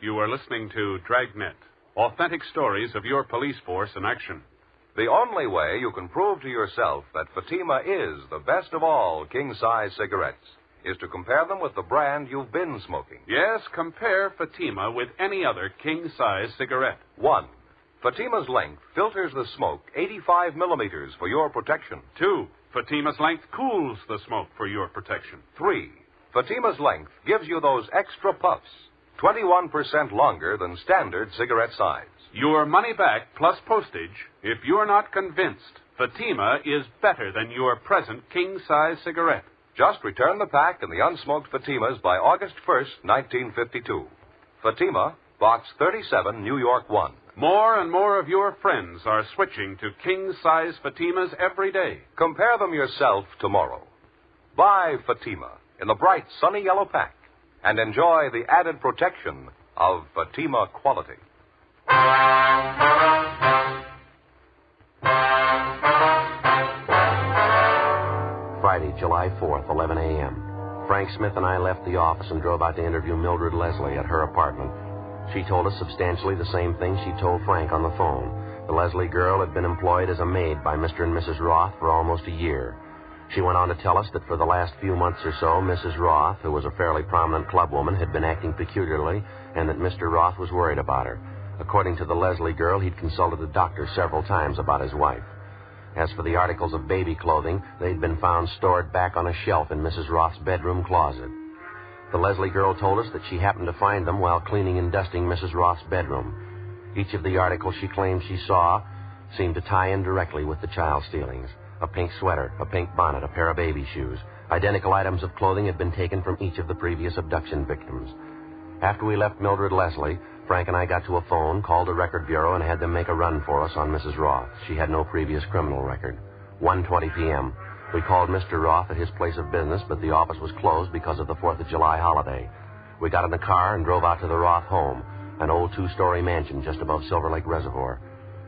[SPEAKER 22] You are listening to Dragnet, authentic stories of your police force in action.
[SPEAKER 17] The only way you can prove to yourself that Fatima is the best of all king-size cigarettes is to compare them with the brand you've been smoking.
[SPEAKER 22] Yes, compare Fatima with any other king-size cigarette.
[SPEAKER 17] 1. Fatima's length filters the smoke 85 millimeters for your protection.
[SPEAKER 22] 2. Fatima's length cools the smoke for your protection.
[SPEAKER 17] 3. Fatima's length gives you those extra puffs, 21% longer than standard cigarette size.
[SPEAKER 22] your money back plus postage if you're not convinced Fatima is better than your present king-size cigarette.
[SPEAKER 17] Just return the pack and the unsmoked Fatimas by August 1st, 1952. Fatima, Box 37, New York 1.
[SPEAKER 22] More and more of your friends are switching to king-size Fatimas every day.
[SPEAKER 17] Compare them yourself tomorrow. Buy Fatima in the bright, sunny yellow pack and enjoy the added protection of Fatima quality.
[SPEAKER 18] Friday, July 4th, 11 a.m. Frank Smith and I left the office and drove out to interview Mildred Leslie at her apartment. She told us substantially the same thing she told Frank on the phone. The Leslie girl had been employed as a maid by Mr. and Mrs. Roth for almost a year. She went on to tell us that for the last few months or so, Mrs. Roth, who was a fairly prominent clubwoman, had been acting peculiarly, and that Mr. Roth was worried about her. According to the Leslie girl, he'd consulted a doctor several times about his wife. As for the articles of baby clothing, they'd been found stored back on a shelf in Mrs. Roth's bedroom closet. The Leslie girl told us that she happened to find them while cleaning and dusting Mrs. Roth's bedroom. Each of the articles she claimed she saw seemed to tie in directly with the child stealings. A pink sweater, a pink bonnet, a pair of baby shoes. Identical items of clothing had been taken from each of the previous abduction victims. After we left Mildred Leslie, Frank and I got to a phone, called the record bureau, and had them make a run for us on Mrs. Roth. She had no previous criminal record. 1:20 p.m. We called Mr. Roth at his place of business, but the office was closed because of the 4th of July holiday. We got in the car and drove out to the Roth home, an old 2-story mansion just above Silver Lake Reservoir.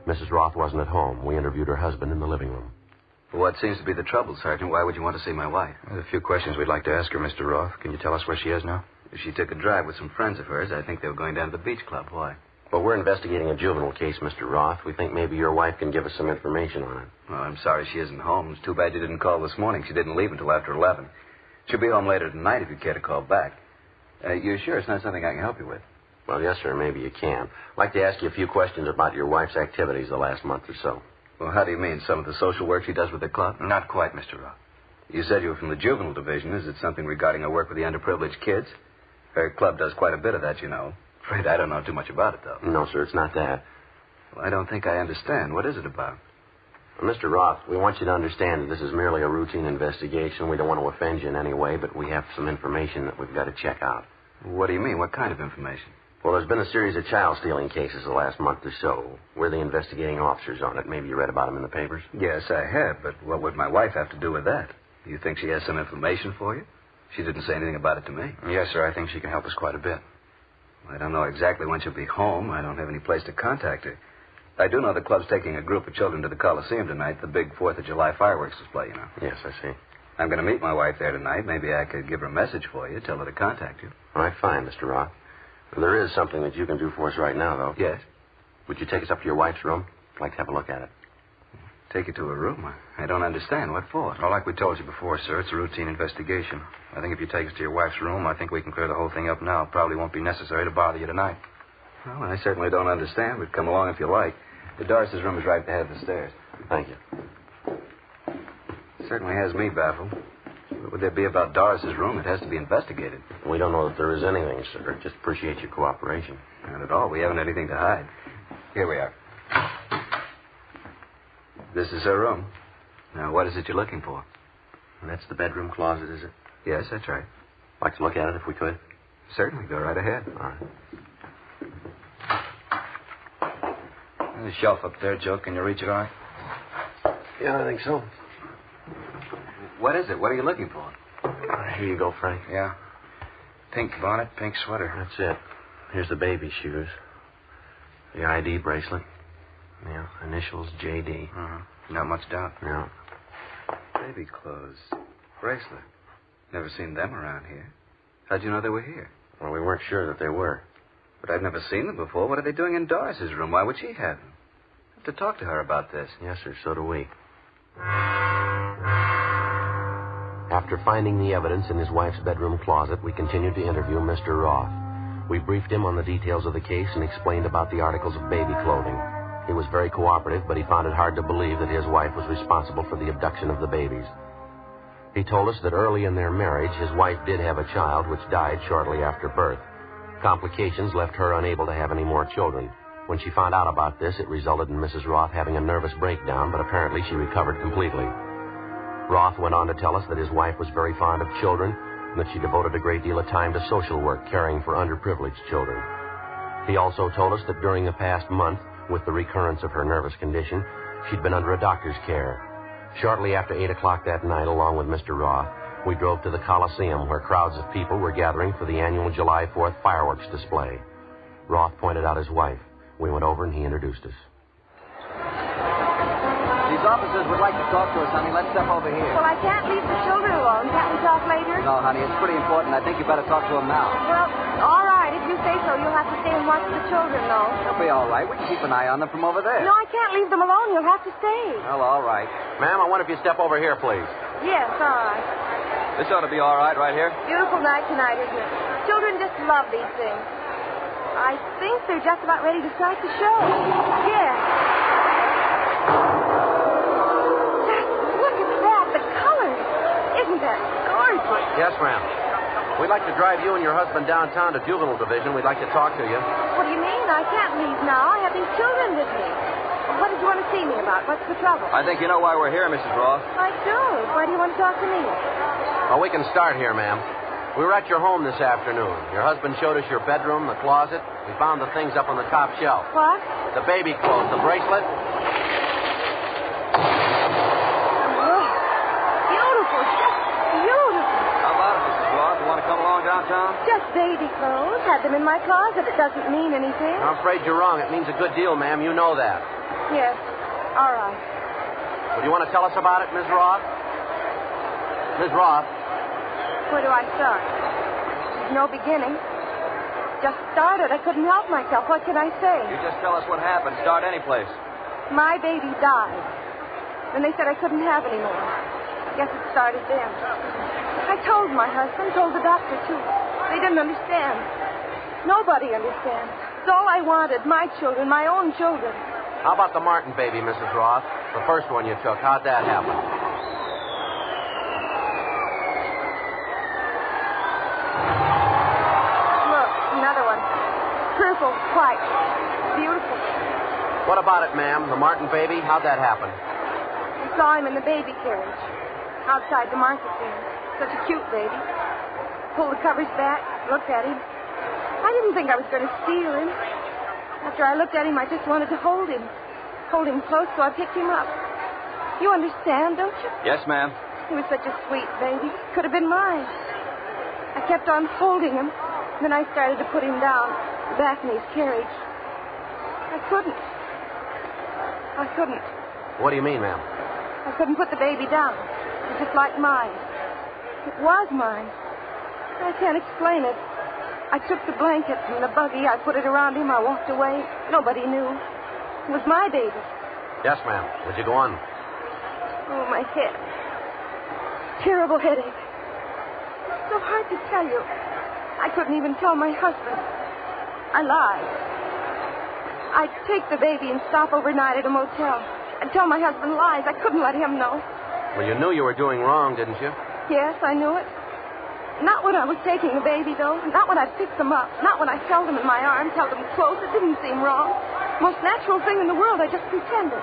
[SPEAKER 18] Mrs. Roth wasn't at home. We interviewed her husband in the living room.
[SPEAKER 16] What seems to be the trouble, Sergeant? Why would you want to see my wife? There's a few questions we'd like to ask her, Mr. Roth. Can you tell us where she is now? She took a drive with some friends of hers. I think they were going down to the beach club. Why?
[SPEAKER 18] Well, we're investigating a juvenile case, Mr. Roth. We think maybe your wife can give us some information on it.
[SPEAKER 16] Well, I'm sorry she isn't home. It's too bad you didn't call this morning. She didn't leave until after 11. She'll be home later tonight if you care to call back. You're sure it's not something I can help you with?
[SPEAKER 18] Well, yes, sir. Maybe you can. I'd like to ask you a few questions about your wife's activities the last month or so.
[SPEAKER 16] Well, how do you mean? Some of the social work she does with the club? Not quite, Mr. Roth. You said you were from the juvenile division. Is it something regarding her work with the underprivileged kids? Her club does quite a bit of that, you know. Afraid I don't know too much about it, though.
[SPEAKER 18] No, sir, it's not that.
[SPEAKER 16] Well, I don't think I understand. What is it about?
[SPEAKER 18] Well, Mr. Roth, we want you to understand that this is merely a routine investigation. We don't want to offend you in any way, but we have some information that we've got to check out.
[SPEAKER 16] What do you mean? What kind of information?
[SPEAKER 18] Well, there's been a series of child stealing cases the last month or so. We're the investigating officers on it. Maybe you read about them in the papers.
[SPEAKER 16] Yes, I have, but what would my wife have to do with that? You think she has some information for you? She didn't say anything about it to me.
[SPEAKER 18] Yes, sir. I think she can help us quite a bit.
[SPEAKER 16] I don't know exactly when she'll be home. I don't have any place to contact her. I do know the club's taking a group of children to the Coliseum tonight, the big 4th of July fireworks display, you know.
[SPEAKER 18] Yes, I see.
[SPEAKER 16] I'm going to meet my wife there tonight. Maybe I could give her a message for you, tell her to contact you.
[SPEAKER 18] All right, fine, Mr. Roth. There is something that you can do for us right now, though.
[SPEAKER 16] Yes?
[SPEAKER 18] Would you take us up to your wife's room? I'd like to have a look at it.
[SPEAKER 16] Take you to her room? I don't understand. What for?
[SPEAKER 18] Well, like we told you before, sir, it's a routine investigation. I think if you take us to your wife's room, I think we can clear the whole thing up now. It probably won't be necessary to bother you tonight.
[SPEAKER 16] Well, I certainly don't understand, but come along if you like. The Doris's room is right at the head of the stairs.
[SPEAKER 18] Thank you.
[SPEAKER 16] It certainly has me baffled. What would there be about Doris's room? It has to be investigated.
[SPEAKER 18] We don't know that there is anything, sir. Just appreciate your cooperation.
[SPEAKER 16] Not at all. We haven't anything to hide. Here we are. This is her room. Now, what is it you're looking for?
[SPEAKER 18] And that's the bedroom closet, is it?
[SPEAKER 16] Yes, that's right.
[SPEAKER 18] Like to look at it if we could?
[SPEAKER 16] Certainly. Go right ahead.
[SPEAKER 18] All right.
[SPEAKER 16] There's a shelf up there, Joe. Can you reach it all right?
[SPEAKER 18] Yeah, I think so.
[SPEAKER 16] What is it? What are you looking for?
[SPEAKER 18] Here you go, Frank.
[SPEAKER 16] Yeah. Pink bonnet, pink sweater.
[SPEAKER 18] That's it. Here's the baby shoes. The ID bracelet. Yeah, initials J.D.
[SPEAKER 16] Not much doubt.
[SPEAKER 18] No.
[SPEAKER 16] Baby clothes. Bracelet. Never seen them around here. How'd you know they were here?
[SPEAKER 18] Well, we weren't sure that they were.
[SPEAKER 16] But I've never seen them before. What are they doing in Doris's room? Why would she have them? I have to talk to her about this.
[SPEAKER 18] Yes, sir, so do we. After finding the evidence in his wife's bedroom closet, we continued to interview Mr. Roth. We briefed him on the details of the case and explained about the articles of baby clothing. He was very cooperative, but he found it hard to believe that his wife was responsible for the abduction of the babies. He told us that early in their marriage, his wife did have a child which died shortly after birth. Complications left her unable to have any more children. When she found out about this, it resulted in Mrs. Roth having a nervous breakdown, but apparently she recovered completely. Roth went on to tell us that his wife was very fond of children and that she devoted a great deal of time to social work, caring for underprivileged children. He also told us that during the past month, with the recurrence of her nervous condition, she'd been under a doctor's care. Shortly after 8 o'clock that night, along with Mr. Roth, we drove to the Coliseum, where crowds of people were gathering for the annual July 4th fireworks display. Roth pointed out his wife. We went over and he introduced us.
[SPEAKER 11] These officers would like to talk to us, honey. Let's step over here.
[SPEAKER 21] Well, I can't leave the children alone. Can't we talk later?
[SPEAKER 11] No, honey, it's pretty important. I think you better talk to them now.
[SPEAKER 21] Well, all right. If you say so, you'll have to stay and watch the children, though.
[SPEAKER 11] They'll be all right. We can keep an eye on them from over there.
[SPEAKER 21] No, I can't leave them alone. You'll have to stay.
[SPEAKER 11] Well, all right.
[SPEAKER 18] Ma'am, I wonder if you step over here, please.
[SPEAKER 21] Yes, all right.
[SPEAKER 11] This ought to be all right here.
[SPEAKER 21] Beautiful night tonight, isn't it? Children just love these things. I think they're just about ready to start the show. Yeah. Just look at that. The colors. Isn't that gorgeous?
[SPEAKER 18] Yes, ma'am. We'd like to drive you and your husband downtown to Juvenile Division. We'd like to talk to you.
[SPEAKER 21] What do you mean? I can't leave now. I have these children with me. What did you want to see me about? What's the trouble?
[SPEAKER 11] I think you know why we're here, Mrs. Roth.
[SPEAKER 21] I do. Why do you want to talk to me?
[SPEAKER 18] Well, we can start here, ma'am. We were at your home this afternoon. Your husband showed us your bedroom, the closet. We found the things up on the top shelf.
[SPEAKER 21] What?
[SPEAKER 18] The baby clothes, the bracelet.
[SPEAKER 21] Oh, beautiful. Just beautiful.
[SPEAKER 11] How about it, Mrs. Roth? You want to come along downtown?
[SPEAKER 21] Just baby clothes. Had them in my closet. It doesn't mean anything.
[SPEAKER 18] I'm afraid you're wrong. It means a good deal, ma'am. You know that.
[SPEAKER 21] Yes. All right.
[SPEAKER 18] Would you want to tell us about it, Ms. Roth? Ms. Roth?
[SPEAKER 21] Where do I start? There's no beginning. Just started. I couldn't help myself. What can I say?
[SPEAKER 11] You just tell us what happened. Start any place.
[SPEAKER 21] My baby died. And they said I couldn't have any more. Guess it started then. I told my husband, told the doctor, too. They didn't understand. Nobody understands. It's all I wanted. My children, my own children.
[SPEAKER 18] How about the Martin baby, Mrs. Roth? The first one you took. How'd that happen?
[SPEAKER 21] Purple, white, beautiful.
[SPEAKER 18] What about it, ma'am? The Martin baby? How'd that happen?
[SPEAKER 21] I saw him in the baby carriage outside the market there. Such a cute baby. Pulled the covers back, looked at him. I didn't think I was going to steal him. After I looked at him, I just wanted to hold him. Hold him close, so I picked him up. You understand, don't you?
[SPEAKER 11] Yes, ma'am.
[SPEAKER 21] He was such a sweet baby. Could have been mine. I kept on holding him. Then I started to put him down back in his carriage. I couldn't.
[SPEAKER 18] What do you mean, ma'am?
[SPEAKER 21] I couldn't put the baby down. It was just like mine. It was mine. I can't explain it. I took the blanket from the buggy. I put it around him. I walked away. Nobody knew. It was my baby.
[SPEAKER 18] Yes, ma'am. Would you go on?
[SPEAKER 21] Oh, my head. Terrible headache. So hard to tell you. I couldn't even tell my husband. I lied. I'd take the baby and stop overnight at a motel. I'd tell my husband lies. I couldn't let him know.
[SPEAKER 18] Well, you knew you were doing wrong, didn't you?
[SPEAKER 21] Yes, I knew it. Not when I was taking the baby, though. Not when I'd pick them up. Not when I held them in my arms, held them close. It didn't seem wrong. Most natural thing in the world. I just pretended.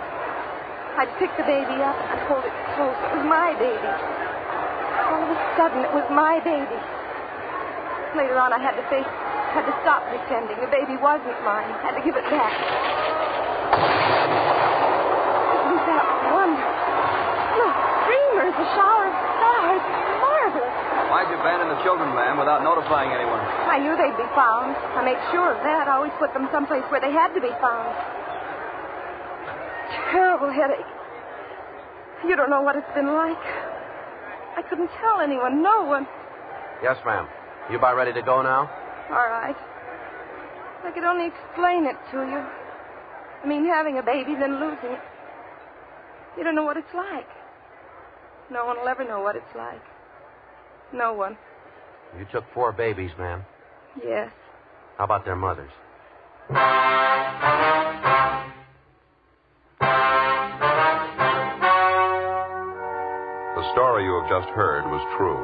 [SPEAKER 21] I'd pick the baby up and hold it close. It was my baby. All of a sudden, it was my baby. Later on, I had to stop pretending. The baby wasn't mine. Had to give it back. Isn't that wonderful? Look, streamers, a shower of stars. Marvelous.
[SPEAKER 11] Why'd you abandon the children, ma'am, without notifying anyone?
[SPEAKER 21] I knew they'd be found. I made sure of that. I always put them someplace where they had to be found. Terrible headache. You don't know what it's been like. I couldn't tell anyone, no one.
[SPEAKER 18] Yes, ma'am. You about ready to go now?
[SPEAKER 21] All right. I could only explain it to you. I mean, having a baby, then losing it. You don't know what it's like. No one will ever know what it's like. No one.
[SPEAKER 18] You took 4 babies, ma'am.
[SPEAKER 21] Yes.
[SPEAKER 18] How about their mothers?
[SPEAKER 17] The story you have just heard was true.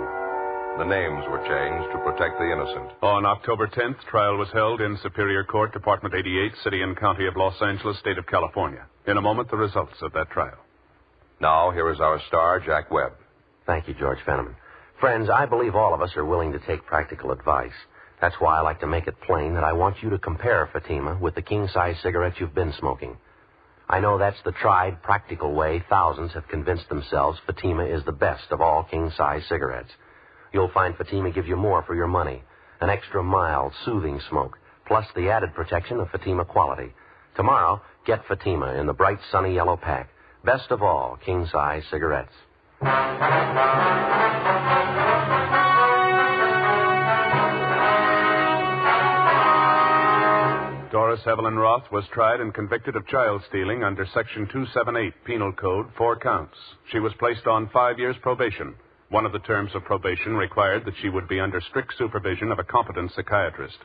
[SPEAKER 17] The names were changed to protect the innocent.
[SPEAKER 22] On October 10th, trial was held in Superior Court, Department 88, City and County of Los Angeles, State of California. In a moment, the results of that trial.
[SPEAKER 17] Now, here is our star, Jack Webb.
[SPEAKER 18] Thank you, George Fenneman. Friends, I believe all of us are willing to take practical advice. That's why I like to make it plain that I want you to compare Fatima with the king-size cigarettes you've been smoking. I know that's the tried, practical way thousands have convinced themselves Fatima is the best of all king-size cigarettes. You'll find Fatima gives you more for your money, an extra mild, soothing smoke, plus the added protection of Fatima quality. Tomorrow, get Fatima in the bright, sunny yellow pack. Best of all king-size cigarettes.
[SPEAKER 22] Doris Evelyn Roth was tried and convicted of child stealing under Section 278 Penal Code, 4 counts. She was placed on 5 years probation. One of the terms of probation required that she would be under strict supervision of a competent psychiatrist.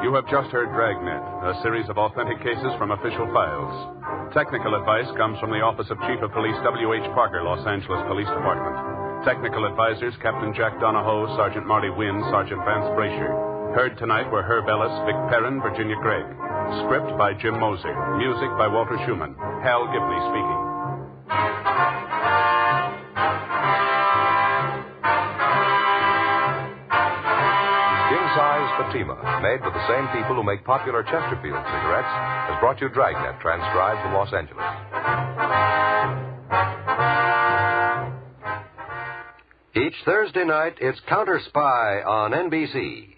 [SPEAKER 22] You have just heard Dragnet, a series of authentic cases from official files. Technical advice comes from the Office of Chief of Police W.H. Parker, Los Angeles Police Department. Technical advisors Captain Jack Donahoe, Sergeant Marty Wynn, Sergeant Vance Brasher. Heard tonight were Herb Ellis, Vic Perrin, Virginia Gregg. Script by Jim Moser. Music by Walter Schumann. Hal Gibney speaking.
[SPEAKER 17] King-size Fatima, made with the same people who make popular Chesterfield cigarettes, has brought you Dragnet, transcribed from Los Angeles. Each Thursday night, it's Counter Spy on NBC.